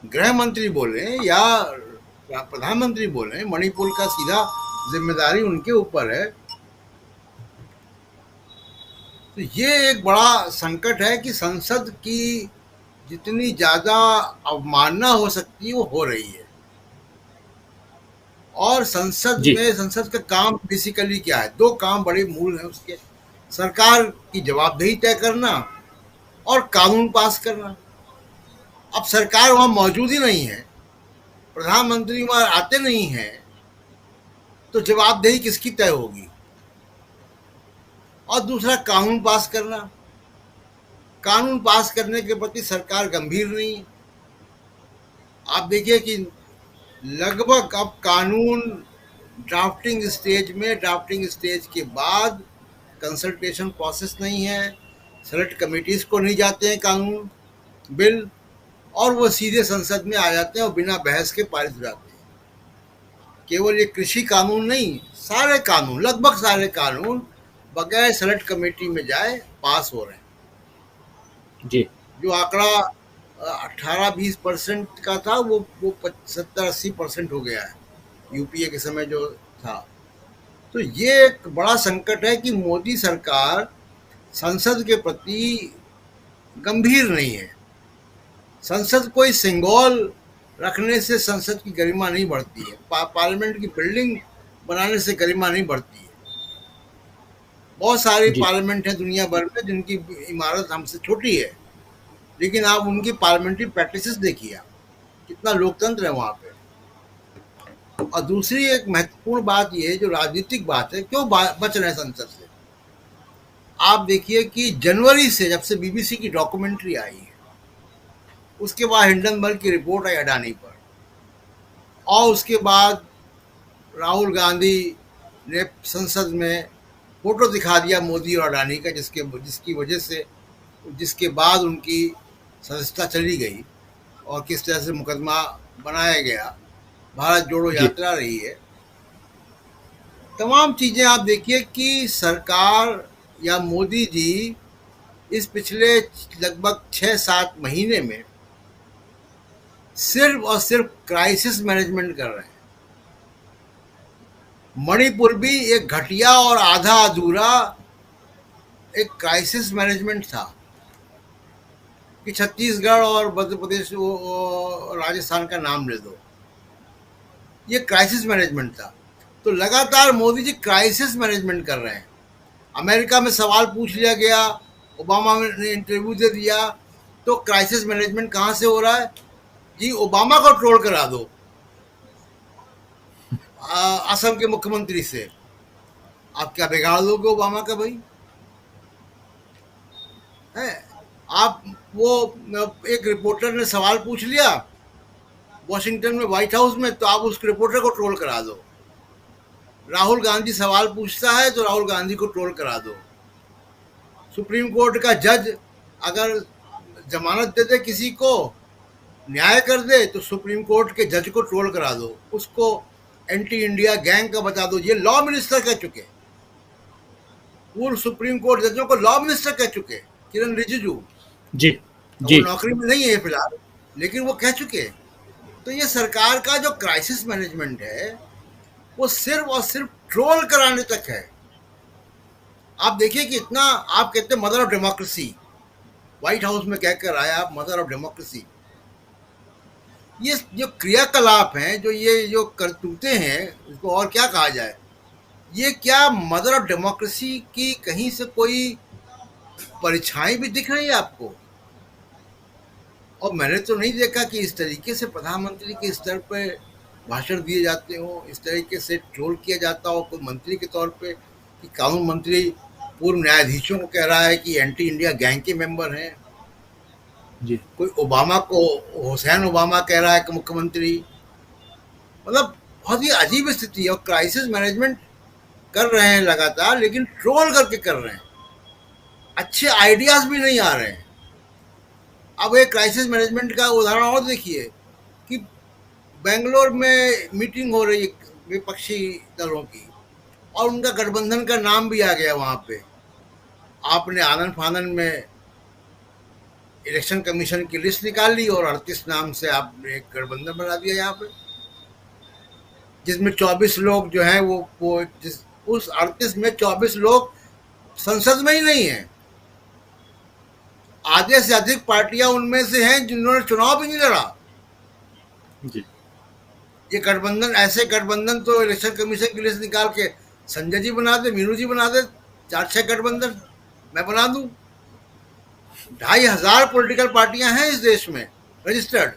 गृह मंत्री बोले या प्रधानमंत्री बोले, मणिपुर का सीधा जिम्मेदारी उनके ऊपर है। तो ये एक बड़ा संकट है कि संसद की जितनी ज्यादा अवमानना हो सकती है वो हो रही है। और संसद में, संसद का काम बेसिकली क्या है? दो काम बड़े मूल हैं उसके, सरकार की जवाबदेही तय करना और कानून पास करना। अब सरकार वहां मौजूद ही नहीं है, प्रधानमंत्री वहां आते नहीं हैं, तो जवाबदेही किसकी तय होगी? और दूसरा कानून पास करना। कानून पास करने के प्रति सरकार गंभीर नहीं है। आप देखिए कि लगभग अब कानून ड्राफ्टिंग स्टेज के बाद कंसल्टेशन प्रोसेस नहीं है, सेलेक्ट कमिटीज को नहीं जाते हैं कानून बिल, और वो सीधे संसद में आ जाते हैं और बिना बहस के पारित हो जाते हैं। केवल ये कृषि कानून नहीं, सारे कानून, लगभग सारे कानून बगैर सेलेक्ट कमेटी में जाए पास हो रहे हैं। जी, जो आंकड़ा 18-20% का था वो 70-80% हो गया है यूपीए के समय जो था। तो ये एक बड़ा संकट है कि मोदी सरकार संसद के प्रति गंभीर नहीं है। संसद कोई सिंगल रखने से संसद की गरिमा नहीं बढ़ती है, पार्लियामेंट की बिल्डिंग बनाने से गरिमा नहीं बढ़ती है। बहुत सारी पार्लियामेंट है दुनिया भर में जिनकी इमारत हमसे छोटी है, लेकिन आप उनकी पार्लियामेंट्री प्रैक्टिसेस देखिए, कितना लोकतंत्र है वहाँ पे। और दूसरी एक महत्वपूर्ण बात ये है, जो राजनीतिक बात है, क्यों बच रहे हैं संसद से? आप देखिए कि जनवरी से, जब से बीबीसी की डॉक्यूमेंट्री आई है, उसके बाद हिंडनबर्ग की रिपोर्ट आई अडानी पर, और उसके बाद राहुल गांधी ने संसद में फोटो दिखा दिया मोदी और अडानी का, जिसकी वजह से, जिसके बाद उनकी सदस्यता चली गई और किस तरह से मुकदमा बनाया गया। भारत जोड़ो यात्रा रही है। तमाम चीजें आप देखिए कि सरकार या मोदी जी इस पिछले लगभग 6-7 महीने में सिर्फ और सिर्फ क्राइसिस मैनेजमेंट कर रहे हैं। मणिपुर भी एक घटिया और आधा अधूरा एक क्राइसिस मैनेजमेंट था कि छत्तीसगढ़ और मध्य प्रदेश और राजस्थान का नाम ले दो, ये क्राइसिस मैनेजमेंट था। तो लगातार मोदी जी क्राइसिस मैनेजमेंट कर रहे हैं। अमेरिका में सवाल पूछ लिया गया, ओबामा ने इंटरव्यू दे दिया, तो क्राइसिस मैनेजमेंट कहाँ से हो रहा है जी? ओबामा को ट्रोल करा दो असम के मुख्यमंत्री से, आप क्या बिगाड़ दोगे ओबामा का भाई? है आप, वो एक रिपोर्टर ने सवाल पूछ लिया वॉशिंगटन में, व्हाइट हाउस में, तो आप उस रिपोर्टर को ट्रोल करा दो। राहुल गांधी सवाल पूछता है तो राहुल गांधी को ट्रोल करा दो। सुप्रीम कोर्ट का जज अगर जमानत दे दे किसी को, न्याय कर दे, तो सुप्रीम कोर्ट के जज को ट्रोल करा दो, उसको एंटी इंडिया गैंग का बता दो। ये लॉ मिनिस्टर कह चुके, पूर्व सुप्रीम कोर्ट जजों को लॉ मिनिस्टर कह चुके, किरण रिजिजू जी जी, वो नौकरी में नहीं है फिलहाल, लेकिन वो कह चुके। तो ये सरकार का जो क्राइसिस मैनेजमेंट है वो सिर्फ और सिर्फ ट्रोल कराने तक है। आप देखिए कि इतना, आप कहते हैं mother of democracy, white house में कहकर आया आप मदर ऑफ डेमोक्रेसी। ये जो क्रियाकलाप हैं, जो करतूते हैं, उसको और क्या कहा जाए, ये क्या मदर ऑफ डेमोक्रेसी की कहीं से कोई परछाई भी दिख रही है आपको? और मैंने तो नहीं देखा कि इस तरीके से प्रधानमंत्री के स्तर पे भाषण दिए जाते हो, इस तरीके से ट्रोल किया जाता हो कोई मंत्री के तौर पे कि कानून मंत्री पूर्व न्यायाधीशों को कह रहा है कि एंटी इंडिया गैंग के मेंबर हैं, जी। कोई ओबामा को हुसैन ओबामा कह रहा है कि मुख्यमंत्री, मतलब बहुत ही अजीब स्थिति है। और क्राइसिस मैनेजमेंट कर रहे हैं लगातार, लेकिन ट्रोल करके कर रहे हैं, अच्छे आइडियाज भी नहीं आ रहे हैं। अब एक क्राइसिस मैनेजमेंट का उदाहरण और देखिए कि बेंगलोर में मीटिंग हो रही है विपक्षी दलों की और उनका गठबंधन का नाम भी आ गया वहाँ पे। आपने आनन फानन में इलेक्शन कमीशन की लिस्ट निकाल ली और 38 नाम से आपने एक गठबंधन बना दिया यहाँ पे, जिसमें 24 लोग जो हैं वो उस 38 में 24 लोग संसद में ही नहीं हैं। आधे से अधिक पार्टियां उनमें से हैं जिन्होंने चुनाव भी नहीं लड़ा। जी। ये गठबंधन, ऐसे गठबंधन तो इलेक्शन कमीशन की लिस्ट निकाल के संजय जी बना दे, मीनू जी बना दे, 4-6 गठबंधन मैं बना दूं। 2500 पॉलिटिकल पार्टियां हैं इस देश में रजिस्टर्ड।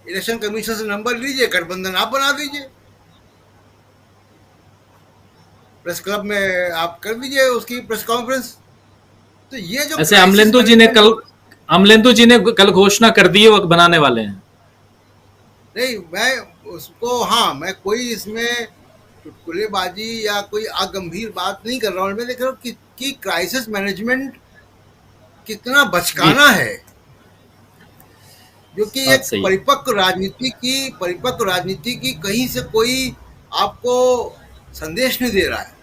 इलेक्शन कमीशन से नंबर लीजिए, गठबंधन आप बना दीजिए, प्रेस क्लब में आप कर दीजिए उसकी प्रेस कॉन्फ्रेंस। तो ये जो ऐसे अमलेंदु जी ने कल घोषणा कर दी है वो बनाने वाले हैं। नहीं, मैं उसको, हाँ, मैं कोई इसमें चुटकुलेबाजी या कोई अगंभीर बात नहीं कर रहा हूँ। मैं देख रहा हूँ कि क्राइसिस मैनेजमेंट कितना बचकाना है, जो कि एक परिपक्व राजनीति की कहीं से कोई आपको संदेश नहीं दे रहा है,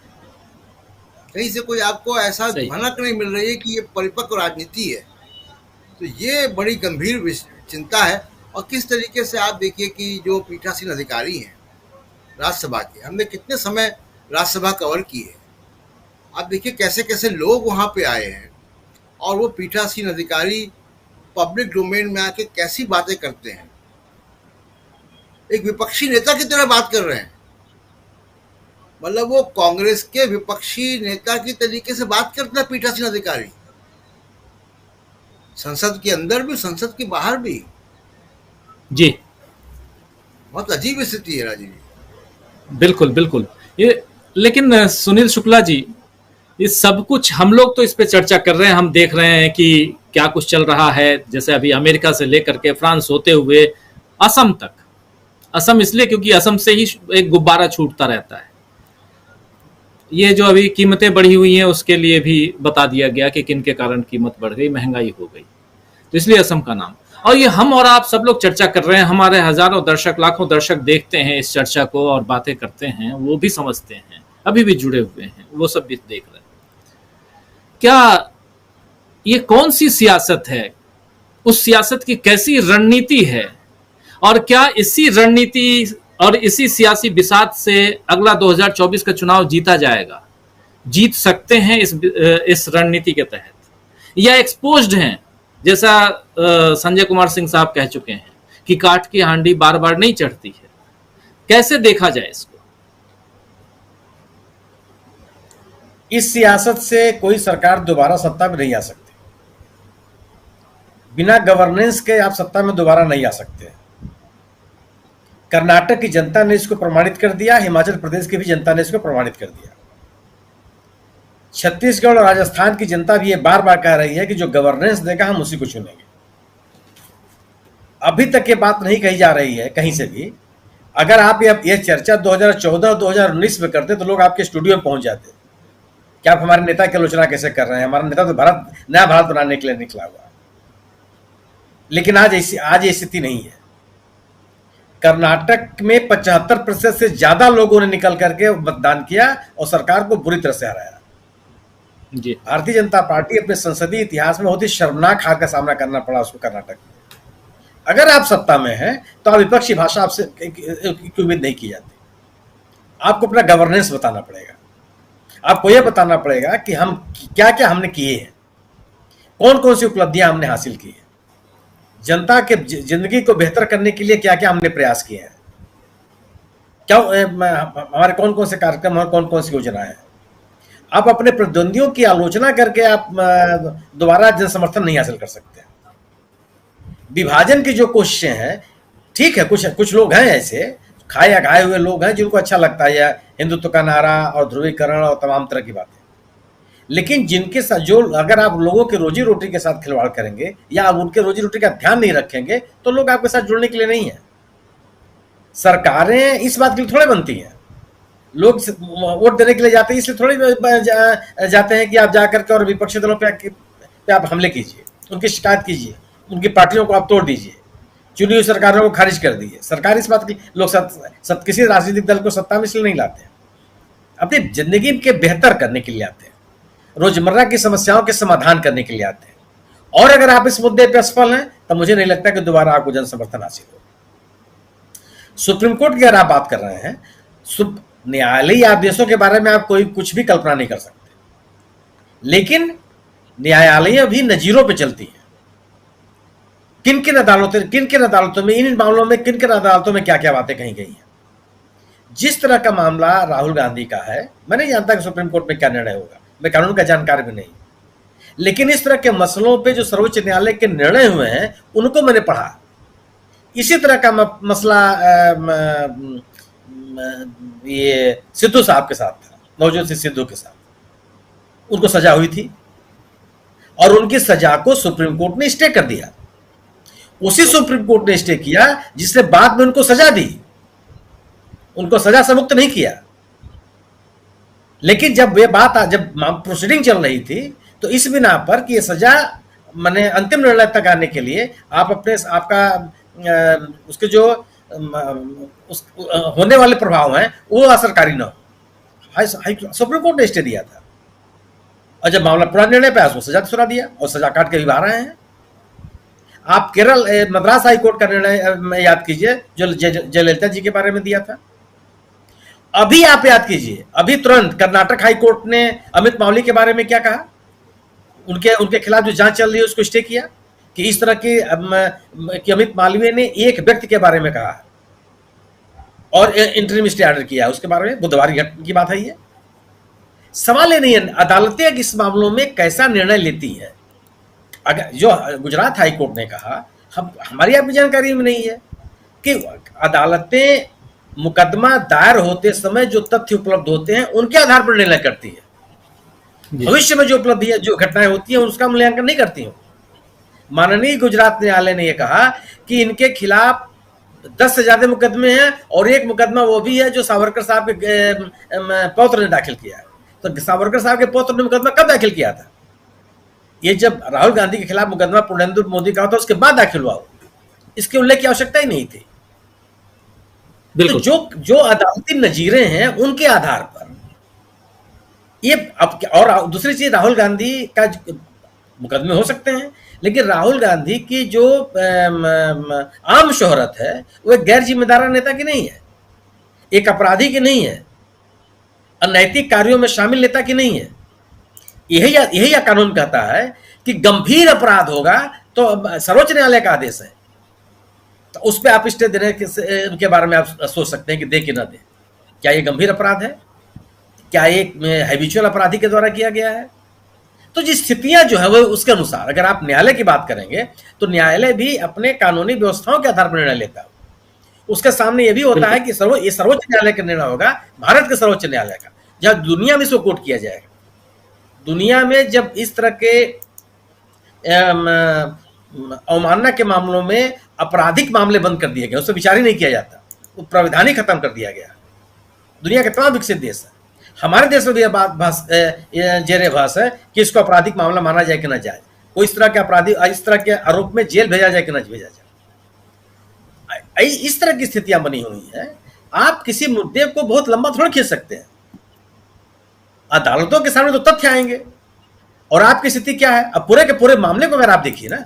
कहीं से कोई आपको ऐसा भनक नहीं मिल रही है कि ये परिपक्व राजनीति है। तो ये बड़ी गंभीर चिंता है। और किस तरीके से आप देखिए कि जो पीठासीन अधिकारी हैं राज्यसभा के, हमने कितने समय राज्यसभा कवर की है, आप देखिए कैसे कैसे लोग वहाँ पे आए हैं और वो पीठासीन अधिकारी पब्लिक डोमेन में आके कैसी बातें करते हैं, एक विपक्षी नेता की तरह बात कर रहे हैं। मतलब वो कांग्रेस के विपक्षी नेता की तरीके से बात करता है पीठासीन अधिकारी, संसद के अंदर भी संसद के बाहर भी। जी, बहुत अजीब स्थिति है राजीव जी। बिल्कुल बिल्कुल। ये लेकिन सुनील शुक्ला जी, ये सब कुछ हम लोग तो इस पे चर्चा कर रहे हैं, हम देख रहे हैं कि क्या कुछ चल रहा है, जैसे अभी अमेरिका से लेकर के फ्रांस होते हुए असम तक। असम इसलिए क्योंकि असम से ही एक गुब्बारा छूटता रहता है। ये जो अभी कीमतें बढ़ी हुई हैं उसके लिए भी बता दिया गया कि किन के कारण कीमत बढ़ गई, महंगाई हो गई, तो इसलिए असम का नाम। और ये हम और आप सब लोग चर्चा कर रहे हैं, हमारे हजारों दर्शक, लाखों दर्शक देखते हैं इस चर्चा को और बातें करते हैं, वो भी समझते हैं, अभी भी जुड़े हुए हैं, वो सब भी देख रहे हैं। क्या ये कौन सी सियासत है, उस सियासत की कैसी रणनीति है, और क्या इसी रणनीति और इसी सियासी बिसात से अगला 2024 का चुनाव जीता जाएगा, जीत सकते हैं इस रणनीति के तहत, या एक्सपोज्ड हैं, जैसा संजय कुमार सिंह साहब कह चुके हैं कि काठ की हांडी बार बार नहीं चढ़ती है। कैसे देखा जाए इसको? इस सियासत से कोई सरकार दोबारा सत्ता में नहीं आ सकती। बिना गवर्नेंस के आप सत्ता में दोबारा नहीं आ सकते। कर्नाटक की जनता ने इसको प्रमाणित कर दिया, हिमाचल प्रदेश की भी जनता ने इसको प्रमाणित कर दिया। छत्तीसगढ़ और राजस्थान की जनता भी ये बार बार कह रही है कि जो गवर्नेंस देगा हम उसी को चुनेंगे। अभी तक ये बात नहीं कही जा रही है कहीं से भी। अगर आप ये चर्चा 2014 2019 में करते तो लोग आपके स्टूडियो में पहुंच जाते कि आप हमारे नेता की आलोचना कैसे कर रहे हैं, हमारा नेता तो नया भारत बनाने के लिए निकला हुआ। लेकिन आज ये स्थिति नहीं है। कर्नाटक में 75% से ज्यादा लोगों ने निकल करके मतदान किया और सरकार को बुरी तरह से हराया। भारतीय जनता पार्टी अपने संसदीय इतिहास में बहुत ही शर्मनाक हार का सामना करना पड़ा उसको कर्नाटक में। अगर आप सत्ता में हैं तो आप विपक्षी भाषा आपसे की उम्मीद नहीं की जाती। आपको अपना गवर्नेंस बताना पड़ेगा, आपको यह बताना पड़ेगा कि हम क्या क्या हमने किए हैं, कौन कौन सी उपलब्धियां हमने हासिल की है, जनता के जिंदगी को बेहतर करने के लिए क्या क्या हमने प्रयास किए हैं, क्या हमारे कौन कौन से कार्यक्रम और कौन कौन सी योजनाएं हैं। आप अपने प्रतिद्वंदियों की आलोचना करके आप दोबारा जन समर्थन नहीं हासिल कर सकते। विभाजन की जो कोशिशें हैं ठीक है, कुछ लोग हैं ऐसे खाए या खाए हुए लोग हैं जिनको अच्छा लगता है या हिंदुत्व का नारा और ध्रुवीकरण और तमाम तरह की बातें, लेकिन जिनके साथ जो अगर आप लोगों की रोजी रोटी के साथ खिलवाड़ करेंगे या आप उनके रोजी रोटी का ध्यान नहीं रखेंगे तो लोग आपके साथ जुड़ने के लिए नहीं है। सरकारें इस बात के लिए थोड़े बनती हैं, लोग वोट देने के लिए जाते हैं इसलिए थोड़ी जाते हैं कि आप जाकर के और विपक्षी दलों पे आप हमले कीजिए, उनकी शिकायत कीजिए, उनकी पार्टियों को आप तोड़ दीजिए, चुनी हुई सरकारों को खारिज कर दीजिए। सरकार इस बात की लोग किसी राजनीतिक दल को सत्ता में इसलिए नहीं लाते, अपनी जिंदगी के बेहतर करने के लिए आते हैं, रोजमर्रा की समस्याओं के समाधान करने के लिए आते हैं। और अगर आप इस मुद्दे पर असफल हैं तो मुझे नहीं लगता कि दोबारा आपको जन समर्थन हासिल हो। सुप्रीम कोर्ट की अगर आप बात कर रहे हैं, न्यायालयीय आदेशों के बारे में आप कोई कुछ भी कल्पना नहीं कर सकते, लेकिन न्यायालय भी नजीरों पे चलती है। किन किन अदालतों में इन मामलों में किन किन अदालतों में क्या क्या बातें कही गई हैं। जिस तरह का मामला राहुल गांधी का है, मैं नहीं जानता कि सुप्रीम कोर्ट में क्या निर्णय होगा, मैं कानून का जानकार भी नहीं, लेकिन इस तरह के मसलों पे जो सर्वोच्च न्यायालय के निर्णय हुए हैं उनको मैंने पढ़ा। इसी तरह का मसला ये सिद्धू साहब के साथ था, नवजोत सिंह सिद्धू के साथ, उनको सजा हुई थी और उनकी सजा को सुप्रीम कोर्ट ने स्टे कर दिया। उसी सुप्रीम कोर्ट ने स्टे किया जिसने बाद में उनको सजा दी, उनको सजा से मुक्त नहीं किया। लेकिन जब प्रोसीडिंग चल रही थी तो इस बिना पर कि ये सजा माने अंतिम निर्णय तक आने के लिए उसके जो होने वाले प्रभाव हैं वो असरकारी न हो, सुप्रीम कोर्ट ने स्टे दिया था। और जब मामला पूरा निर्णय पे उसको सजा सुना दिया और सजा काट के भी बाहर आए हैं। आप केरल मद्रास हाई कोर्ट का निर्णय याद कीजिए जो जयललिता जी के बारे में दिया था। अभी आप याद कीजिए, अभी तुरंत कर्नाटक हाई कोर्ट ने अमित मावली के बारे में क्या कहा, उनके खिलाफ जो जांच चल रही है उसको स्टे किया कि इस तरह की अमित मालवीय ने एक व्यक्ति के बारे में कहा और इंटरिम स्टे ऑर्डर किया उसके बारे में। बुधवार की बात है ये। सवाल ये नहीं है अदालतें इस मामलों में कैसा निर्णय लेती है। अगर जो गुजरात हाई कोर्ट ने कहा, हमारी आपकी जानकारी में नहीं है कि अदालतें मुकदमा दायर होते समय जो तथ्य उपलब्ध होते हैं उनके आधार पर निर्णय करती है। भविष्य में जो उपलब्धि है, जो घटनाएं होती हैं उसका मूल्यांकन नहीं करती हूँ। माननीय गुजरात न्यायालय ने यह कहा कि इनके खिलाफ 10 से ज्यादा मुकदमे हैं और एक मुकदमा वो भी है जो सावरकर साहब के पौत्र ने दाखिल किया है। तो सावरकर साहब के पौत्र ने मुकदमा कब दाखिल किया था? ये जब राहुल गांधी के खिलाफ मुकदमा पूर्णेंदु मोदी का था उसके बाद दाखिल हुआ, इसके उल्लेख की आवश्यकता ही नहीं थी। तो जो अदालती नजीरें हैं उनके आधार पर ये अब और दूसरी चीज, राहुल गांधी का मुकदमे हो सकते हैं लेकिन राहुल गांधी की जो आम शोहरत है वो गैर जिम्मेदार नेता की नहीं है, एक अपराधी की नहीं है, अनैतिक कार्यों में शामिल नेता की नहीं है। यही कानून कहता है कि गंभीर अपराध होगा तो सर्वोच्च न्यायालय का आदेश है, तो उस पर आप स्टे देने के बारे में आप सोच सकते हैं कि दे कि ना दे। क्या ये गंभीर अपराध है? क्या एक हैबिचुअल अपराधी के द्वारा किया गया है? तो जी स्थितियां जो है वो उसके अनुसार, अगर आप न्यायालय की बात करेंगे तो न्यायालय भी अपने कानूनी व्यवस्थाओं के आधार पर निर्णय लेता है। उसके सामने ये भी होता है कि ये सर्वोच्च न्यायालय का निर्णय होगा, भारत के सर्वोच्च न्यायालय का, जहां दुनिया में इसको कोर्ट किया जाएगा। दुनिया में जब इस तरह के अवमानना के मामलों में आपराधिक मामले बंद कर दिए गए, उससे विचार ही नहीं किया जाता, वो प्राविधान ही खत्म कर दिया गया। दुनिया के तमाम विकसित देश है, हमारे देश में भी यह बात जेरे बहस है कि इसको आपराधिक मामला माना जाए कि ना जाए, कोई इस तरह के अपराधी इस तरह के आरोप में जेल भेजा जाए कि ना भेजा जाए। इस तरह की स्थितियां बनी हुई है। आप किसी मुद्दे को बहुत लंबा थोड़ा खींच सकते हैं। अदालतों के सामने तो तथ्य आएंगे और आपकी स्थिति क्या है। अब पूरे के पूरे मामले को अगर आप देखिए ना,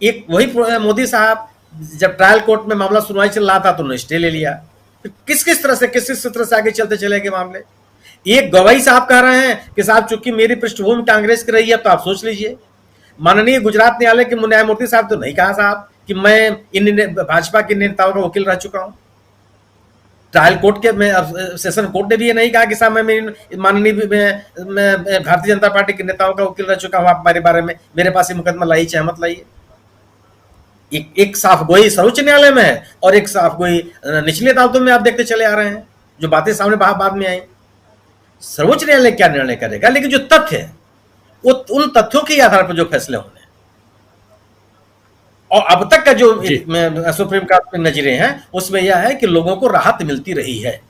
एक वही मोदी साहब जब ट्रायल कोर्ट में मामला सुनवाई चल रहा था तो उन्होंने स्टे ले लिया। किस तरह से आगे चलते चले गए मामले। एक गवाही साहब कह रहे हैं कि साहब चूंकि मेरी पृष्ठभूमि कांग्रेस की रही है तो आप सोच लीजिए। माननीय गुजरात न्यायालय के न्यायमूर्ति साहब तो नहीं कहा साहब कि मैं इन भाजपा के नेताओं का वकील रह चुका हूं। ट्रायल कोर्ट के सेशन कोर्ट ने भी ये नहीं कहा कि साहब मैं माननीय भारतीय जनता पार्टी के नेताओं का वकील रह चुका हूं, आप हमारे बारे में मेरे पास ये मुकदमा लाइए चाहे मत लाइए। एक साफ गोई सर्वोच्च न्यायालय में है और एक साफ गोई निचली अदालतों में आप देखते चले आ रहे हैं, जो बातें सामने बाद में आई। सर्वोच्च न्यायालय क्या निर्णय करेगा, लेकिन जो तथ्य है वो उन तथ्यों के आधार पर जो फैसले होने, और अब तक का जो सुप्रीम कोर्ट के नजरे हैं उसमें यह है कि लोगों को राहत मिलती रही है।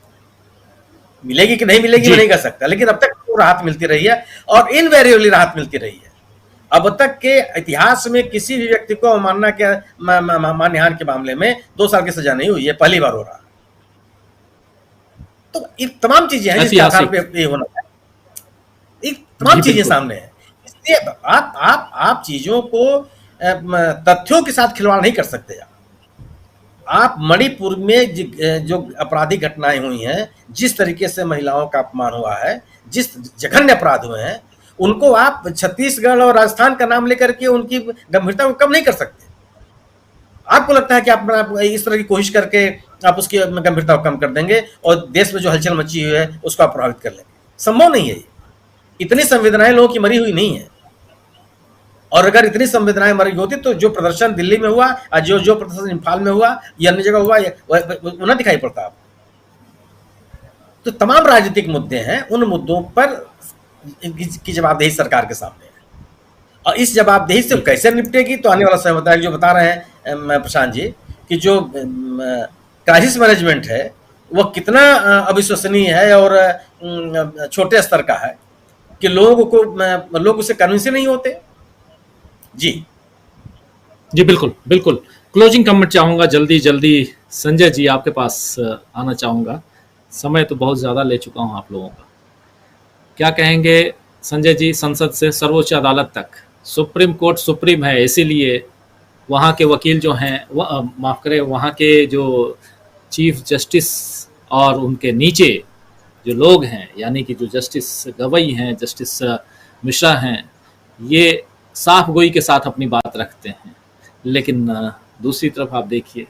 मिलेगी कि नहीं मिलेगी मैं नहीं कह सकता, लेकिन अब तक तो राहत मिलती रही है और इनवेरिएबली राहत मिलती रही है। अब तक के इतिहास में किसी भी व्यक्ति को अवमानना के मानहानि के मामले में 2 साल की सजा नहीं हुई है, पहली बार हो रहा है। तो ये तमाम चीजें हैं जिसके आधार पे ये होना है, ये तमाम चीजें सामने हैं। इसलिए आप चीजों को तथ्यों के साथ खिलवाड़ नहीं कर सकते। आप मणिपुर में जो आपराधिक घटनाएं हुई हैं, जिस तरीके से महिलाओं का अपमान हुआ है, जिस जघन्य अपराध हुए हैं, उनको आप छत्तीसगढ़ और राजस्थान का नाम लेकर के उनकी गंभीरता को कम नहीं कर सकते। आपको लगता है कि आप इस तरह की कोशिश करके आप उसकी गंभीरता को कम कर देंगे और देश में जो हलचल मची हुई है उसको आप प्रभावित कर लेंगे। संभव नहीं है। इतनी संवेदनाएं लोगों की मरी हुई नहीं है, और अगर इतनी संवेदनाएं मरी होती तो जो प्रदर्शन दिल्ली में हुआ, जो प्रदर्शन इम्फाल में हुआ या अन्य जगह हुआ, वो ना दिखाई पड़ता आपको। तो तमाम राजनीतिक मुद्दे हैं, उन मुद्दों पर की जवाबदेही सरकार के सामने है, और इस जवाबदेही से कैसे निपटेगी तो आने वाला समय बताएगा। जो बता रहे हैं प्रशांत जी कि जो क्राइसिस मैनेजमेंट है वो कितना अविश्वसनीय है और छोटे स्तर का है कि लोग उससे कन्विंस नहीं होते। जी बिल्कुल बिल्कुल। क्लोजिंग कमेंट चाहूंगा जल्दी संजय जी आपके पास आना चाहूंगा। समय तो बहुत ज़्यादा ले चुका हूं आप लोगों का, क्या कहेंगे संजय जी? संसद से सर्वोच्च अदालत तक, सुप्रीम कोर्ट सुप्रीम है, इसीलिए वहाँ के वकील जो हैं माफ़ करें, वहाँ के जो चीफ जस्टिस और उनके नीचे जो लोग हैं, यानी कि जो जस्टिस गवई हैं, जस्टिस मिश्रा हैं, ये साफ गोई के साथ अपनी बात रखते हैं। लेकिन दूसरी तरफ आप देखिए,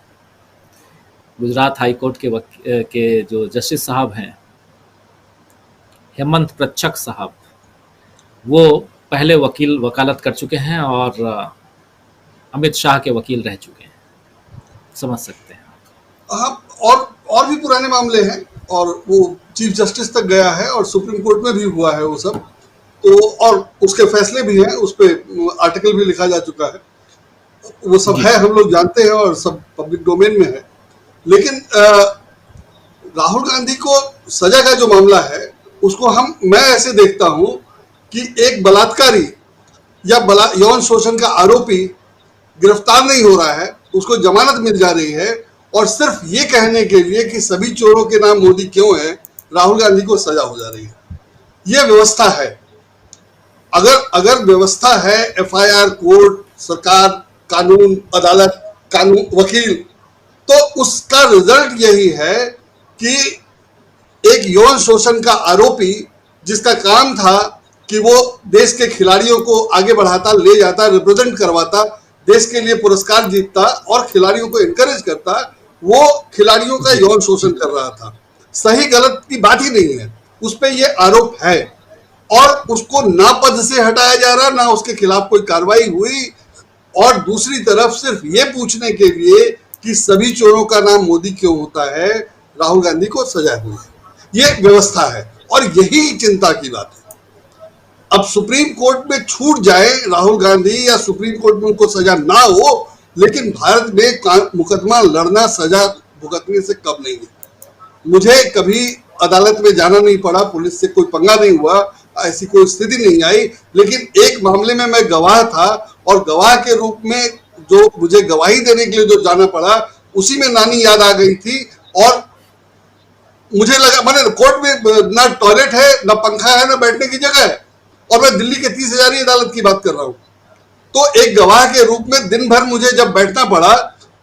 गुजरात हाई कोर्ट के जो जस्टिस साहब हैं, हेमंत प्रच्छक साहब, वो पहले वकालत कर चुके हैं और अमित शाह के वकील रह चुके हैं। समझ सकते हैं हाँ, और भी पुराने मामले हैं, और वो चीफ जस्टिस तक गया है और सुप्रीम कोर्ट में भी हुआ है वो सब। तो और उसके फैसले भी हैं, उस पर आर्टिकल भी लिखा जा चुका है, वो सब है, हम लोग जानते हैं और सब पब्लिक डोमेन में है। लेकिन राहुल गांधी को सजा का जो मामला है उसको मैं ऐसे देखता हूं कि एक बलात्कारी या यौन शोषण का आरोपी गिरफ्तार नहीं हो रहा है, उसको जमानत मिल जा रही है, और सिर्फ ये कहने के लिए कि सभी चोरों के नाम मोदी क्यों है, राहुल गांधी को सजा हो जा रही है। यह व्यवस्था है। अगर व्यवस्था है, एफआईआर, कोर्ट, सरकार, कानून, अदालत, वकील, तो उसका रिजल्ट यही है कि एक यौन शोषण का आरोपी जिसका काम था कि वो देश के खिलाड़ियों को आगे बढ़ाता, ले जाता, रिप्रेजेंट करवाता, देश के लिए पुरस्कार जीतता और खिलाड़ियों को एनकरेज करता, वो खिलाड़ियों का यौन शोषण कर रहा था। सही गलत की बात ही नहीं है, उस पर ये आरोप है, और उसको ना पद से हटाया जा रहा, ना उसके खिलाफ कोई कार्रवाई हुई, और दूसरी तरफ सिर्फ ये पूछने के लिए कि सभी चोरों का नाम मोदी क्यों होता है, राहुल गांधी को सजा हुई है। ये व्यवस्था है, और यही चिंता की बात है। अब सुप्रीम कोर्ट में छूट जाए राहुल गांधी, या सुप्रीम कोर्ट में उनको सजा ना हो, लेकिन भारत में मुकदमा लड़ना सजा भुगतने से कम नहीं है। मुझे कभी अदालत में जाना नहीं पड़ा, पुलिस से कोई पंगा नहीं हुआ, ऐसी कोई स्थिति नहीं आई, लेकिन एक मामले में मैं गवाह था, और गवाह के रूप में जो मुझे गवाही देने के लिए जो जाना पड़ा, उसी में नानी याद आ गई थी, और मुझे लगा, मैंने कोर्ट में ना टॉयलेट है, ना पंखा है, ना बैठने की जगह है, और मैं दिल्ली के 30,000 अदालत की बात कर रहा हूं। तो एक गवाह के रूप में दिन भर मुझे जब बैठना पड़ा,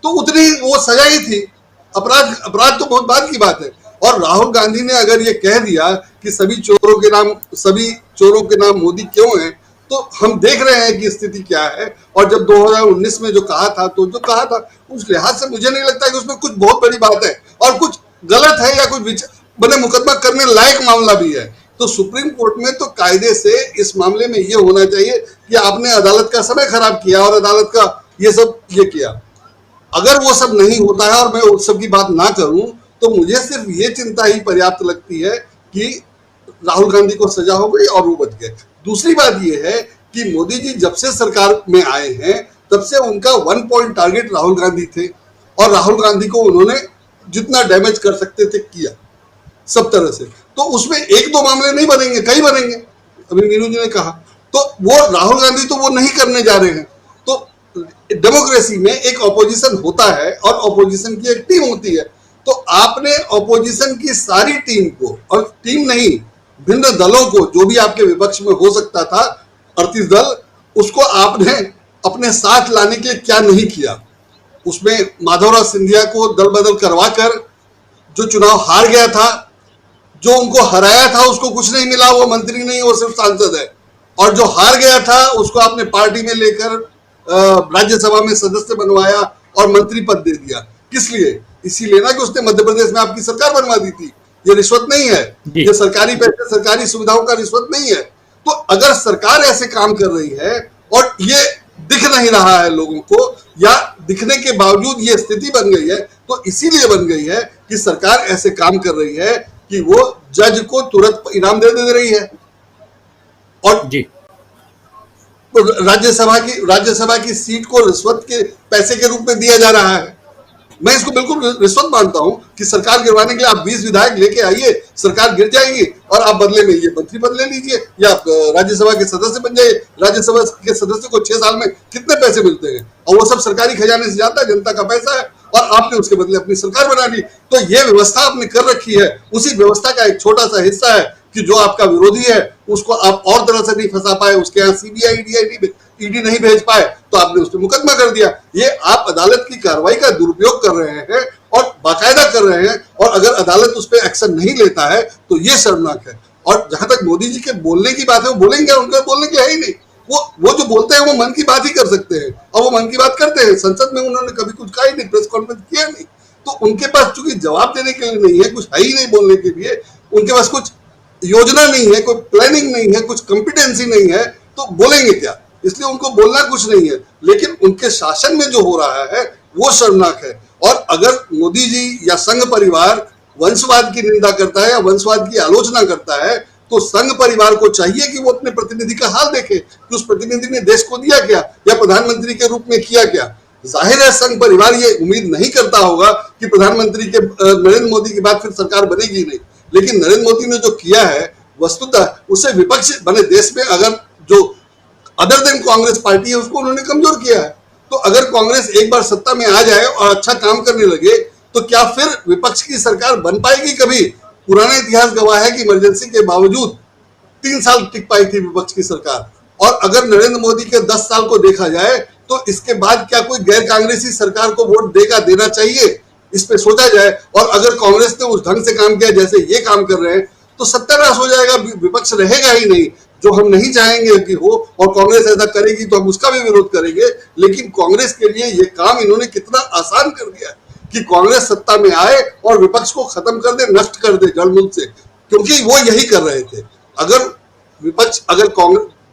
तो उतनी वो सजा ही थी। अपराध तो बहुत बाद की बात है। और राहुल गांधी ने अगर ये कह दिया कि सभी चोरों के नाम मोदी क्यों है, तो हम देख रहे हैं कि स्थिति क्या है। और जब 2019 में जो कहा था, तो जो कहा था उस लिहाज से मुझे नहीं लगता कि उसमें कुछ बहुत बड़ी बात है, और कुछ गलत है या कुछ बने मुकदमा करने लायक मामला भी है। तो सुप्रीम कोर्ट में तो कायदे से इस मामले में ये होना चाहिए कि आपने अदालत का समय खराब किया और अदालत का ये सब ये किया। अगर वो सब नहीं होता है और मैं उस सब की बात ना करूं तो मुझे सिर्फ ये चिंता ही पर्याप्त लगती है कि राहुल गांधी को सजा हो गई और वो बच गए। दूसरी बात ये है कि मोदी जी जब से सरकार में आए हैं तब से उनका 1 पॉइंट टारगेट राहुल गांधी थे और राहुल गांधी को उन्होंने जितना डैमेज कर सकते थे किया सब तरह से। तो उसमें 1-2 मामले नहीं बनेंगे, कई बनेंगे, अभी मीनू जी ने कहा। तो वो राहुल गांधी तो वो नहीं करने जा रहे हैं। तो डेमोक्रेसी में एक ऑपोजिशन होता है और ऑपोजिशन की एक टीम होती है। तो आपने ऑपोजिशन की सारी टीम को, और टीम नहीं भिन्न दलों को, जो भी आपके विपक्ष में हो सकता था 38 दल, उसको आपने अपने साथ लाने के लिए क्या नहीं किया। उसमें माधवराव सिंधिया को दल बदल करवाकर जो चुनाव हार गया था, जो उनको हराया था उसको कुछ नहीं मिला, वो मंत्री नहीं, वो सिर्फ सांसद है। और जो हार गया था उसको आपने पार्टी में लेकर राज्यसभा में सदस्य बनवाया और मंत्री पद दे दिया। किस लिए? इसीलिए ना कि उसने मध्य प्रदेश में आपकी सरकार बनवा दी थी। ये रिश्वत नहीं है, ये सरकारी पैसे, सरकारी सुविधाओं का रिश्वत नहीं है। तो अगर सरकार ऐसे काम कर रही है और ये दिख नहीं रहा है लोगों को, या दिखने के बावजूद ये स्थिति बन गई है, तो इसीलिए बन गई है कि सरकार ऐसे काम कर रही है कि वो जज को तुरंत इनाम दे रही है और जी राज्यसभा की सीट को रिश्वत के पैसे के रूप में दिया जा रहा है। मैं इसको बिल्कुल रिश्वत मानता हूं कि सरकार गिरवाने के लिए आप 20 विधायक लेके आइए, सरकार गिर जाएगी और आप बदले में ये मंत्री पद ले लीजिए या राज्यसभा के सदस्य बन जाइए। राज्यसभा के सदस्य को 6 साल में कितने पैसे मिलते हैं और वो सब सरकारी खजाने से जाता है, जनता का पैसा है, और आपने उसके बदले अपनी सरकार बना ली। तो ये व्यवस्था आपने कर रखी है। उसी व्यवस्था का एक छोटा सा हिस्सा है कि जो आपका विरोधी है उसको आप और तरह से नहीं फंसा पाए, उसके यहाँ सीबीआई ईडी नहीं भेज पाए, तो आपने उस पर मुकदमा कर दिया। ये आप अदालत की कार्रवाई का दुरुपयोग कर रहे हैं और बाकायदा कर रहे हैं, और अगर अदालत उस पर एक्शन नहीं लेता है तो ये शर्मनाक है। और जहां तक मोदी जी के बोलने की बात है, वो बोलेंगे, उनका बोलने की है ही नहीं। वो जो बोलते हैं वो मन की बात ही कर सकते हैं, और वो मन की बात करते हैं। संसद में उन्होंने कभी कुछ कहा ही नहीं, प्रेस कॉन्फ्रेंस किया नहीं। तो उनके पास चूंकि जवाब देने के लिए नहीं है, कुछ है ही नहीं बोलने के लिए, उनके पास कुछ योजना नहीं है, कोई प्लानिंग नहीं है, कुछ कंपिटेंसी नहीं है, तो बोलेंगे क्या? इसलिए उनको बोलना कुछ नहीं है। लेकिन उनके शासन में जो हो रहा है वो शर्मनाक है। और अगर मोदी जी या संघ परिवार वंशवाद की निंदा करता है या वंशवाद की आलोचना करता है, तो संघ परिवार को चाहिए कि वो अपने प्रतिनिधि का हाल देखे कि उस प्रतिनिधि ने देश को दिया क्या या प्रधानमंत्री के रूप में किया क्या। जाहिर है संघ परिवार ये उम्मीद नहीं करता होगा कि प्रधानमंत्री के नरेंद्र मोदी के बाद फिर सरकार बनेगी नहीं, लेकिन नरेंद्र मोदी ने जो किया है वस्तुतः उससे विपक्ष बने देश में अगर जो अदर देन कांग्रेस पार्टी है उसको उन्होंने कमजोर किया है। तो अगर कांग्रेस एक बार सत्ता में आ जाए और अच्छा काम करने लगे तो क्या फिर विपक्ष की सरकार बन पाएगी कभी? पुराना इतिहास गवाह है कि इमरजेंसी के बावजूद 3 साल टिक पाई थी विपक्ष की सरकार। और अगर नरेंद्र मोदी के 10 साल को देखा जाए तो इसके बाद क्या कोई गैर कांग्रेसी सरकार को वोट देना चाहिए, इस पे सोचा जाए। और अगर कांग्रेस ने उस ढंग से काम किया जैसे ये काम कर रहे हैं तो सत्यानाश हो जाएगा, विपक्ष रहेगा ही नहीं, जो हम नहीं चाहेंगे कि हो। और कांग्रेस ऐसा करेगी तो हम उसका भी विरोध करेंगे। लेकिन कांग्रेस के लिए ये काम इन्होंने कितना आसान कर दिया कि कांग्रेस सत्ता में आए और विपक्ष को खत्म कर दे, नष्ट कर दे जड़मूल से, क्योंकि वो यही कर रहे थे। अगर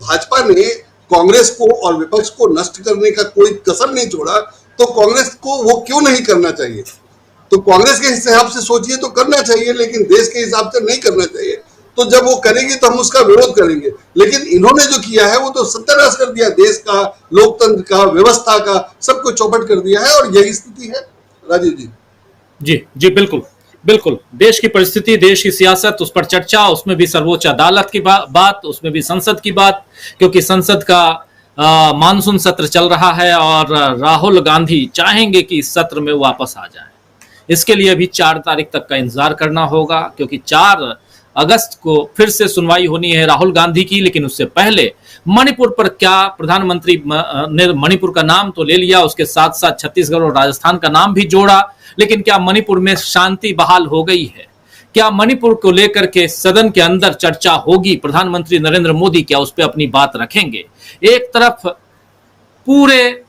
भाजपा ने कांग्रेस को और विपक्ष को नष्ट करने का कोई कसर नहीं छोड़ा तो कांग्रेस को वो क्यों नहीं करना चाहिए? तो कांग्रेस के हिसाब से सोचिए तो करना चाहिए, लेकिन देश के हिसाब से नहीं करना चाहिए। तो जब वो करेगी तो हम उसका विरोध करेंगे। लेकिन इन्होंने जो किया है वो तो सत्यानाश कर दिया, देश का, लोकतंत्र का, व्यवस्था का, सबको चौपट कर दिया है। और यही स्थिति है राजीव जी। जी बिल्कुल बिल्कुल। देश की परिस्थिति, देश की सियासत, उस पर चर्चा, उसमें भी सर्वोच्च अदालत की बात, उसमें भी संसद की बात, क्योंकि संसद का मानसून सत्र चल रहा है और राहुल गांधी चाहेंगे कि इस सत्र में वापस आ जाए। इसके लिए भी 4 तारीख तक का इंतजार करना होगा, क्योंकि 4 अगस्त को फिर से सुनवाई होनी है राहुल गांधी की। लेकिन उससे पहले मणिपुर पर क्या प्रधानमंत्री ने मणिपुर का नाम तो ले लिया, उसके साथ साथ छत्तीसगढ़ और राजस्थान का नाम भी जोड़ा, लेकिन क्या मणिपुर में शांति बहाल हो गई है? क्या मणिपुर को लेकर के सदन के अंदर चर्चा होगी? प्रधानमंत्री नरेंद्र मोदी क्या उस पर अपनी बात रखेंगे? एक तरफ पूरे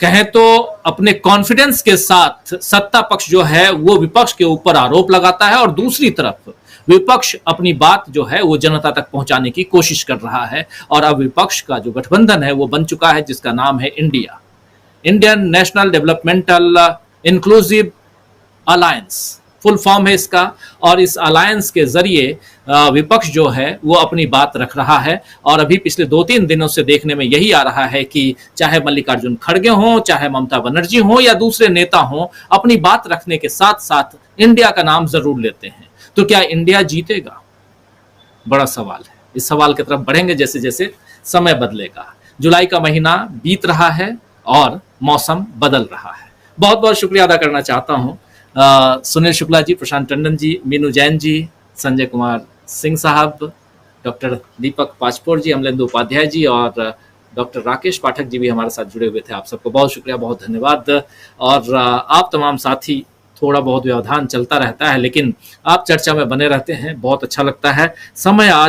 कहें तो अपने कॉन्फिडेंस के साथ सत्ता पक्ष जो है वो विपक्ष के ऊपर आरोप लगाता है, और दूसरी तरफ विपक्ष अपनी बात जो है वो जनता तक पहुंचाने की कोशिश कर रहा है। और अब विपक्ष का जो गठबंधन है वो बन चुका है, जिसका नाम है India. Indian national developmental inclusive alliance full form है इसका। और इस अलायंस के जरिए विपक्ष जो है वो अपनी बात रख रहा है। और अभी पिछले 2-3 दिनों से देखने में यही आ रहा है कि चाहे मल्लिकार्जुन खड़गे हों, चाहे ममता बनर्जी हों या दूसरे नेता हों, अपनी बात रखने के साथ साथ इंडिया का नाम जरूर लेते हैं। तो क्या इंडिया जीतेगा? बड़ा सवाल है। इस सवाल की तरफ बढ़ेंगे जैसे जैसे समय बदलेगा। जुलाई का महीना बीत रहा है और मौसम बदल रहा है। बहुत बहुत शुक्रिया अदा करना चाहता हूँ सुनील शुक्ला जी, प्रशांत टंडन जी, मीनू जैन जी, संजय कुमार सिंह साहब, डॉक्टर दीपक पाचपोर जी, अमलेंदु उपाध्याय जी और डॉक्टर राकेश पाठक जी भी हमारे साथ जुड़े हुए थे। आप सबको बहुत शुक्रिया, बहुत धन्यवाद। और आप तमाम साथी, थोड़ा बहुत व्यवधान चलता रहता है लेकिन आप चर्चा में बने रहते हैं, बहुत अच्छा लगता है। समय आज